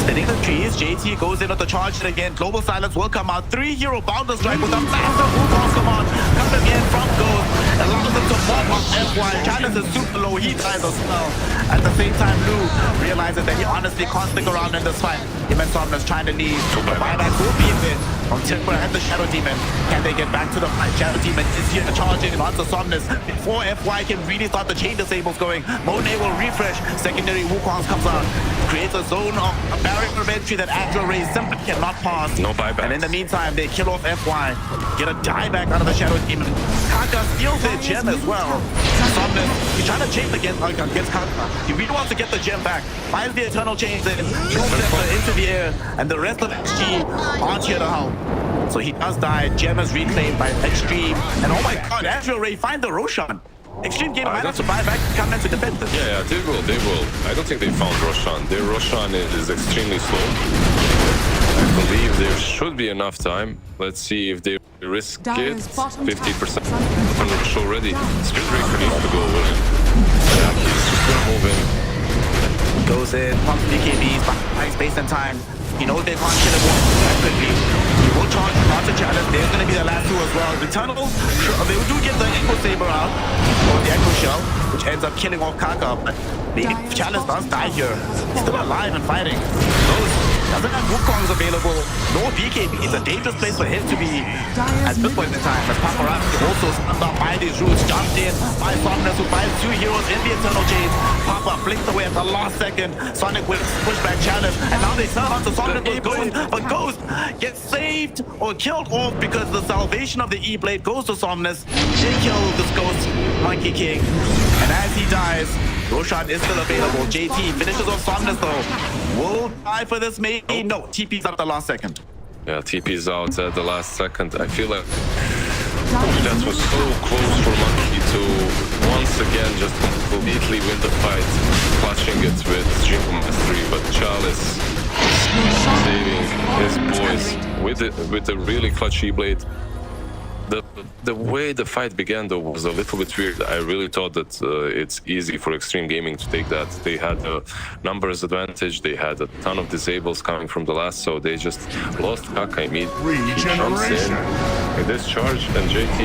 Spinning the trees. JT goes in with the charge again. Global Silence will come out. 3 hero Boundless Strike with a massive Wukong command. Coming in from Ghost. Allows them to bomb up FY. Chalice is super low. He dies as well. At the same time, Lou realizes that he honestly can't stick around in this fight. Him and Somnus trying to leave. The buyback will be in from Timber and the Shadow Demon. Can they get back to the fight? Shadow Demon is here charging onto Somnus before FY can really start the chain disables going. Monet will refresh. Secondary Wukongs comes out. Creates a zone of a barrier of entry that Azure Ray simply cannot pass. No buyback. And in the meantime, they kill off FY. Get a dieback out of the Shadow Demon. Kaka steals their gem as well. Somnus, he's trying to chase against Kaka. He really wants to get the gem back. Finds the Eternal Chains in. Throws them into the air. And the rest of XG aren't here to help. So he does die. Gem is reclaimed by Xtreme. And oh my god, Azure Ray find the Roshan. Xtreme Game might have to buy back, come in to defend this. Yeah, they will. I don't think they found Roshan. Their Roshan is extremely slow. I believe there should be enough time. Let's see if they risk it. 50% on Rosh already. Spirit Breaker needs to go in. Yeah, he's just gonna move in. Goes in, pumps BKBs, buys space and time. He knows they can't kill him that quickly. He will charge onto challenge. There's going to be the last two as well. Returnals, they do get the Echo Saber out, or the Echo Shell, which ends up killing off Kaka. But maybe challenge does die here. He's still alive and fighting. Doesn't have Wukongs available, no BKB. It's a dangerous place for him to be at this point in time. As Paparazzi also stunned up by these roots, jumped in by Somnus, who finds two heroes in the Eternal Chains. Papa blinked away at the last second. Sonic with pushback challenge, and now they turn onto Somnus with Ghost, but Ghost gets saved or killed off because the salvation of the E-Blade goes to Somnus. They kill this Ghost Monkey King, and as he dies, Roshan is still available. JT finishes off Somnus though. Will die for this maybe? No, TP's at the last second. Yeah, TP's out at the last second. I feel like that was so close for Monkey to once again just completely win the fight, clutching it with Jingle Mastery, but Chalice saving his boys with a really clutch E-Blade. The way the fight began though was a little bit weird. I really thought that it's easy for Xtreme Gaming to take that. They had a numbers advantage, they had a ton of disables coming from the last, so they just lost Kaka immediately. He jumps in with this charge, and JT,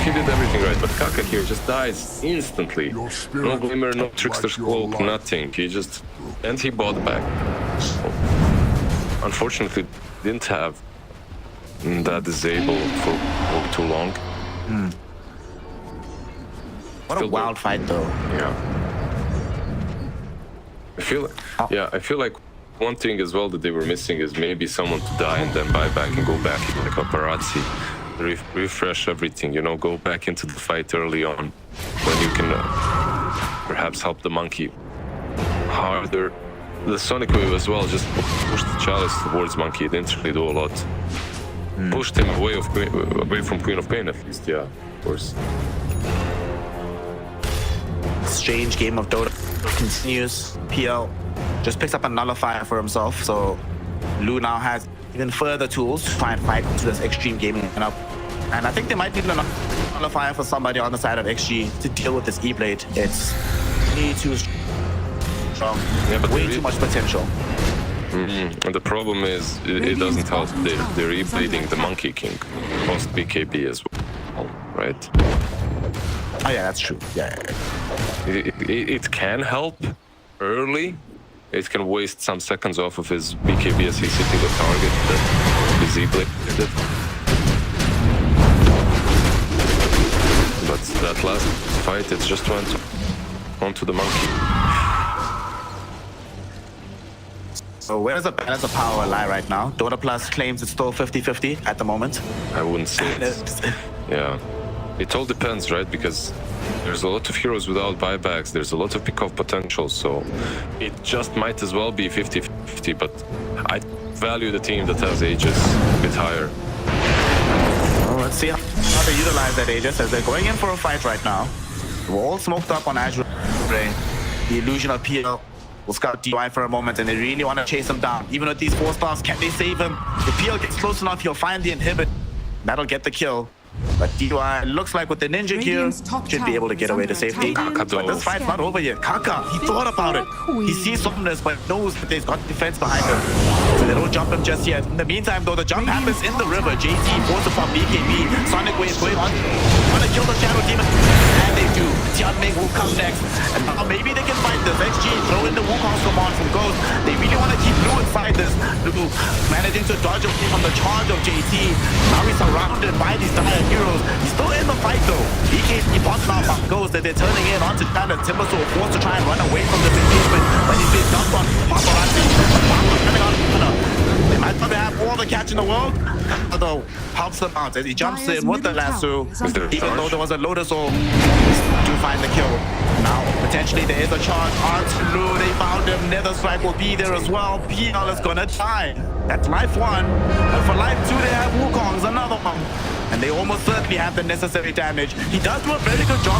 he did everything right, but Kaka here just dies instantly. No Glimmer, no Trickster's Cloak, nothing. And he bought back. So, unfortunately, didn't have that disable for too long. What a wild fight though. Yeah. I feel like one thing as well that they were missing is maybe someone to die and then buy back and go back into the paparazzi. Refresh everything, you know, go back into the fight early on when you can perhaps help the Monkey harder. The Sonic Wave as well just pushed the Chalice towards Monkey. It didn't really do a lot. Pushed him away from Queen of Pain, at least, yeah, of course. Strange game of Dota continues. PL just picks up a nullifier for himself, so Lu now has even further tools to try and fight into this Xtreme Gaming lineup. And I think they might need a nullifier for somebody on the side of XG to deal with this E-Blade. It's way too strong, yeah, but way too much potential. And the problem is, it doesn't help. They're E-blading the Monkey King, post BKB as well, right? Oh yeah, that's true. Yeah. It can help early. It can waste some seconds off of his BKB as he's hitting the target that is E-bladed. But that last fight, it just went onto the Monkey. So where does the balance of power lie right now? Dota Plus claims it's still 50-50 at the moment. I wouldn't say it. Yeah. It all depends, right? Because there's a lot of heroes without buybacks. There's a lot of pick-off potential. So it just might as well be 50-50. But I value the team that has Aegis a bit higher. Well, let's see how they utilize that Aegis as they're going in for a fight right now. We're all smoked up on Azure. The illusion of PL will scout DY for a moment, and they really want to chase him down. Even with these 4 stars, can they save him? If PL gets close enough, he'll find the inhibit. That'll get the kill. But DY looks like with the ninja gear, should be able to get away to safety. But this fight's not over yet. Kaka, he thought about it. He sees Somnus, but knows that there's got defense behind him. So they don't jump him just yet. In the meantime, though, the jump happens in the river. JT forces from BKB. Sonic Wave going on. Want to kill the Shadow Demon. And they do. Tianming will come next. And now maybe they can fight this. XG throw in the Wukong's command from Ghost. They really want to keep Blue inside this. Blue managing to dodge away from the charge of JT. Now he's surrounded by these dire heroes. He's still in the fight though. BKB pops now from Ghost that they're turning in onto China. Timbersaw forced to try and run away from the engagement, but he's been dumped on Paparazzi. Coming on corner. They might not have all the catch in the world, though helps them out as he jumps in with the lasso. Even though there was a Lotus Orb to find the kill. Now potentially there is a charge onto Lu. They found him. Nether Strike will be there as well. PL is gonna die. That's life 1. And for life 2 they have Wukong's, another one. And they almost certainly have the necessary damage. He does do a very good job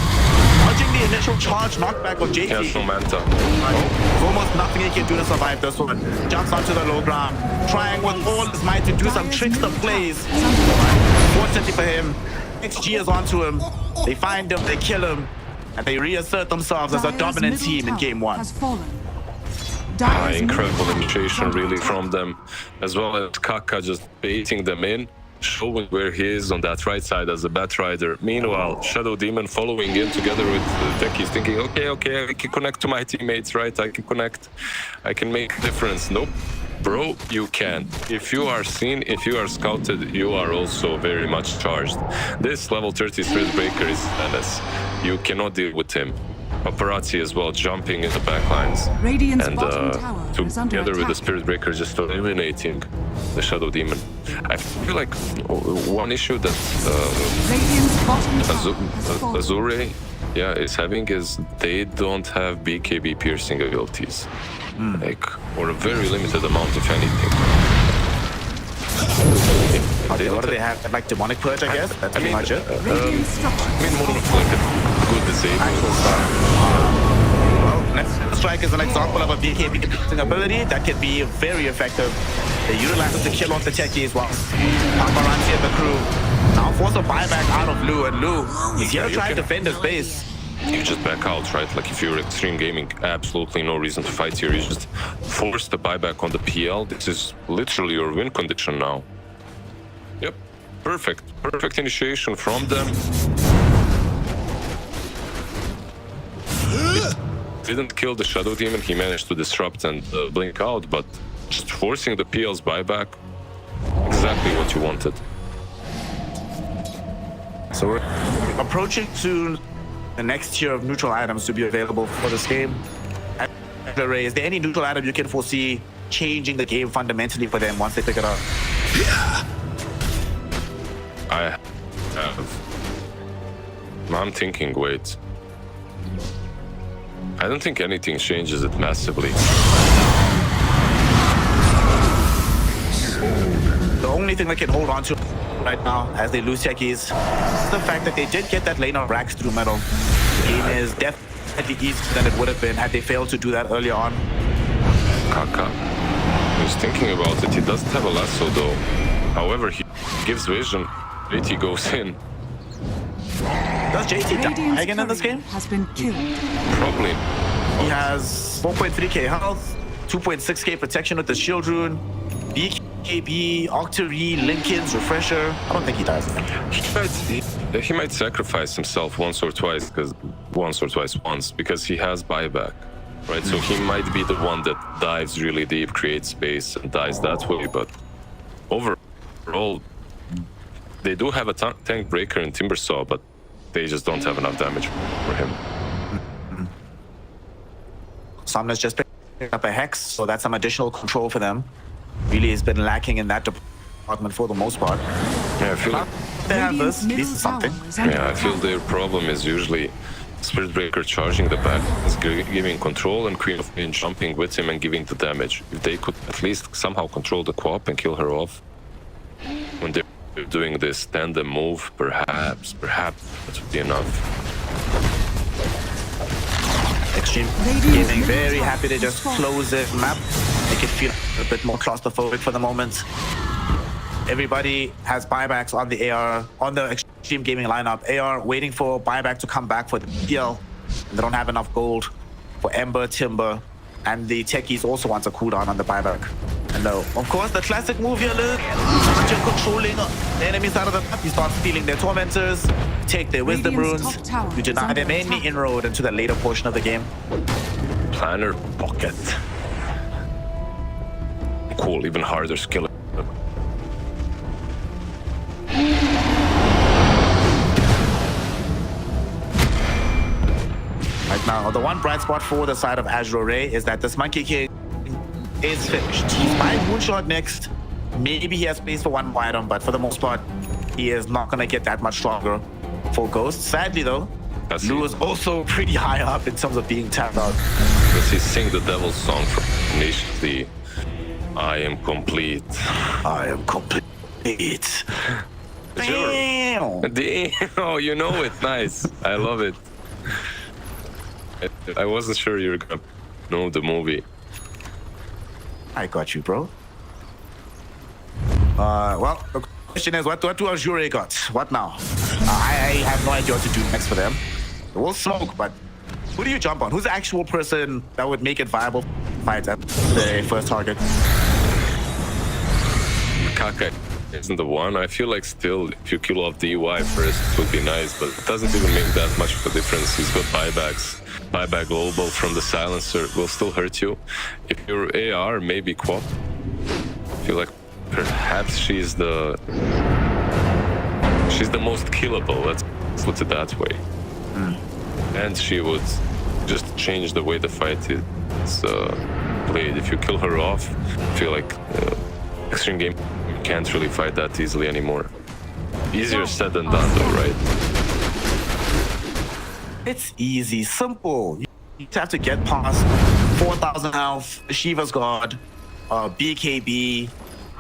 dodging the initial charge knockback of JT. He has no manta. There's almost nothing he can do to survive this one. Jumps onto the low ground, trying with all his might to do some trickster plays. Fortunately for him, XG is onto him. They find him, they kill him, and they reassert themselves as a dominant team in game 1. incredible initiation really from them, as well as Kaka just baiting them in, showing where he is on that right side as a bat rider. Meanwhile, Shadow Demon following in together with Techies, thinking, okay, I can connect to my teammates, right? I can connect, I can make a difference. Nope. Bro, you can. If you are seen, if you are scouted, you are also very much charged. This level 30 Spirit Breaker is menace. You cannot deal with him. Paparazzi as well, jumping in the backlines. Radiant's And bottom tower is under together with the attack. Spirit Breaker, just eliminating the Shadow Demon. I feel like one issue that Radiant's bottom tower has fallen. Azure is having is they don't have BKB piercing abilities. Like, or a very limited amount, if anything. Okay, what do they have? Like demonic purge, I guess? That's pretty much it. Radiant structure. I mean, more of like a good disable. Actual stuff. Well, Next Strike is an example of a BKB piercing ability that can be very effective. They utilize it to kill off the techies while Paparazzi and the crew now force a buyback out of Lou, and Lou is here trying to defend his base. You just back out, right? Like if you're Xtreme Gaming, absolutely no reason to fight here. You just force the buyback on the PL. This is literally your win condition now. Yep, perfect. Perfect initiation from them. Didn't kill the Shadow Demon. He managed to disrupt and blink out, but just forcing the PL's buyback, exactly what you wanted. So we're approaching soon the next tier of neutral items to be available for this game. Ray, is there any neutral item you can foresee changing the game fundamentally for them once they pick it up? I have. I'm thinking, wait. I don't think anything changes it massively. The only thing they can hold on to right now as they lose techies is the fact that they did get that lane of racks through metal. The game is definitely easier than it would have been had they failed to do that earlier on. Kaka. I was thinking about it. He doesn't have a lasso though. However, he gives vision. JT goes in. Does JT die again in this game? Has been killed. Probably. He has 4.3k health, 2.6k protection with the shield rune, BKB, Octary, Lincoln's refresher. I don't think he dies. He might sacrifice himself once or twice because he has buyback, right? So he might be the one that dives really deep, creates space, and dies that way. But overall, they do have a tank breaker in Timbersaw, but they just don't have enough damage for him. Sumner's just picked up a Hex, so that's some additional control for them. Really has been lacking in that department for the most part. Yeah, I feel like, They have this, at least something. I feel their problem is usually Spirit Breaker charging the back, is giving control, and Queen of Pain jumping with him and giving the damage. If they could at least somehow control the co-op and kill her off when they're doing this tandem move, perhaps that would be enough. Xtreme Gaming very happy to just close the map, make it feel a bit more claustrophobic for the moment. Everybody has buybacks on the AR, on the Xtreme Gaming lineup. AR waiting for buyback to come back for the PL. They don't have enough gold for Ember, Timber, and the techies also wants a cooldown on the buyback. And of course, the classic move here, look, once you're controlling the enemy side of the map, you start stealing their tormentors, take their wisdom runes, you deny them any inroad into the later portion of the game. Planner pocket. Cool, even harder skill. Right now, the one bright spot for the side of Azure Ray is that this Monkey King is finished. He's buying Moonshot next. Maybe he has space for one more item, but for the most part, he is not going to get that much stronger for Ghost. Sadly, though, Lou is also pretty high up in terms of being tapped out. Does he sing the Devil's Song from Nation D? I am complete. I am complete. Damn! Damn! Oh, you know it. Nice. I love it. I wasn't sure you were gonna know the movie. I got you, bro. Well, the question is, what do Azure got? What now? I have no idea what to do next for them. We'll smoke, but who do you jump on? Who's the actual person that would make it viable fight at the first target. Kaka isn't the one. I feel like still, if you kill off DUI first, it would be nice, but it doesn't even make that much of a difference. He's got buybacks. Buyback global from the silencer will still hurt you. If you're AR, maybe Quap. I feel like perhaps she's the most killable, let's put it that way. And she would just change the way the fight is played. If you kill her off, I feel like Xtreme game can't really fight that easily anymore. Easier said than done though, right? It's easy, simple. You just have to get past 4,000 health, Shiva's God, BKB,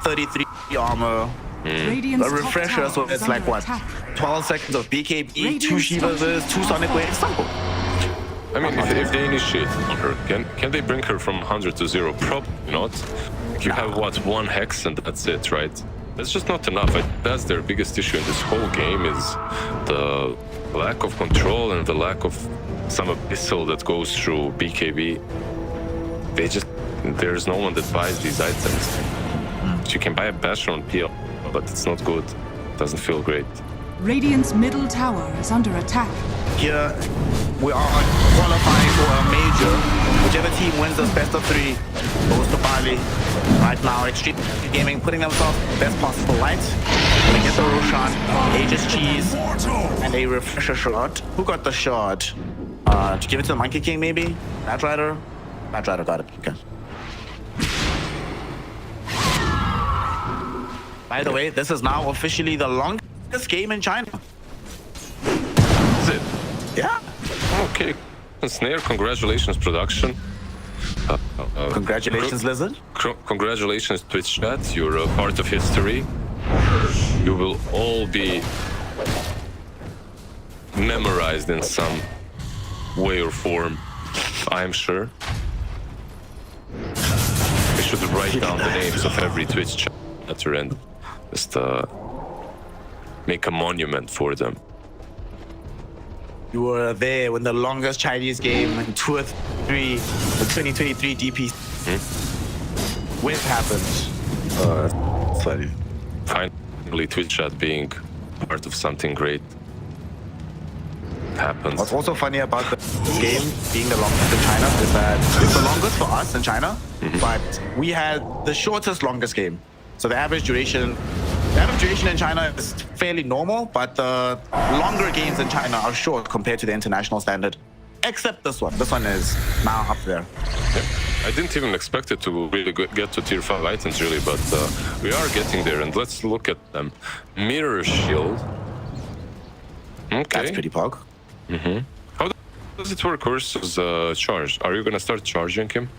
33 armor, Radiant's a refresher, top so tower is it's like under what? attack. 12 seconds of BKB, 2 Radiant's Shivas, 2 Sonic Waves, simple. I mean, if they initiate on her, can they bring her from 100 to 0? Probably not. You have, what, 1 Hex and that's it, right? That's just not enough. That's their biggest issue in this whole game is the lack of control and the lack of some abyssal that goes through BKB. There's no one that buys these items. You can buy a Basher on PL, but it's not good. Doesn't feel great. Radiant's middle tower is under attack. Here, we are qualifying for a major. Whichever team wins this best of 3 goes to Bali. Right now, Xtreme Gaming putting themselves best possible light. They get the Roshan, Aegis Cheese, and a refresher shot. Who got the shot? To give it to the Monkey King, maybe? Bat Rider? Bat Rider got it. Okay. By the way, this is now officially the longest game in China. Is it? Yeah. Okay. Snare, congratulations, production. Congratulations, Lizard. Congratulations, Twitch chat. You're a part of history. You will all be memorized in some way or form, I'm sure. We should write down the names of every Twitch chatter and just make a monument for them. You were there when the longest Chinese game in 2 or 3, the 2023 DPC when it happened. That's funny. Finally, Twitch chat being part of something great happens. What's also funny about this game being the longest in China is that it's the longest for us in China, but we had the shortest longest game. So the average duration in China is fairly normal, but the longer games in China are short compared to the international standard. Except this one. This one is now up there. Yeah. I didn't even expect it to really get to tier 5 items, really, but we are getting there, and let's look at them. Mirror Shield. Okay. That's pretty pog. How does it work versus charge? Are you gonna start charging him?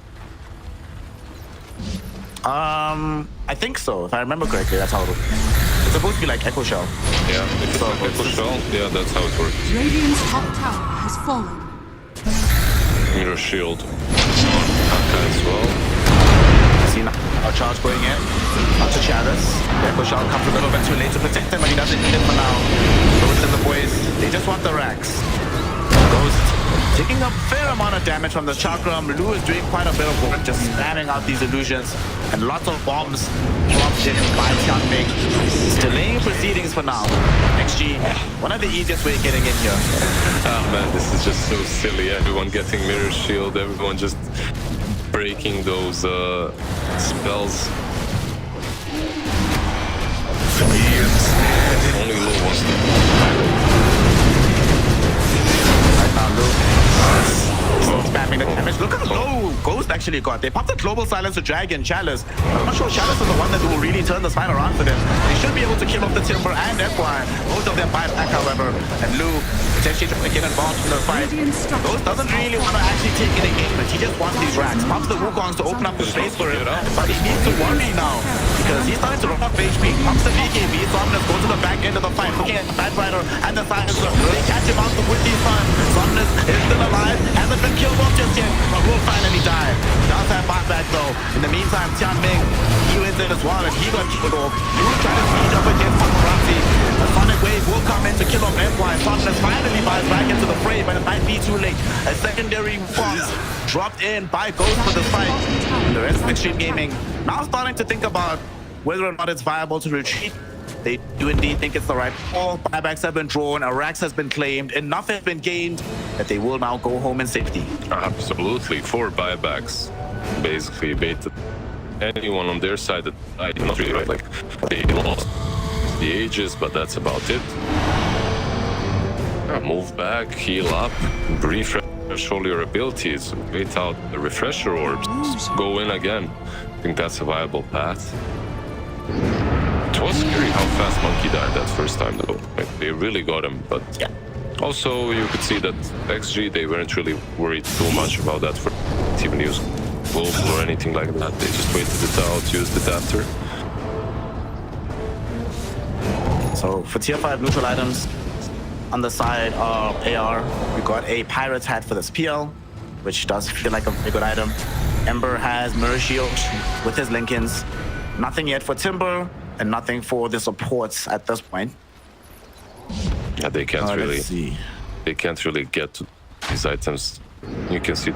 I think so. If I remember correctly, that's how it works. It's supposed to be like Echo Shell. Yeah, if it's like Echo Shell, yeah, that's how it works. Radiant's top tower has fallen. Mirror Shield. Kaka as well. See now our charge going in. Out to Chalice. The Echo Shell comes a little bit too late to protect him, but he doesn't need it for now. Ghost and the boys, they just want the racks. Ghost taking a fair amount of damage from the chakram. Lu is doing quite a bit of work, just spamming out these illusions. And lots of bombs dropped in by Tianming. Delaying proceedings for now. XG, one of the easiest way of getting in here. Ah man, this is just so silly. Everyone getting Mirror Shield, everyone just breaking those spells. Only Lu wants to. Right now, Lu. Spamming the damage. Look how low Ghost actually got. They popped the Global Silence to Dragon, Chalice. I'm not sure Chalice is the one that will really turn the spine around for them. They should be able to kill off the Timber and FY. Both of them fight back, however. And Lu potentially trying to get involved in the fight. Ghost doesn't really want to actually take an engagement. He just wants these racks. Pops the Wukongs to open up the space for him. But he needs to worry now. Because he's starting to run off HP. Pops the BKB. So I'm going to go to the back end of the fight. Looking at the Bat Rider and the Silencer. They catch him out with these stuns. Somnus is still alive. Hasn't been killed off just yet. But will finally die. Does have buyback though. In the meantime, Tianming, he went in as well and he got killed off. He was trying to speed up against Paparazzi. A Sonic Wave will come in to kill off FY. Somnus finally buys back into the fray, but it might be too late. A secondary box dropped in by Ghost for the fight. the rest of Xtreme Gaming now starting to think about whether or not it's viable to retreat. They do indeed think it's the right call. Buybacks have been drawn, Arax has been claimed, enough has been gained that they will now go home in safety. Absolutely, 4 buybacks basically baited anyone on their side that I not really right. Like they lost the Aegis, but that's about it. Move back, heal up, refresh all your abilities, wait out the refresher orbs, go in again. I think that's a viable path. It was scary how fast Monkey died that first time though. Like, they really got him, but Yeah. also you could see that XG, they weren't really worried too much about that for even use wolves or anything like that. They just waited it out, used it after. So for tier 5 neutral items, on the side of AR, we got a Pirate's Hat for this PL, which does feel like a very good item. Ember has Mirror Shield with his Lincolns. Nothing yet for Timber, and nothing for the supports at this point. Yeah, they can't really. Let's see. They can't really get to these items. You can see.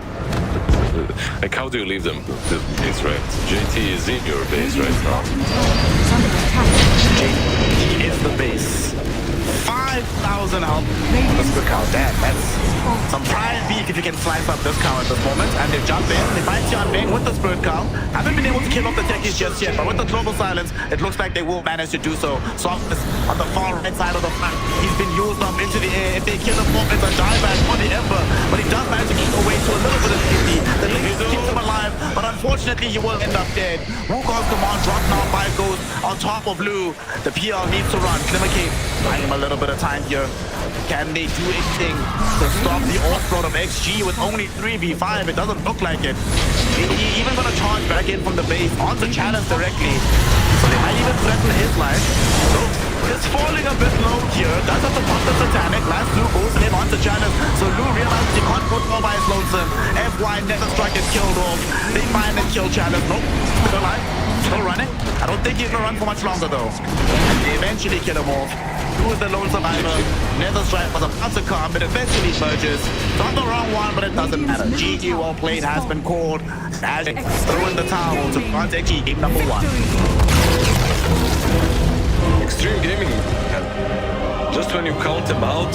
Like, how do you leave them? The base, right? JT is in your base right now. JT is the base. 5,000 health. Let's look out that. That's some prime beef if you can slice up this cow at this moment. And they jump in. They find Tian Bing with the Spirit Cow. Haven't been able to kill off the techies just yet, but with the Global Silence, it looks like they will manage to do so. Softness on the far right side of the flank. He's been used up into the air. If they kill him off, it's a dive back on the Ember. But he does manage to keep away to a little bit of safety. The Link keeps him alive, but unfortunately he will end up dead. Wukong's command dropped now by Ghost on top of Lu. The PL needs to run. Glimmercape buying him a little bit of time here. Can they do anything to stop the offload of XG with only 3v5? It doesn't look like it. He even gonna charge back in from the base onto Challenge directly. So they might even threaten his life. So it's falling a bit low here. Does have to pump the Satanic. Last Lu goes in onto Challenge. So Lu realizes he can't go all by his lonesome. FY never strike is killed off. They find and kill Challenge. Nope. Still alive. Still running. I don't think he's gonna run for much longer though. And they eventually kill him off. Who is the lone survivor? Nether Strike was about to come, but eventually merges. Not the wrong one, but it doesn't matter. GG well played has been called. As throw in the towel to front XG game number 1. Xtreme Gaming, just when you count them out,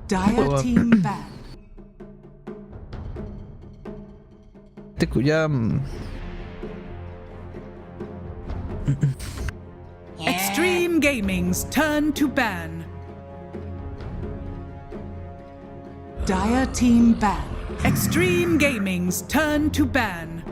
Dire team ban. Ya. Xtreme Gaming's turn to ban. Dire team ban. Xtreme Gaming's turn to ban.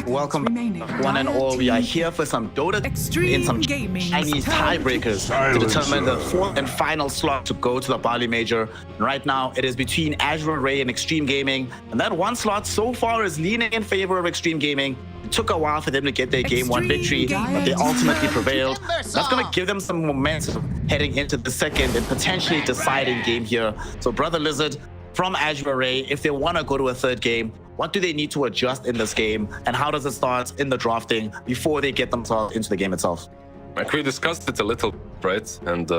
Welcome remaining. one and all. We are here for some Dota Xtreme in some Gaming's Chinese turn tiebreakers to determine the fourth and final slot to go to the Bali Major. And right now, it is between Azure Ray and Xtreme Gaming. And that one slot so far is leaning in favor of Xtreme Gaming. It took a while for them to get their game one victory, but they ultimately prevailed. That's going to give them some momentum heading into the second and potentially deciding game here. So Brother Lizard from Azure Ray, if they want to go to a third game, what do they need to adjust in this game, and how does it start in the drafting before they get themselves into the game itself? Like we discussed it a little, right? And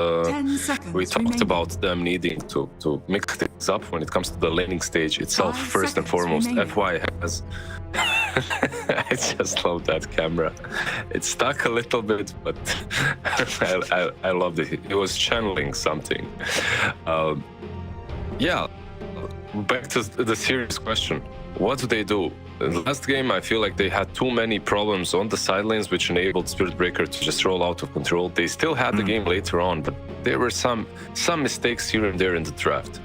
we talked about them needing to mix things up when it comes to the laning stage itself. First and foremost, FY has... I just love that camera. It stuck a little bit, but I loved it. It was channeling something. Yeah, back to the serious question. What do they do? In the last game, I feel like they had too many problems on the side lanes, which enabled Spirit Breaker to just roll out of control. They still had the game later on, but there were some mistakes here and there in the draft.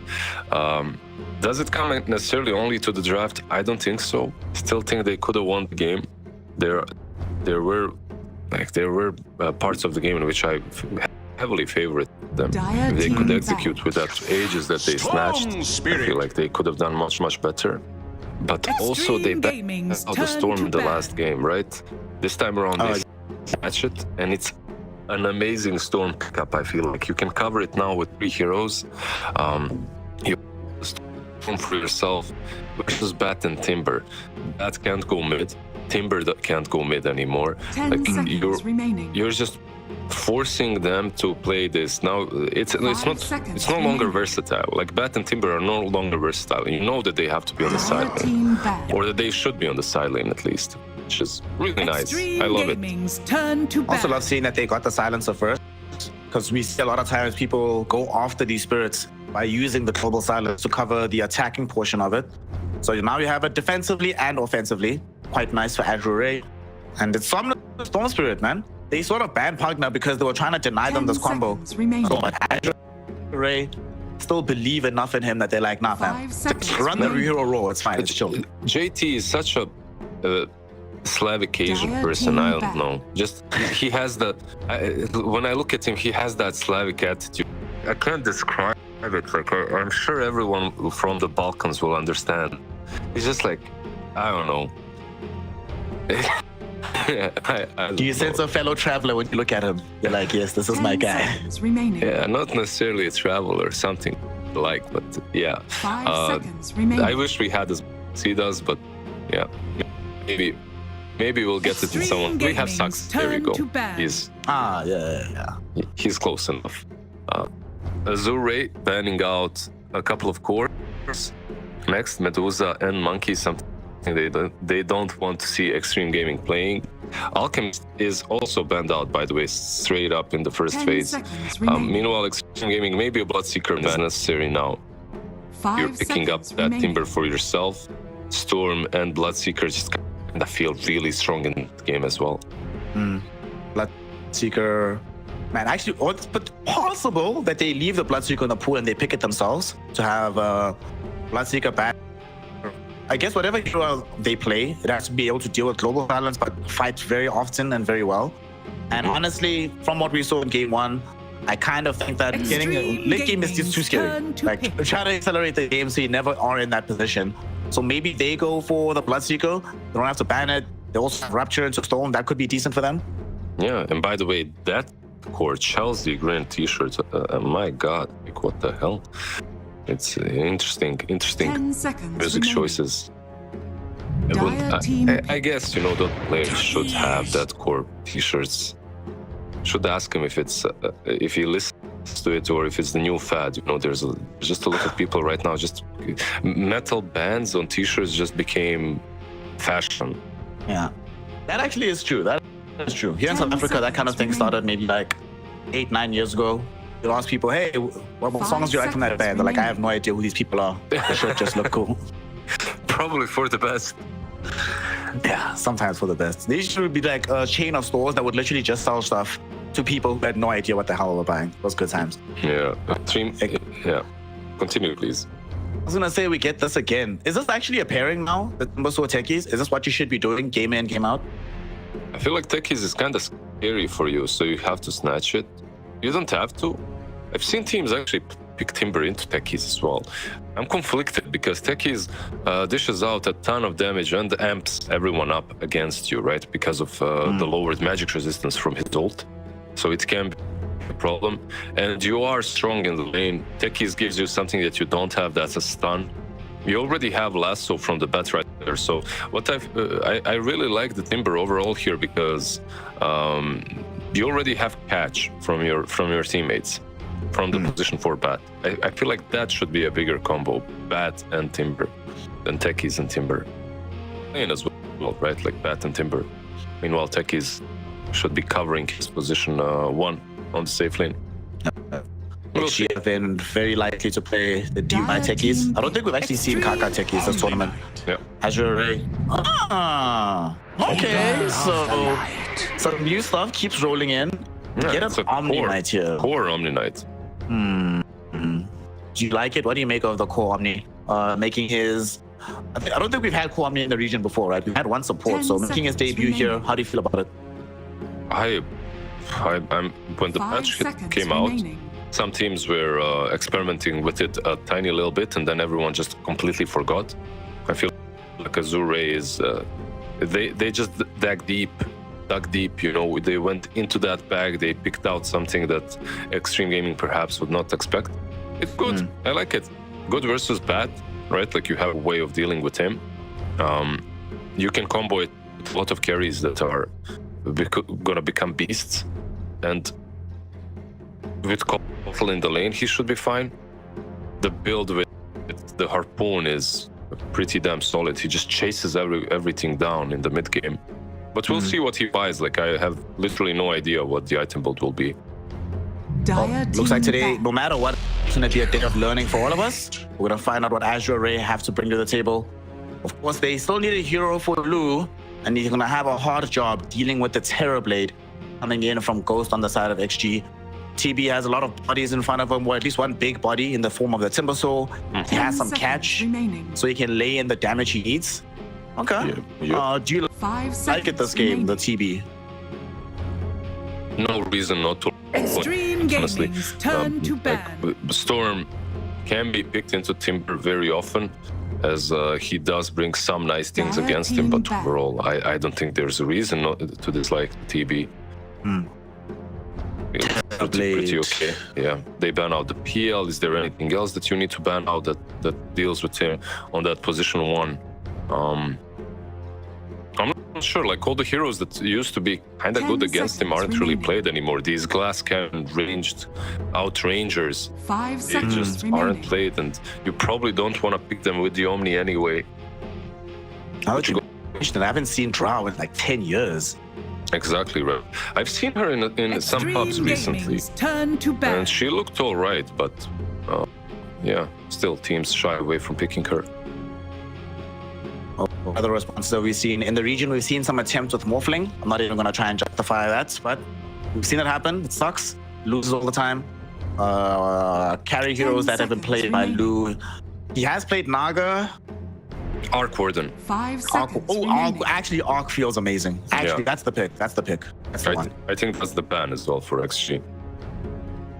Does it come necessarily only to the draft? I don't think so. Still think they could have won the game. There were parts of the game in which I heavily favored them. If they could execute with that ages that they snatched, I feel like they could have done much better. But also they backed out the Storm in the last game, right? This time around they snatch it, and it's an amazing Storm pickup. I feel like you can cover it now with 3 heroes. You Storm for yourself versus Bat and Timber. Bat can't go mid. Timber can't go mid anymore. Like you're just forcing them to play this. Now it's no longer versatile. Like Bat and Timber are no longer versatile. You know that they have to be on the side lane, or that they should be on the side lane at least, which is really nice. I love it. Also love seeing that they got the silencer first, because we see a lot of times people go after these spirits by using the global silence to cover the attacking portion of it. So now you have it defensively and offensively. Quite nice for Azure Ray. And it's some Storm Spirit, man. They sort of banned Pugna because they were trying to deny them this combo. So Azure Ray still believe enough in him that they're like, nah, fam, run the hero role. It's fine. It's chill. JT is such a Slavic Asian person. I don't know. Just he has the. When I look at him, he has that Slavic attitude. I can't describe it. Like I'm sure everyone from the Balkans will understand. He's just like, I don't know. Do you sense a fellow traveler when you look at him? You're like, yes, this is my guy. Yeah, not necessarily a traveler or something like, but yeah. I wish we had as he does, but yeah, maybe we'll get it in someone. We have Sucks. There you go. He's he's close enough. Azure Ray banning out a couple of cores. Next, Medusa and Monkey, something they don't want to see Xtreme Gaming playing. Alchemist is also banned out, by the way, straight up in the first phase. Meanwhile, Xtreme Gaming, maybe a Bloodseeker is necessary now. You're picking up that Timber for yourself. Storm and Bloodseeker just kind of feel really strong in the game as well. Bloodseeker, man, actually, it's possible that they leave the Bloodseeker in the pool and they pick it themselves to have Bloodseeker back. I guess whatever hero they play, it has to be able to deal with global balance, but fight very often and very well. And honestly, from what we saw in game 1, I kind of think that getting late game is just too scary. Like, try to accelerate the game so you never are in that position. So maybe they go for the Bloodseeker. They don't have to ban it. They also have Rapture into Storm. That could be decent for them. Yeah, and by the way, that core Chelsea green t-shirt, my God, like what the hell? It's interesting music choices. I guess, you know, the players should have that core t-shirts should ask him if it's if he listens to it or if it's the new fad. You know, there's just a lot of people right now. Just metal bands on T-shirts just became fashion. Yeah, that actually is true. That is true. Here in South Africa, that kind of thing started maybe like 8-9 years ago. You'll ask people, hey, what songs do you like from that band? They're like, I have no idea who these people are. The shirt just look cool. Probably for the best. Yeah, sometimes for the best. There should be like a chain of stores that would literally just sell stuff to people who had no idea what the hell they were buying. Those good times. Yeah. Yeah. Continue, please. I was gonna say we get this again. Is this actually a pairing now? The Timbersaw techies? Is this what you should be doing? Game in, game out? I feel like techies is kind of scary for you, so you have to snatch it. You don't have to. I've seen teams actually pick Timber into techies as well. I'm conflicted because techies dishes out a ton of damage and amps everyone up against you, right? Because of the lowered magic resistance from his ult. So it can be a problem. And you are strong in the lane. Techies gives you something that you don't have, that's a stun. You already have Lasso from the bat right there. So what I really like the Timber overall here because you already have catch from your teammates from the position for bat. I feel like that should be a bigger combo, bat and Timber, than techies and Timber. And as well, right? Like bat and Timber. Meanwhile, techies should be covering his position 1 on the safe lane. We'll see. Have been very likely to play the DPC techies. I don't think we've actually seen Kaka techies this tournament. Yeah. Azure Ray. Okay, so some new stuff keeps rolling in. Yeah, Get an Omni Knight here. Core Omni Knight. Do you like it? What do you make of the core Omni? Making his... I don't think we've had core Omni in the region before, right? We've had one support, so making his debut here, how do you feel about it? I'm when the patch came out, some teams were experimenting with it a tiny little bit, and then everyone just completely forgot. I feel like Azure is they just dug deep. You know, they went into that bag. They picked out something that Xtreme Gaming perhaps would not expect. It's good. I like it. Good versus bad, right? Like you have a way of dealing with him. You can combo it with a lot of carries that are gonna become beasts, and with Koffel in the lane, he should be fine. The build with the Harpoon is pretty damn solid. He just chases everything down in the mid game. But we'll see what he buys. Like I have literally no idea what the item build will be. Looks like today, no matter what, it's gonna be a day of learning for all of us. We're gonna find out what Azure Ray have to bring to the table. Of course, they still need a hero for Lu, and he's gonna have a hard job dealing with the Terrorblade coming in from Ghost on the side of XG. TB has a lot of bodies in front of him, or at least one big body in the form of the Timbersaw. He has some catch, so he can lay in the damage he needs. Okay. Yeah. Do you like it this game, the TB? No reason not to. Xtreme Honestly, Gaming's turn to ban. Storm can be picked into Timber very often, as he does bring some nice things against him, but overall, I don't think there's a reason not to dislike TB. It's pretty okay. Yeah, they ban out the PL. Is there anything else that you need to ban out that deals with him on that position 1? I'm not sure. Like all the heroes that used to be kind of good against him aren't really played anymore. These glass cannon ranged out rangers, they just aren't played, and you probably don't want to pick them with the Omni anyway. Now that you mention it, I haven't seen Drow in like 10 years. Exactly right. I've seen her in some pubs recently, turn to ban. and she looked all right, but yeah, still teams shy away from picking her. Other responses that we've seen in the region, we've seen some attempts with Morphling. I'm not even going to try and justify that, but we've seen it happen. It sucks. Loses all the time. Carry heroes that have been played by Lu. He has played Naga. Arc Warden. 5 seconds. Actually, Arc feels amazing. Actually, that's the pick. That's the pick. That's the one. I think that's the ban as well for XG.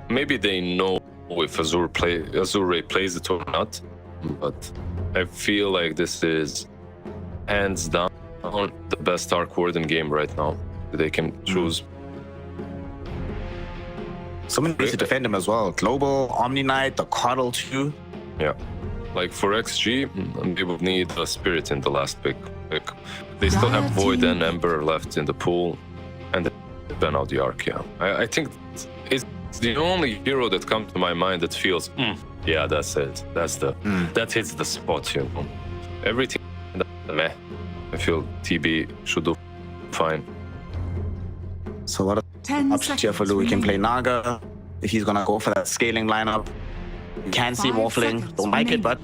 Maybe they know if Azure Ray plays it or not, but I feel like this is hands down the best Arc Warden game right now that they can choose. Someone needs to defend him as well. Global, Omni Knight, the Coddle too. Yeah. Like for XG, they would need a Spirit in the last pick. They still have Void and Ember left in the pool, and ban out the arc, yeah. I think it's the only hero that comes to my mind that feels, yeah, that's it. That hits the spot, you know. Everything, meh. I feel TB should do fine. So what options here for Lou? We can play Naga if he's gonna go for that scaling lineup. You can see Morphling. Don't like it, but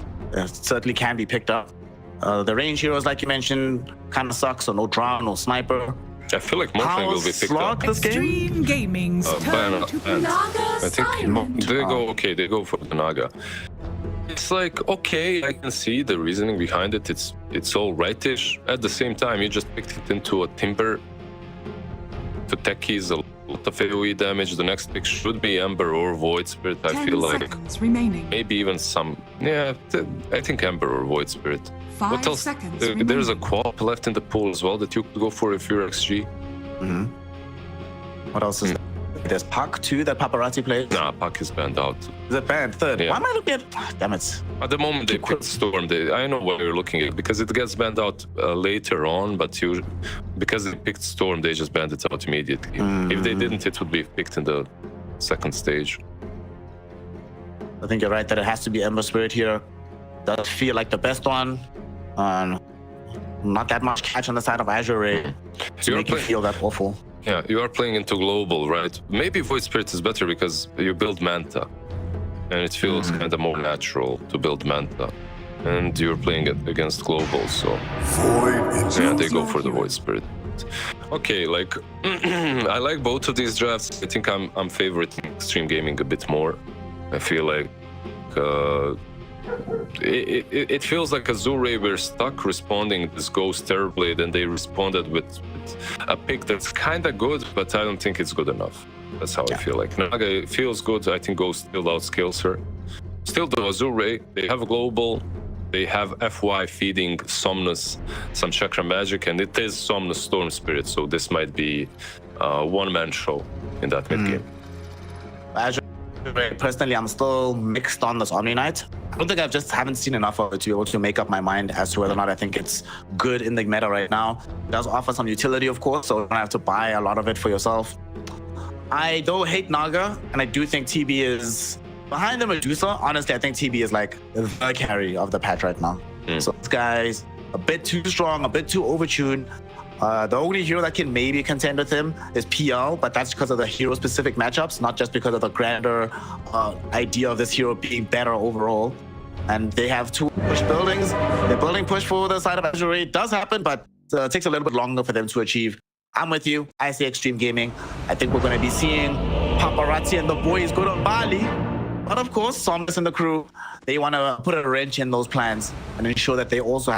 certainly can be picked up. The range heroes, like you mentioned, kind of suck. So no drown, no sniper. I feel like Morphling will be picked up. This game? Extreme Gaming's turn to band. I think they go okay. They go for the Naga. It's like, okay, I can see the reasoning behind it. It's all rightish. At the same time, you just picked it into a Timber. To techies, a lot of AoE damage. The next pick should be Ember or Void Spirit. I feel like maybe even some. Yeah, I think Ember or Void Spirit. What else? There's a Quap left in the pool as well that you could go for if you're XG. Mm-hmm. What else is there? There's Puck too that Paparazzi plays. Nah, Puck is banned out. Is it banned? Third. Yeah. Why am I looking at? Damn it. At the moment they picked Storm. I know what you're looking at because it gets banned out later on, but because they picked Storm, they just banned it out immediately. If they didn't, it would be picked in the second stage. I think you're right that it has to be Ember Spirit here. Does feel like the best one. Not that much catch on the side of Azure to make you feel that awful. Yeah, you are playing into global, right? Maybe Void Spirit is better because you build Manta, and it feels kind of more natural to build Manta, and you're playing it against global, so yeah, they go for the Void Spirit. Okay, like I like both of these drafts. I think I'm favoriting Extreme Gaming a bit more. I feel like it feels like Azure were stuck responding this Ghost Terrorblade, and they responded with a pick that's kind of good, but I don't think it's good enough. That's how I feel like. Naga feels good. I think Ghost still outscales her. Still, though, Azure, they have a global, they have FY feeding Somnus some Chakra Magic, and it is Somnus Storm Spirit, so this might be a one-man show in that mid-game. Azure, personally, I'm still mixed on this Omni Knight. I don't think I just haven't seen enough of it to be able to make up my mind as to whether or not I think it's good in the meta right now. It does offer some utility, of course, so you don't have to buy a lot of it for yourself. I don't hate Naga, and I do think TB is behind the Medusa. Honestly, I think TB is like the carry of the patch right now. So this guy's a bit too strong, a bit too overtuned. The only hero that can maybe contend with him is PL, but that's because of the hero-specific matchups, not just because of the grander idea of this hero being better overall. And they have two push buildings. They're building push for the side of Azure. It does happen, but it takes a little bit longer for them to achieve. I'm with you. I say Extreme Gaming. I think we're going to be seeing Paparazzi and the boys go to Bali. But of course, Somnus and the crew, they want to put a wrench in those plans and ensure that they also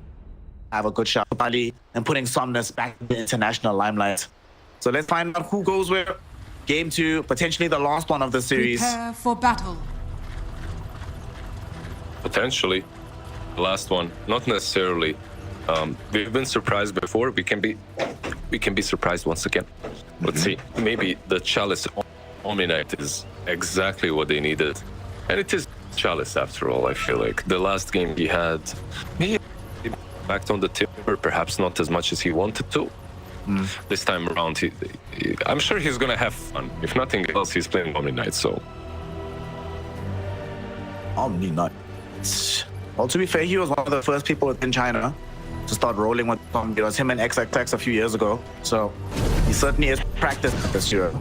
have a good shot at Bali and putting Somnus back in the international limelight. So let's find out who goes where. Game 2, potentially the last one of the series. Prepare for battle. Potentially, the last one, not necessarily. We've been surprised before. We can be surprised once again. Let's see. Maybe the Chalice Omni Knight is exactly what they needed, and it is Chalice after all. I feel like the last game he had, he backed on the Timber, perhaps not as much as he wanted to. This time around, I'm sure he's gonna have fun. If nothing else, he's playing Omni Knight, so. Omni Knight. Well, to be fair, he was one of the first people in China to start rolling with Omni. It was him and XXX a few years ago, so he certainly is practiced at this year.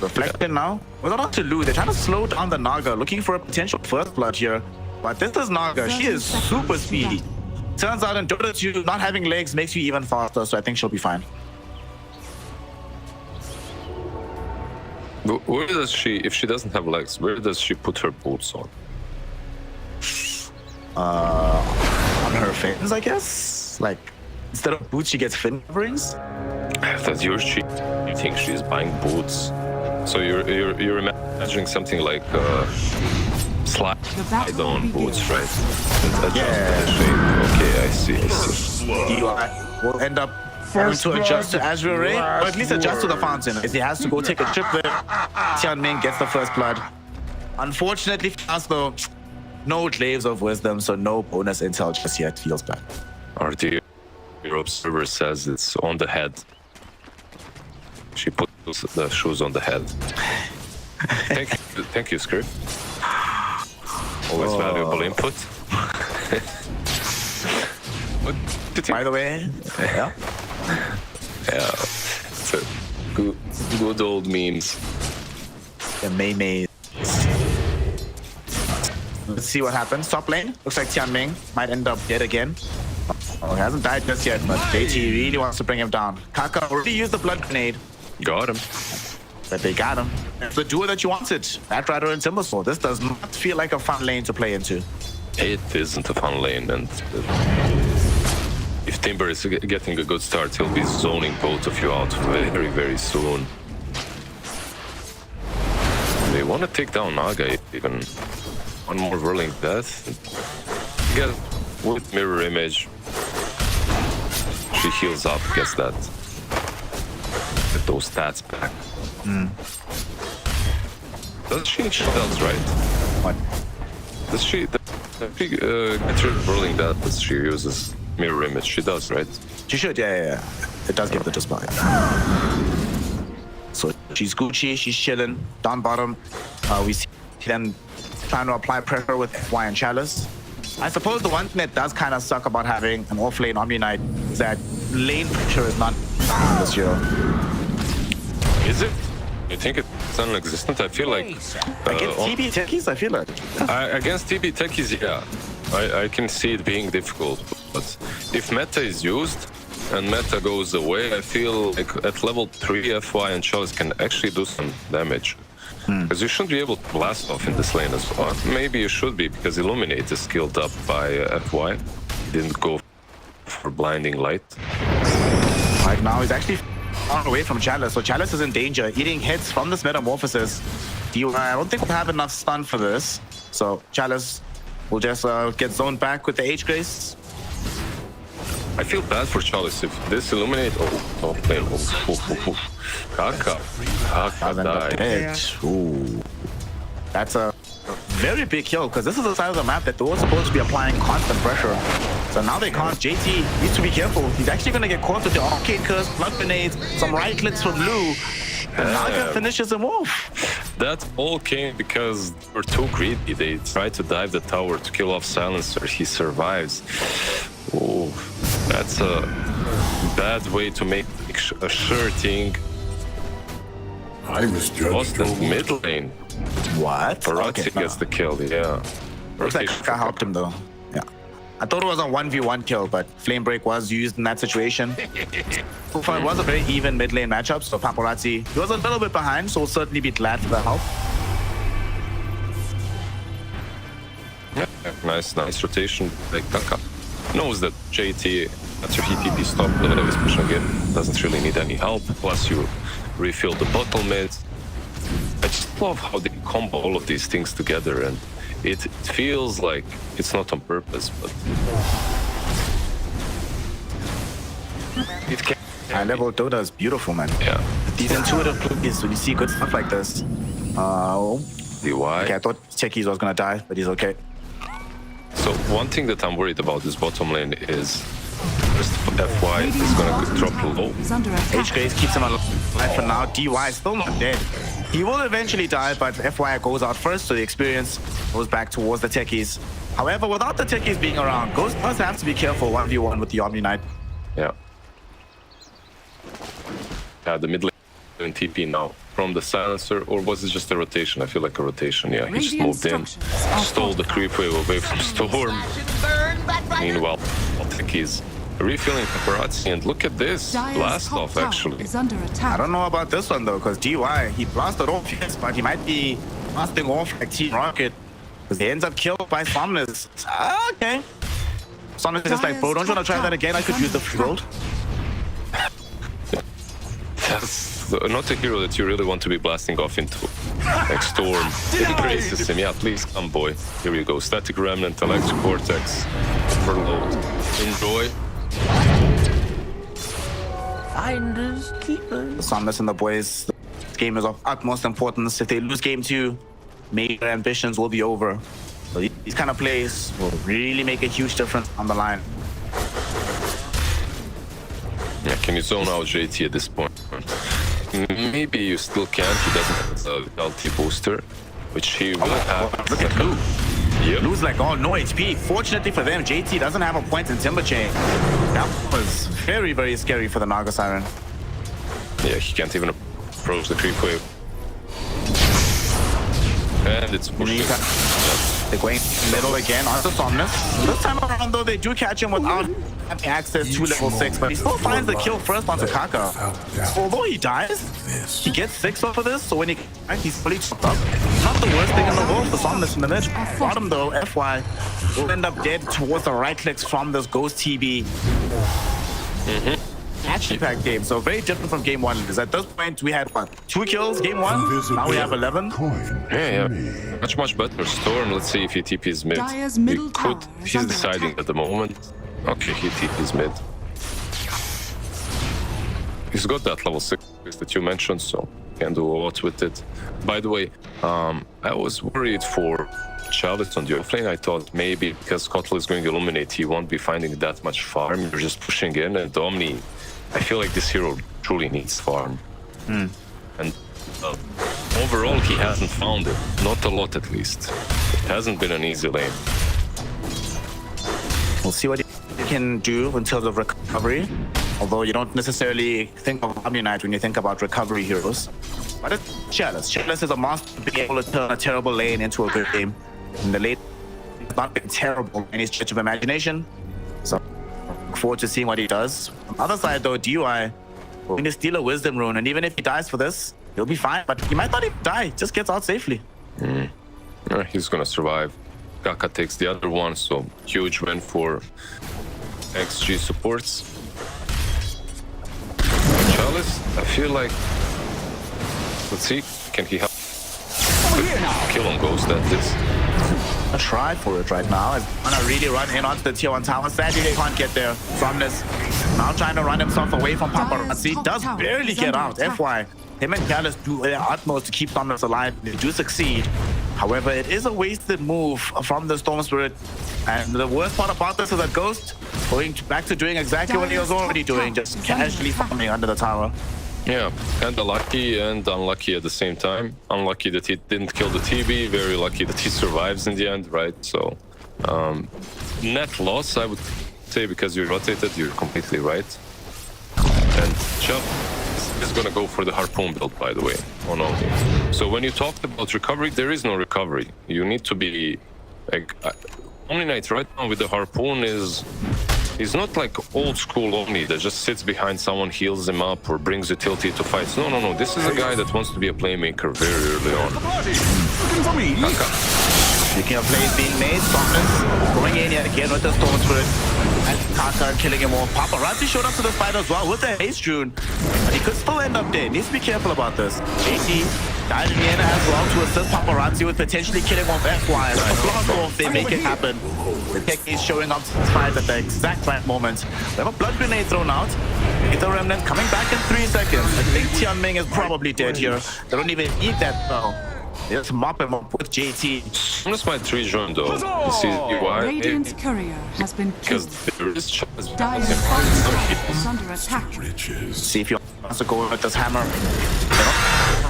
Reflection now. We're not to lose. They're trying to slow down the Naga, looking for a potential first blood here. But this is Naga. She is super speedy. Turns out in Dota 2, not having legs makes you even faster, so I think she'll be fine. Where does she, if she doesn't have legs, where does she put her boots on? On her fins, I guess. Like, instead of boots, she gets fin coverings. That's your cheat. You think she's buying boots? So you're imagining something like slide-on boots, right? Okay, I see. DUI will end up having to adjust to Azure, or at least adjust to the fountain. If he has to go take a trip there, Tianming gets the first blood. Unfortunately for us, though, no Glaives of Wisdom, so no bonus intel just yet. Feels bad. RD, your observer says it's on the head. She put the shoes on the head. Thank you, Script. Always valuable input. What do you think? By the way, yeah. Yeah, it's a good old memes. The May. Let's see what happens. Top lane. Looks like Tianming might end up dead again. Oh, he hasn't died just yet, but JT really wants to bring him down. Kaka already used the blood grenade, Got him. but they got him. It's the duo that you wanted. Batrider and Timbersaw. This does not feel like a fun lane to play into. It isn't a fun lane, and if Timber is getting a good start, he'll be zoning both of you out very, very soon. They want to take down Naga even. One more whirling death. Get with mirror image. She heals up, gets that. Get those stats back. Does she? She does, right? What? Does she? Get rid of whirling death as she uses mirror image. She does, right? She should, yeah. It does give the dispel. So she's Gucci, she's chilling. Down bottom, we see them trying to apply pressure with FY and Chalice. I suppose the one thing that does kind of suck about having an off-lane Omni Knight is that lane pressure is not this year. Is it? You think it's non-existent? I feel like Against TB techies, I feel like. against TB techies, yeah, I can see it being difficult. But if meta is used and meta goes away, I feel like at level 3, FY and Chalice can actually do some damage. Because you shouldn't be able to blast off in this lane as well. Maybe you should be, because Illuminate is skilled up by FY. He didn't go for blinding light. Right now, he's actually far away from Chalice, so Chalice is in danger, eating hits from this Metamorphosis. I don't think we'll have enough stun for this, so Chalice will just get zoned back with the H-Grace. I feel bad for Chalice if this Illuminate. Oh, play. Kaka died. Ooh. That's a very big kill, because this is the side of the map that they were supposed to be applying constant pressure. So now they can't. JT needs to be careful. He's actually going to get caught with the Arcade Curse, blood grenades, some right clicks from Lou. And Naga finishes him off. That all came because they were too greedy. They tried to dive the tower to kill off Silencer. He survives. Oh, that's a bad way to make a sure thing. I was Lost the mid lane. What? Barazzi gets the kill, yeah. Looks like Kaka helped him though. Yeah. I thought it was a 1v1 kill, but Flame Break was used in that situation. So far, it was a very even mid lane matchup, so Paparazzi, he was a little bit behind, so we'll certainly be glad for the help. Yeah, nice rotation. Like Kaka knows that JT, after he TP stopped his push again, doesn't really need any help. Plus, you refill the bottom mid. I just love how they combo all of these things together, and it feels like it's not on purpose, but it can. High level Dota is beautiful, man. Yeah. These intuitive plays, when you see good stuff like this. DY. Okay, I thought Techies was gonna die, but he's okay. So one thing that I'm worried about this bottom lane is first FY is gonna drop low. H-Grace keeps him alive for now. DY is still not dead. He will eventually die, but FY goes out first, so the experience goes back towards the Techies. However, without the Techies being around, Ghost does have to be careful 1v1 with the Omni Knight. Yeah. Yeah, the mid lane TP now from the Silencer, or was it just a rotation? I feel like a rotation, yeah. He just moved in, stole the creep wave away from Storm. Meanwhile, Techies refilling Paparazzi, and look at this blast off actually. I don't know about this one though, because DY, he blasted off, yes, but he might be blasting off like Team Rocket, because he ends up killed by Somnus. Okay. Somnus is just like, bro, don't you want to try that again? I could use the free gold. That's not a hero that you really want to be blasting off into. Like Storm, it embraces him. Yeah, please come, boy. Here we go. Static Remnant, Electric Vortex, Overload. Enjoy. Finders, keepers. Somnus and the boys, this game is of utmost importance. If they lose game 2, maybe their ambitions will be over. So these kind of plays will really make a huge difference on the line. Yeah, can you zone out JT at this point? Maybe you still can. He doesn't have the LT booster, which he will have. Look at Lou. Yep. Lou's like, oh, no HP. Fortunately for them, JT doesn't have a point in Timber Chain. That was very, very scary for the Naga Siren. Yeah, he can't even approach the creep wave. And it's pushing. They're going middle again onto Somnus. This time around, though, they do catch him without having access to level 6, but he still finds the kill first onto Kaka. Although he dies, he gets 6 off of this, so when he's fully chopped up. Not the worst thing in the world for Somnus in the mid. Bottom, though, FY, will end up dead towards the right clicks from this Ghost TB. Action pack game, so very different from game 1. Because at this point we had what, 2 kills game 1, now we have 11. Yeah, much better. Storm, let's see if he TP's mid. He could, he's deciding at the moment. Okay, he TP's mid. He's got that level 6 that you mentioned, so can do a lot with it. By the way, I was worried for Chalice on the offlane. I thought maybe because Kotl is going to illuminate, he won't be finding that much farm. You're just pushing in, and Omni, I feel like this hero truly needs farm. And overall, he hasn't found it. Not a lot, at least. It hasn't been an easy lane. We'll see what he can do in terms of recovery. Although you don't necessarily think of Omni-Knight when you think about recovery heroes. But it's Chalice. Chalice is a monster being able to turn a terrible lane into a good game. And the lane has not been terrible in any stretch of imagination. So look forward to seeing what he does. On the other side, though, DUI will going to steal a Wisdom Rune, and even if he dies for this, he'll be fine. But he might not even die, just gets out safely. He's gonna survive. Kaka takes the other one, so huge win for XG supports. Chalice, I feel like, let's see, can he help? Kill on Ghost, that is. A try for it right now. He's gonna really run in onto the tier 1 tower. Sadly, they can't get there. Somnus now trying to run himself away from Paparazzi. Does barely get out. FY. Him and Chalice do their utmost to keep Somnus alive. They do succeed. However, it is a wasted move from the Storm Spirit. And the worst part about this is that Ghost going back to doing exactly what he was already doing, just casually farming under the tower. Yeah, kinda lucky and unlucky at the same time. Unlucky that he didn't kill the TB, very lucky that he survives in the end, right? So, net loss, I would say, because you rotated, you're completely right. And Chubb is gonna go for the Harpoon build, by the way, on Omni. So when you talked about recovery, there is no recovery. You need to be, like, Omni-Knight right now with the Harpoon is... He's not like old school Omni that just sits behind someone, heals him up, or brings utility to fights. No. This is a guy that wants to be a playmaker very early on. Kaka. Speaking of plays being made, Somnus going in yet again with the Storm Spirit. And Kaka killing him off. Paparazzi showed up to the fight as well with the haste rune. But he could still end up dead. Needs to be careful about this. JT diving in as well to assist Paparazzi with potentially killing off FY. Blast off, they make it happen. The tech is showing up to the fight at the exact right moment. They have a blood grenade thrown out. Get the remnant coming back in 3 seconds. I think Tianming is probably dead here. They don't even need that spell. They just mop him up with JT. That's my 3 join though. You see why? Radiant's courier has been Because killed. there is Chalice. Dire's bottom tower is under attack. See if he wants to go with this hammer.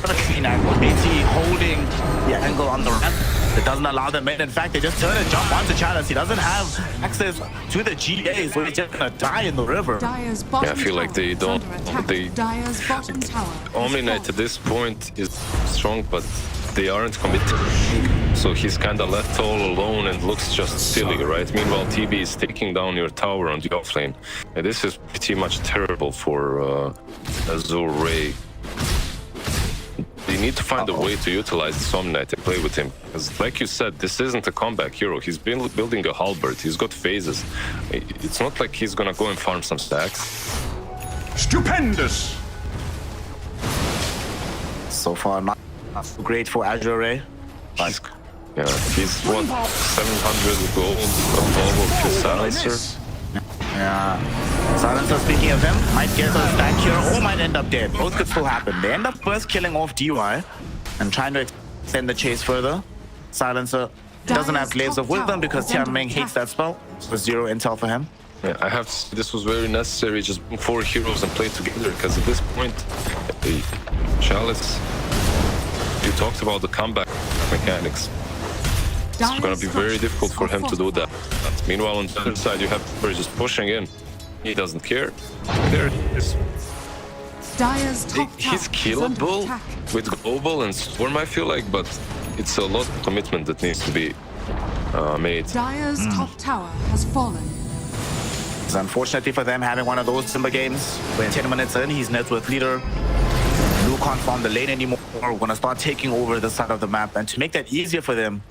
A clean angle. JT holding the angle on the ramp. It doesn't allow them in. In fact, they just turn and jump onto Chalice. He doesn't have access to the GA, so he's just gonna die in the river. Dire's bottom Yeah, I feel like they don't. Dire's bottom tower. Omni-Knight at this point is strong, but they aren't committed. So he's kind of left all alone and looks just silly, right? Meanwhile, TB is taking down your tower on the offlane. And this is pretty much terrible for Azure Ray. They need to find a way to utilize Somnight and play with him. Because like you said, this isn't a comeback hero. He's been building a halberd. He's got phases. It's not like he's gonna go and farm some stacks. Stupendous! So far, not so great for Azure Ray. He's what, 700 gold above of his silencer? Yeah. Silencer, speaking of him, might get a stack here or might end up dead. Both could still happen. They end up first killing off DUI and trying to extend the chase further. Silencer doesn't have Glaives of Wisdom because Tianming hates that spell. So 0 intel for him. Yeah, I have to say this was very necessary. Just bring 4 heroes and play together, because at this point, the Chalice, you talked about the comeback mechanics. It's going to be very difficult for him to do that. Meanwhile, on the other side, you have Aries just pushing in. He doesn't care. There it is. Dire's top He's tower is under killable attack. with Global and Storm, I feel like, but it's a lot of commitment that needs to be made. Dire's top tower has fallen. It's unfortunately for them having one of those Timber games where 10 minutes in, he's net with leader. Lu can't farm the lane anymore. We're going to start taking over the side of the map. And to make that easier for them,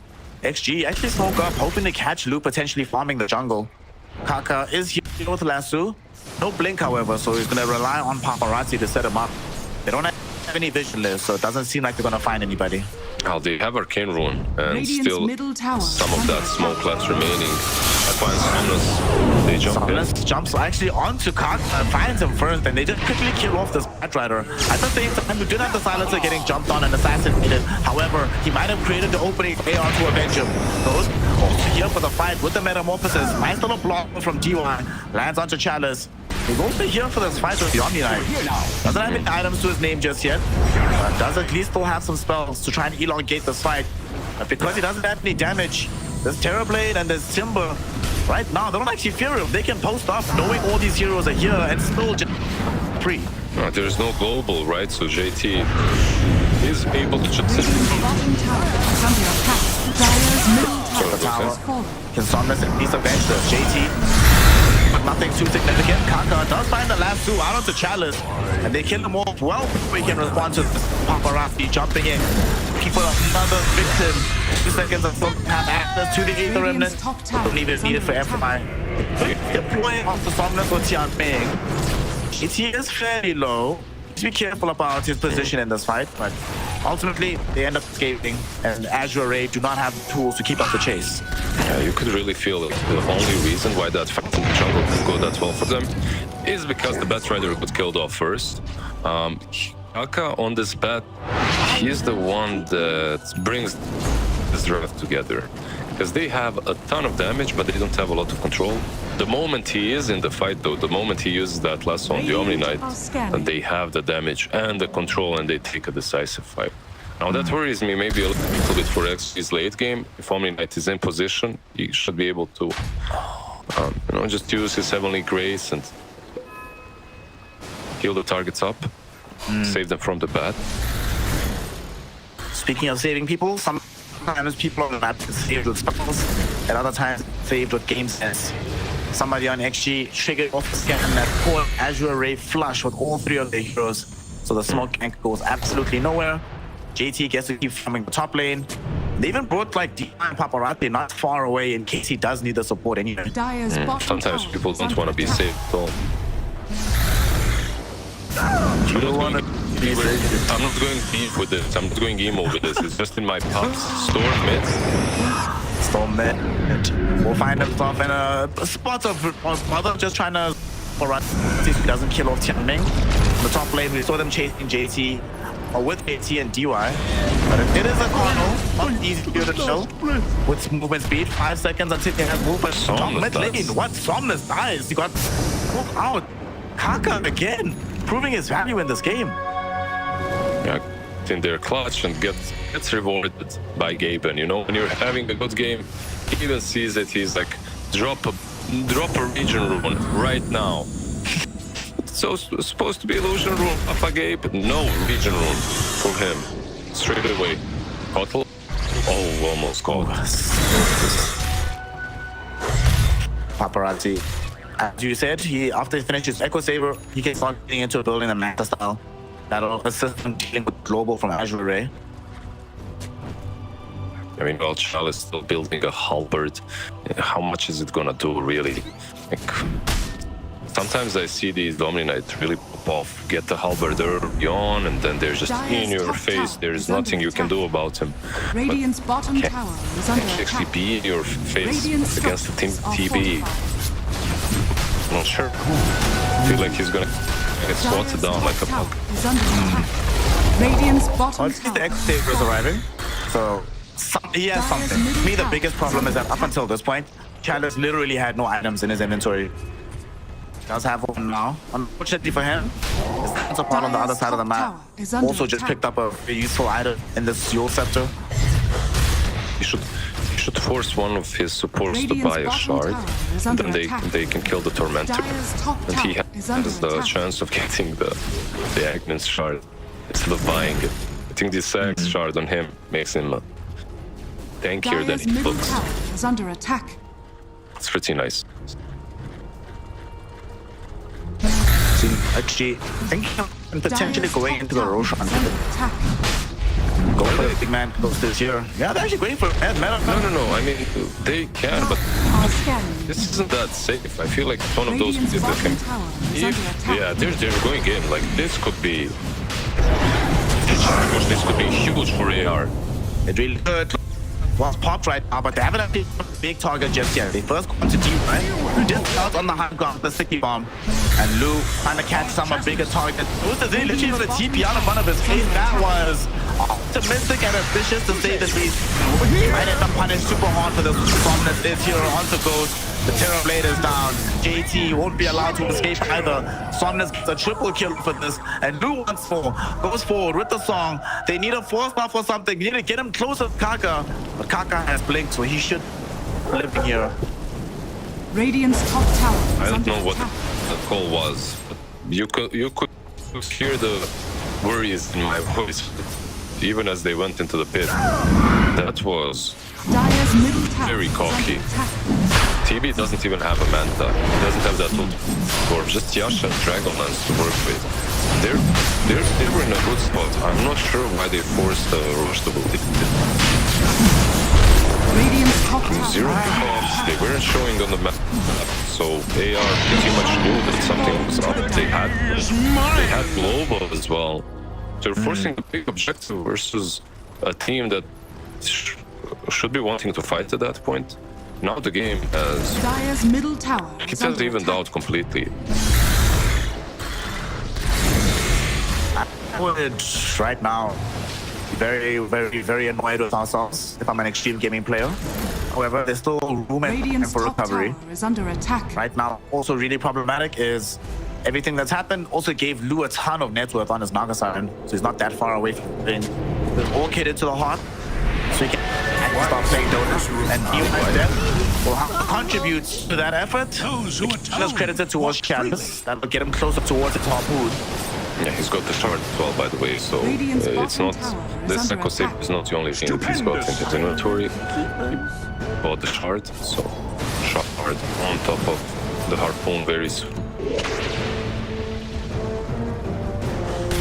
XG actually smoke up, hoping to catch Lu potentially farming the jungle. Kaka is here with Lasso. No blink, however, so he's going to rely on Paparazzi to set him up. They don't have any vision left, so it doesn't seem like they're going to find anybody. Oh, they have Arcane Rune, and Radiant's still middle tower some is of that under smoke attack. left remaining. I find Somnus, they jump in. Somnus jumps actually onto Kaka, finds him first, and they just quickly kill off this Bat Rider. At the same time, we did have the Silencer getting jumped on and assassinated. However, he might have created the opening AR to avenge him. Goes also here for the fight with the Metamorphosis. Nice little block from D1, lands onto Chalice. He's also here for this fight with the Omni Knight. Doesn't have any items to his name just yet, but does at least still have some spells to try and elongate this fight. But because he doesn't have any damage, there's Terrorblade and there's Timber. Right now, they don't actually fear him. They can post up knowing all these heroes are here and still just free. No, there's no global, right? So JT is able to just... Radiant's bottom tower is under attack. Dire's middle tower Tower. has fallen. Can Somnus at least avenge this? JT, but nothing too significant. Kaka does find the last two out of the Chalice, and they kill them off well. We can respond to this Paparazzi jumping in. Looking for another victim. 2 seconds until have access to the Aether Remnant. Radiant's top I tower believe it's is needed for under attack. FMI. Deploying off the Somnus with Tian Ming. JT is fairly low. Just be careful about his position in this fight, but ultimately they end up escaping, and Azure Ray do not have the tools to keep up the chase. Yeah, you could really feel it. The only reason why that fight in the jungle can go that well for them is because the Bat Rider got killed off first. Kaka on this bat, he's the one that brings this draft together. Because they have a ton of damage, but they don't have a lot of control. The moment he is in the fight, though, the moment he uses that lasso on the Omni Knight, and they have the damage and the control, and they take a decisive fight. Now that worries me maybe a little bit for XG's late game. If Omni Knight is in position, he should be able to, just use his Heavenly Grace and heal the targets up, save them from the bat. Speaking of saving people, sometimes people on the map get saved with spells, and other times saved with game sense. Somebody on XG triggered off the scan that poor Azure Ray flush with all 3 of their heroes, so the smoke gank goes absolutely nowhere. JT gets to keep farming the top lane. They even brought like D and Paparazzi not far away in case he does need the support anyway. Dire's bottom Sometimes tower people is don't under want to be attack. saved at all. You don't want to be safe. I'm not going deep with this. I'm not going emo with this. It's just in my pops. Storm mid. Storm mid. We'll find himself in a spot of mother just trying to run. See if he doesn't kill off Tianming. In the top lane, we saw them chasing JT, or with JT and DY. But it is a corner, not easy to kill with movement speed. 5 seconds until he has movement. Top mid lane. What? Somnus dies. He got pulled out. Kaka again, proving his value in this game. Yeah, in their clutch and gets rewarded by Gaben. You know, when you're having a good game, he even sees it. He's like, drop a region rune right now. So supposed to be illusion rune, Papa Gabe. No region rune for him. Straight away. Kotl. Oh, almost caught. Paparazzi. As you said, after he finishes Echo Saber, he can start getting into building a Manta style that'll assist him dealing with global from Azure Ray. I mean, while Chal is still building a halberd, how much is it gonna do, really? Like, sometimes I see these Omni Knight really pop off, get the halberd early on, and then they're just in your face. There's nothing you can do about him. Radiant's bottom tower is under Can't actually attack. be in your face Radiant's against the team structures are TB. fortified. I'm not sure. I feel like he's gonna get swatted down like a pug. Is under attack. Radiant's bottom Well, the tower Echo Saber is arriving, so he has something. To me, the biggest problem is that up until this point, Chalice literally had no items in his inventory. Does have one now. Unfortunately for him, his counterpart on the other side of the map also just picked up a very useful item in this Yule Scepter. He should force one of his supports to buy a shard, and then they can kill the Tormentor. And he has the chance of getting the Agnes shard instead of buying it. I think this X shard on him makes him tankier than he looks. Is under attack. It's pretty nice. Actually, thinking and potentially going into the Roshan. Attack. Go for the big man close this year. Yeah, they're actually going for it. No. I mean, they can, but this isn't that safe. I feel like it's one of those pieces that can. Yeah, they're going in. Like this could be. This could be huge for AR. It really could. Was popped right now, but they haven't had a big target just yet. They first come to deep, right? Lu did out on the high ground, the sticky bomb. And Lu trying to catch some of bigger targets. Who's the literally on the TP out in front of his face? That was optimistic and ambitious to say the least. He might end up punished super hard for this prominence this here. Onto goes. The Terror Blade is down. JT won't be allowed to escape either. Somnus gets a triple kill for this. And Lu once more goes forward with the song. They need a force buff or something. They need to get him closer to Kaka. But Kaka has blinked, so he should live here. Radiant's top tower is I don't under know what attack. the call was, but you could hear the worries in my voice, even as they went into the pit. That was Dire's middle tower very is cocky. under attack. TB doesn't even have a Manta. He doesn't have that ult. Or just Yasha and Dragonlance to work with. They were in a good spot. I'm not sure why they forced the Roche to build it. Radiant's top tower. Zero pickups, they weren't showing on the map, so AR pretty much knew that something was up. They had global as well. They're forcing a big objective versus a team that should be wanting to fight at that point. Now the game has Dire's middle tower it is has under evened attack. out completely. I would right now be very annoyed with ourselves if I'm an extreme gaming player. However, there's still room and time Radiant's for top recovery. tower is under attack. Right now, also really problematic is everything that's happened also gave Lu a ton of net worth on his Naga Siren, so he's not that far away from being all catered to the heart. So he can start playing Dota, and he will contribute to that effort. That's credited towards Chalice. That will get him closer towards the top hood. Yeah, he's got the shard as well, by the way, so Radiant's it's bottom not tower is this under Echo Save attack. is not the only thing that he's got in his inventory. He bought the shard, so shard on top of the harpoon very soon.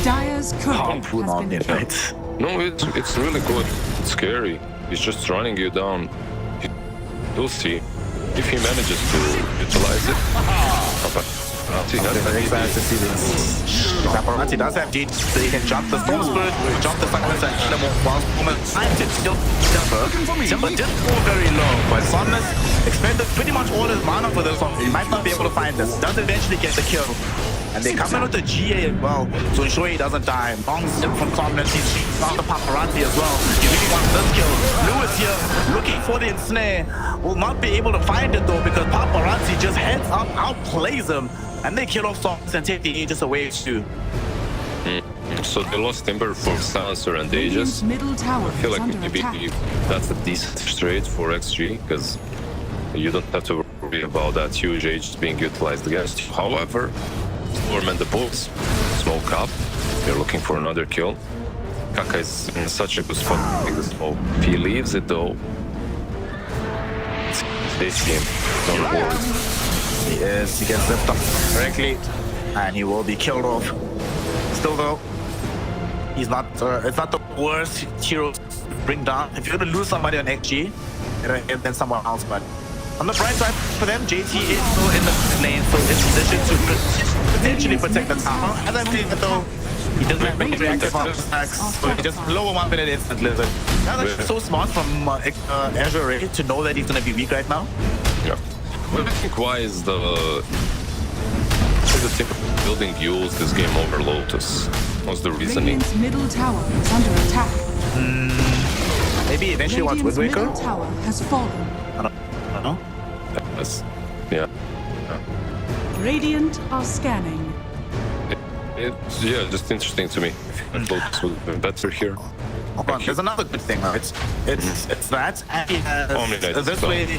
Dire's current Harpoon has on been it, killed. right? No, it's really good. It's scary. He's just running you down. You'll see if he manages to utilize it. Very excited to see this. Paparazzi does have GT, so he can jump the Storm Spirit, jump the Silence, and kill him while Storm time to kill Timber. Timber did go very low, but Somnus expended pretty much all his mana for this one. He might not be able to find this. Does eventually get the kill. And they come in with the GA as well to ensure he doesn't die. Long zip from Somnus, he's found the Paparazzi as well. He really wants this kill. Lewis here, looking for the ensnare. Will not be able to find it though, because Paparazzi just heads up, outplays him. And they kill off Somnus and take the Aegis away too. So they lost Timber for Silencer and Radiant's Aegis. middle tower I feel is like under maybe attack. that's a decent trade for XG, because you don't have to worry about that huge Aegis being utilized against you. However, Storm and the boys smoke up. They're looking for another kill. Kaka is in such a good spot to take the smoke. If he leaves it though, it's this game. Don't worry. He gets zipped up correctly, and he will be killed off. Still though, he's not. It's not the worst hero to bring down. If you're gonna lose somebody on XG, then someone else. But on the bright side for them, JT is still in the lane, so it's positioned to potentially protect the tower. As I'm saying though, he doesn't have any reactive attacks, so he just blow him up in an instant. Lizard. That's actually so smart from Azure to know that he's gonna be weak right now. Yeah. What do you think? Why is the team building Yules this game over Lotus? What's the reasoning? Radiant's middle tower is under attack. Maybe eventually wants Radiant's Wind Waker? middle tower has fallen. I don't know. Yeah. Radiant are scanning. It's just interesting to me. I feel like Lotus would have been better here. Hold on, there's another good thing. Right? It's that, and he has Omni-Knight this spell. way,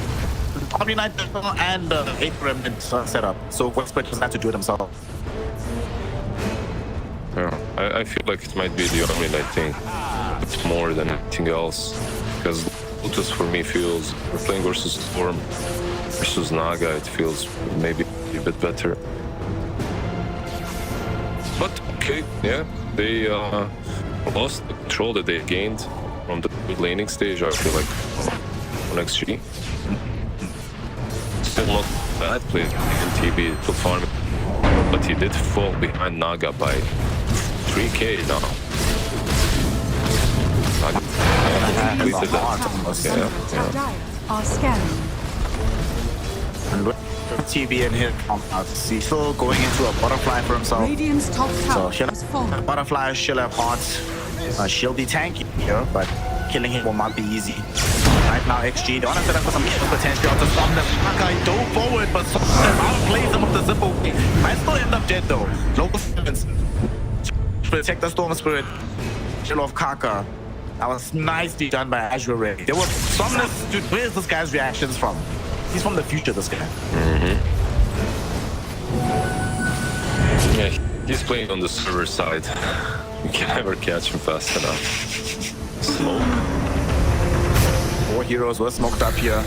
Omni-Knight and 8 Remnant setup. So Westbrook doesn't have to do it himself. Yeah, I feel like it might be the Omni-Knight thing. It's more than anything else. Because Lotus for me feels, we're playing versus Storm, versus Naga, it feels maybe a bit better. But okay, yeah, they lost the control that they gained from the good laning stage, I feel like, on XG. Still not bad play in TB to farm, but he did fall behind Naga by 3k now. Naga completed that. Dire are scanning. And with TB in his compounds, he's still going into a butterfly for himself. Radiant's top So tower she'll has have fallen. butterfly, she'll have hearts. She'll be tanky here, but killing him will not be easy. Right now, XG, they want to set up for some kill potential to stop them. Hawkeye dove forward, but outplays him with the zippo. Might still end up dead though. Local sevens. Protect the Storm Spirit. Kill off Kaka. That was nicely done by Azure Ray. They were summoners. Dude, where's this guy's reactions from? He's from the future, this guy. Yeah, he's playing on the server side. You can never catch him fast enough. Smoke. 4 heroes were smoked up here.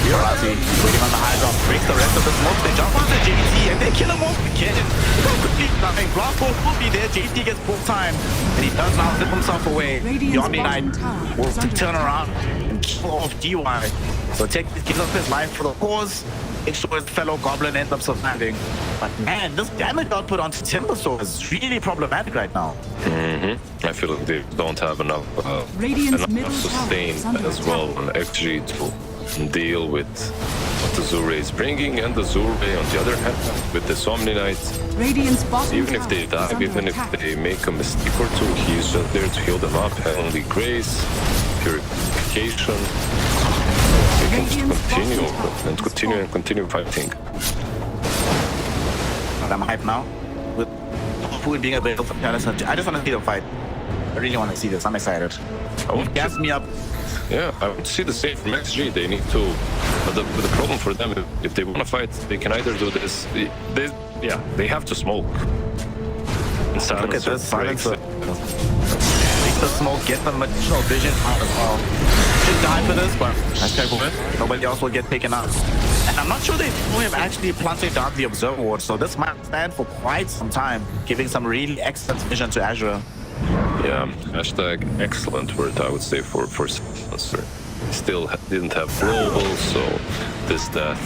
Aries waiting on the high drop, breaks the rest of the smoke. They jump onto JT and they kill him off again. Nothing. Blast will be there. JT gets full time, and he does now zip himself away. The Omni-Knight will turn around and kill off DY. So Tech gives up his life for the cause. Make sure his fellow goblin ends up surviving. But man, this damage output onto Timbersaw is really problematic right now. I feel like they don't have enough, Radiant's middle enough sustain tower is under as well attack. on XG to deal with what the Azure is bringing, and the Azure on the other hand with the Omni-Knight. Radiant's bottom Even if they tower is die, under even if attack. they make a mistake or two, he's just there to heal them up. Heavenly Grace, Purification. They can just continue fighting. I'm hyped now. With Poon being available for Palace, I just want to see them fight. I really want to see this. I'm excited. Gas me up. Yeah, I would see the same from XG. They need to, but the problem for them, if they want to fight, they can either do this. They have to smoke. And Look at this Silencer breaks. silencer. Take the smoke, get the additional vision out as well. Should die for this, but nobody else will get taken out. And I'm not sure they have actually planted down the Observer Ward, so this might stand for quite some time, giving some really excellent vision to Azure. Yeah, hashtag excellent word, I would say, for Silencer. Still didn't have global, so this death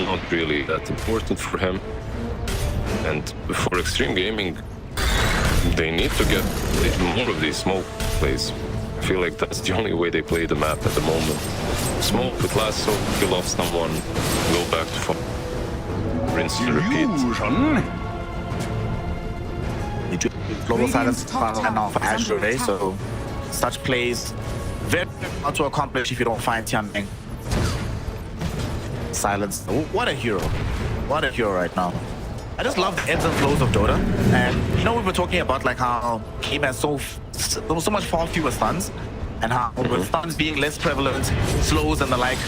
not really that important for him. And for Xtreme Gaming, they need to get more of these smoke plays. I feel like that's the only way they play the map at the moment. Smoke with lasso, kill off someone, go back to farm. Rinse and repeat. Global silence right now for Azure, right? So such plays very hard to accomplish if you don't find Tianming. Silence. What a hero. What a hero right now. I just love the ebbs and flows of Dota. And you know, we were talking about like how game has so much far fewer stuns, and how with stuns being less prevalent, slows and the like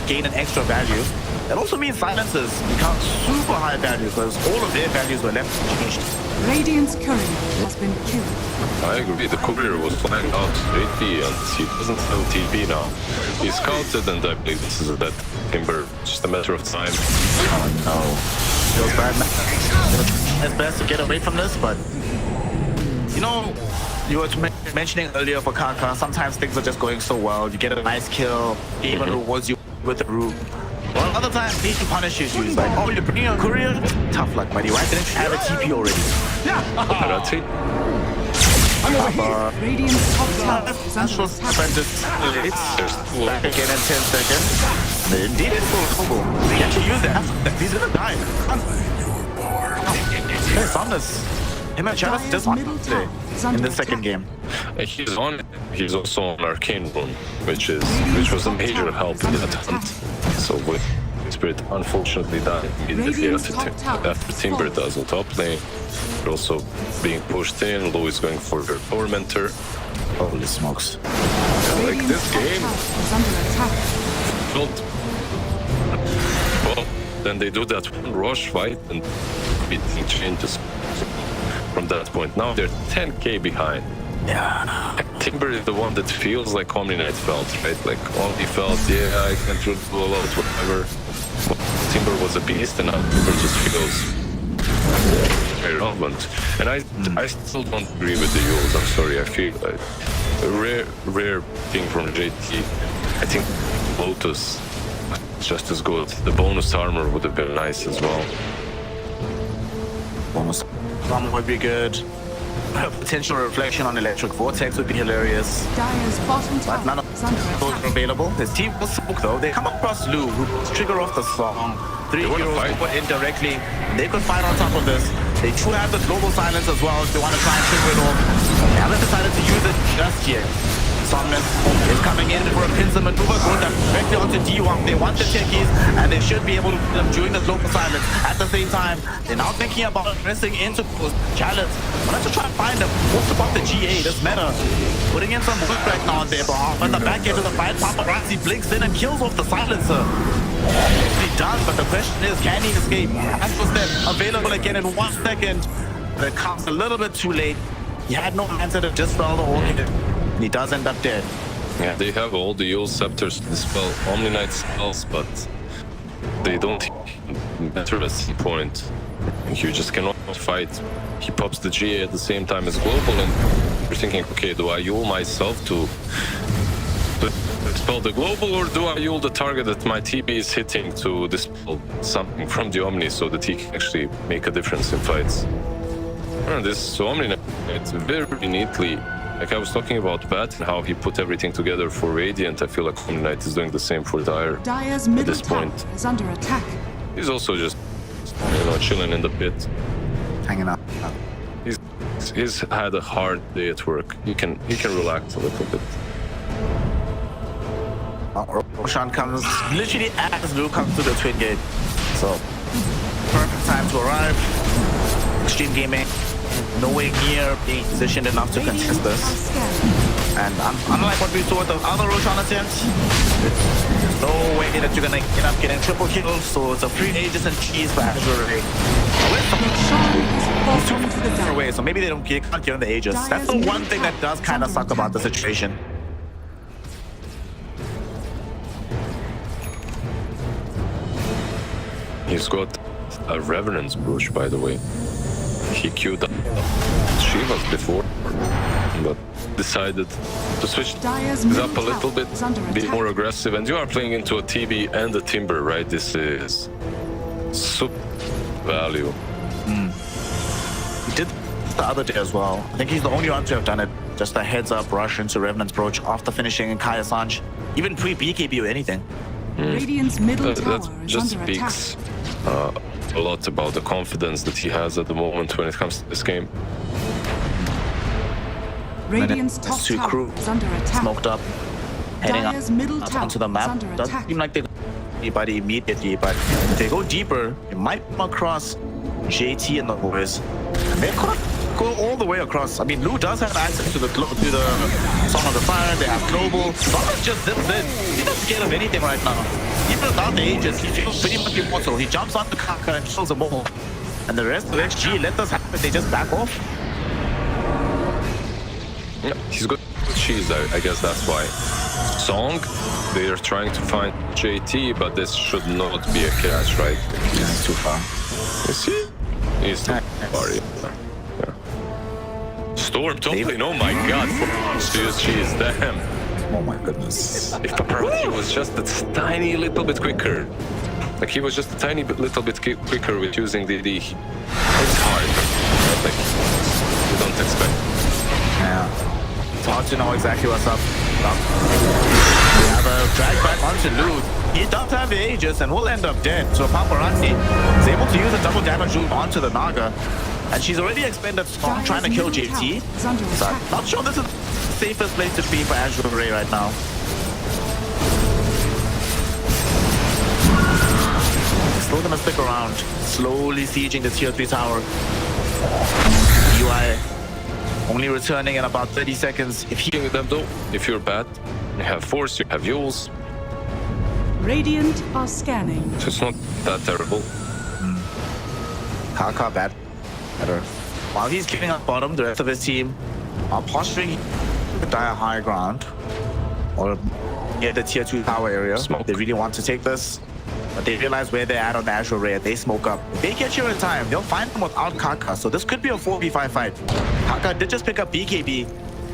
gain an extra value. That also means silences become super high value because all of their values were left unchanged. Radiant's courier has been killed. I agree, the courier was flying out AT and he doesn't have TP now. He's scouted and I believe this is a dead Timber, just a matter of time. Oh no. Feels bad, man. It's best to get away from this, but you know, you were mentioning earlier for Kaka, sometimes things are just going so well. You get a nice kill, he even rewards you with the root. Well, other times he punishes you. He's like, oh, you're bringing a courier? Tough luck, buddy. Why didn't you have a TP already? Penalty. Radiant's top tower is under attack. Back again in 10 seconds. Indeed, it's full combo. He actually used it. He's gonna die. Hey, Saunders. Him and Chalice just won today in the second game. He's also on Arcane Rune, which was a major help in that hunt. So with Spirit unfortunately died immediately Radiant's top tower after is Timber falling. does on top lane. They're also being pushed in. Lou is going for their Tormentor. Holy smokes. Like Radiant's this top game, tower is under attack. well, then they do that one rush fight and everything changes from that point. Now they're 10k behind. Yeah. Timber is the one that feels like Omni Knight felt, right? Like Omni felt, yeah, I can do a lot, whatever. But Timber was a beast, and now Timber just feels very relevant. And I still don't agree with the Yules. I'm sorry. I feel like a rare thing from JT. I think Lotus is just as good. The bonus armor would have been nice as well. Bonus armor would be good. Potential reflection on Electric Vortex would be hilarious. Dire's bottom But none tower of is under those are attack. available. His team will smoke though. They come across Lou, who trigger off the song. 3 They wanna heroes fight. put indirectly. They could fight on top of this. They do have the global silence as well if they want to try and trigger it off. They haven't decided to use it just yet. Somnus is coming in for a pincer maneuver, going directly onto D1. They want the techies, and they should be able to do them during the global silence. At the same time, they're now thinking about pressing into challenge. But let's try and find them. What's about the GA? This meta. Putting in some work right now on their behalf. At the back end of the fight, Paparazzi blinks in and kills off the silencer. He does, but the question is, can he escape? Astro Step available again in 1 second. But it comes a little bit too late. He had no answer to dispel the whole hit. And he does end up dead. Yeah, they have all the Yule Scepters to dispel Omni Knight spells, but they don't matter at some point. You just cannot fight. He pops the GA at the same time as Global, and you're thinking, okay, do I Yule myself to dispel the Global, or do I Yule the target that my TB is hitting to dispel something from the Omni so that he can actually make a difference in fights? This Omni Knight, it's very neatly. Like I was talking about Bat and how he put everything together for Radiant. I feel like Omni Knight is doing the same for Dire. Dire's middle this tower point. is under attack. He's also just, chilling in the pit. Hanging up. He's had a hard day at work. He can relax a little bit. Roshan comes literally as Lou comes to the twin gate. So, perfect time to arrive. Xtreme Gaming, nowhere near being positioned enough to contest this. And unlike what we saw with the other Roshan attempts, there's no way that you're gonna end up getting triple kills. So it's a free Aegis and cheese for Azure. He's too far away, so maybe they can't give him the Aegis. That's the one thing that does kind of suck about the situation. He's got a Revenant's Bush, by the way. He queued up Shivas before, but decided to switch things up a little bit, be more aggressive. And you are playing into a TB and a Timber, right? This is super value. He did the other day as well. I think he's the only one to have done it. Just a heads-up rush into Revenant's Broach after finishing in Kaya Sanj, even pre-BKB or anything. Radiant's middle tower That is just under attack. speaks a lot about the confidence that he has at the moment when it comes to this game. Radiant's It's top two tower crew is under attack. smoked up, heading up, Dire's middle up tower onto the is map. under Doesn't attack. seem like they anybody immediately, but if they go deeper, it might come across JT and the boys. And they could go all the way across. I mean, Lou does have access to the Song of the Fire. They have Global. Thomas just zips in. He's not scared of anything right now. Even without the Aegis, he feels pretty much immortal. He jumps on the Kaka and kills them all. And the rest of XG, let this happen. They just back off. Yeah, he's got cheese, I guess that's why. Song, they are trying to find JT, but this should not be a catch, right? He's too far. You see? He's too far, yeah. Storm top lane, oh my god, serious cheese, damn. Oh my goodness. If Paparazzi was just a tiny little bit quicker, like he was just a tiny little bit quicker with using DD, it's hard. Like, you don't expect. Yeah. It's hard to know exactly what's up. We have a drag back onto Lou. He does have the Aegis and will end up dead. So Paparazzi is able to use a double damage loop onto the Naga. And she's already expended Storm trying to kill JT. So I'm not sure this is the safest place to be for Azure right now. stick around, slowly sieging the tier 3 tower. UI only returning in about 30 seconds. If you with them though, if you're bad, you have force, you have Yules, Radiant are scanning. so it's not that terrible. Kaka better. While he's keeping up bottom, the rest of his team are posturing the dire high ground or near the tier 2 tower area. Smoke. They really want to take this, but they realize where they're at on the Azure raid. They smoke up. If they get here in time, they'll find them without Kaka. So this could be a 4v5 fight. Kaka did just pick up BKB,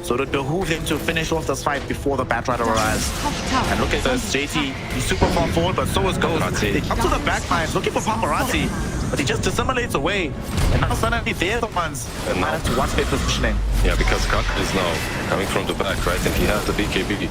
so it behoove him to finish off this fight before the Batrider arrives. Top tower And look at this, JT, he's super far forward, but so is Ghost. They come to the back lines looking for paparazzi, but he just dissimulates away. And now suddenly they're the ones that And might now- have to watch their positioning. Yeah, because Kaka is now coming from the back, right? And he has the BKB.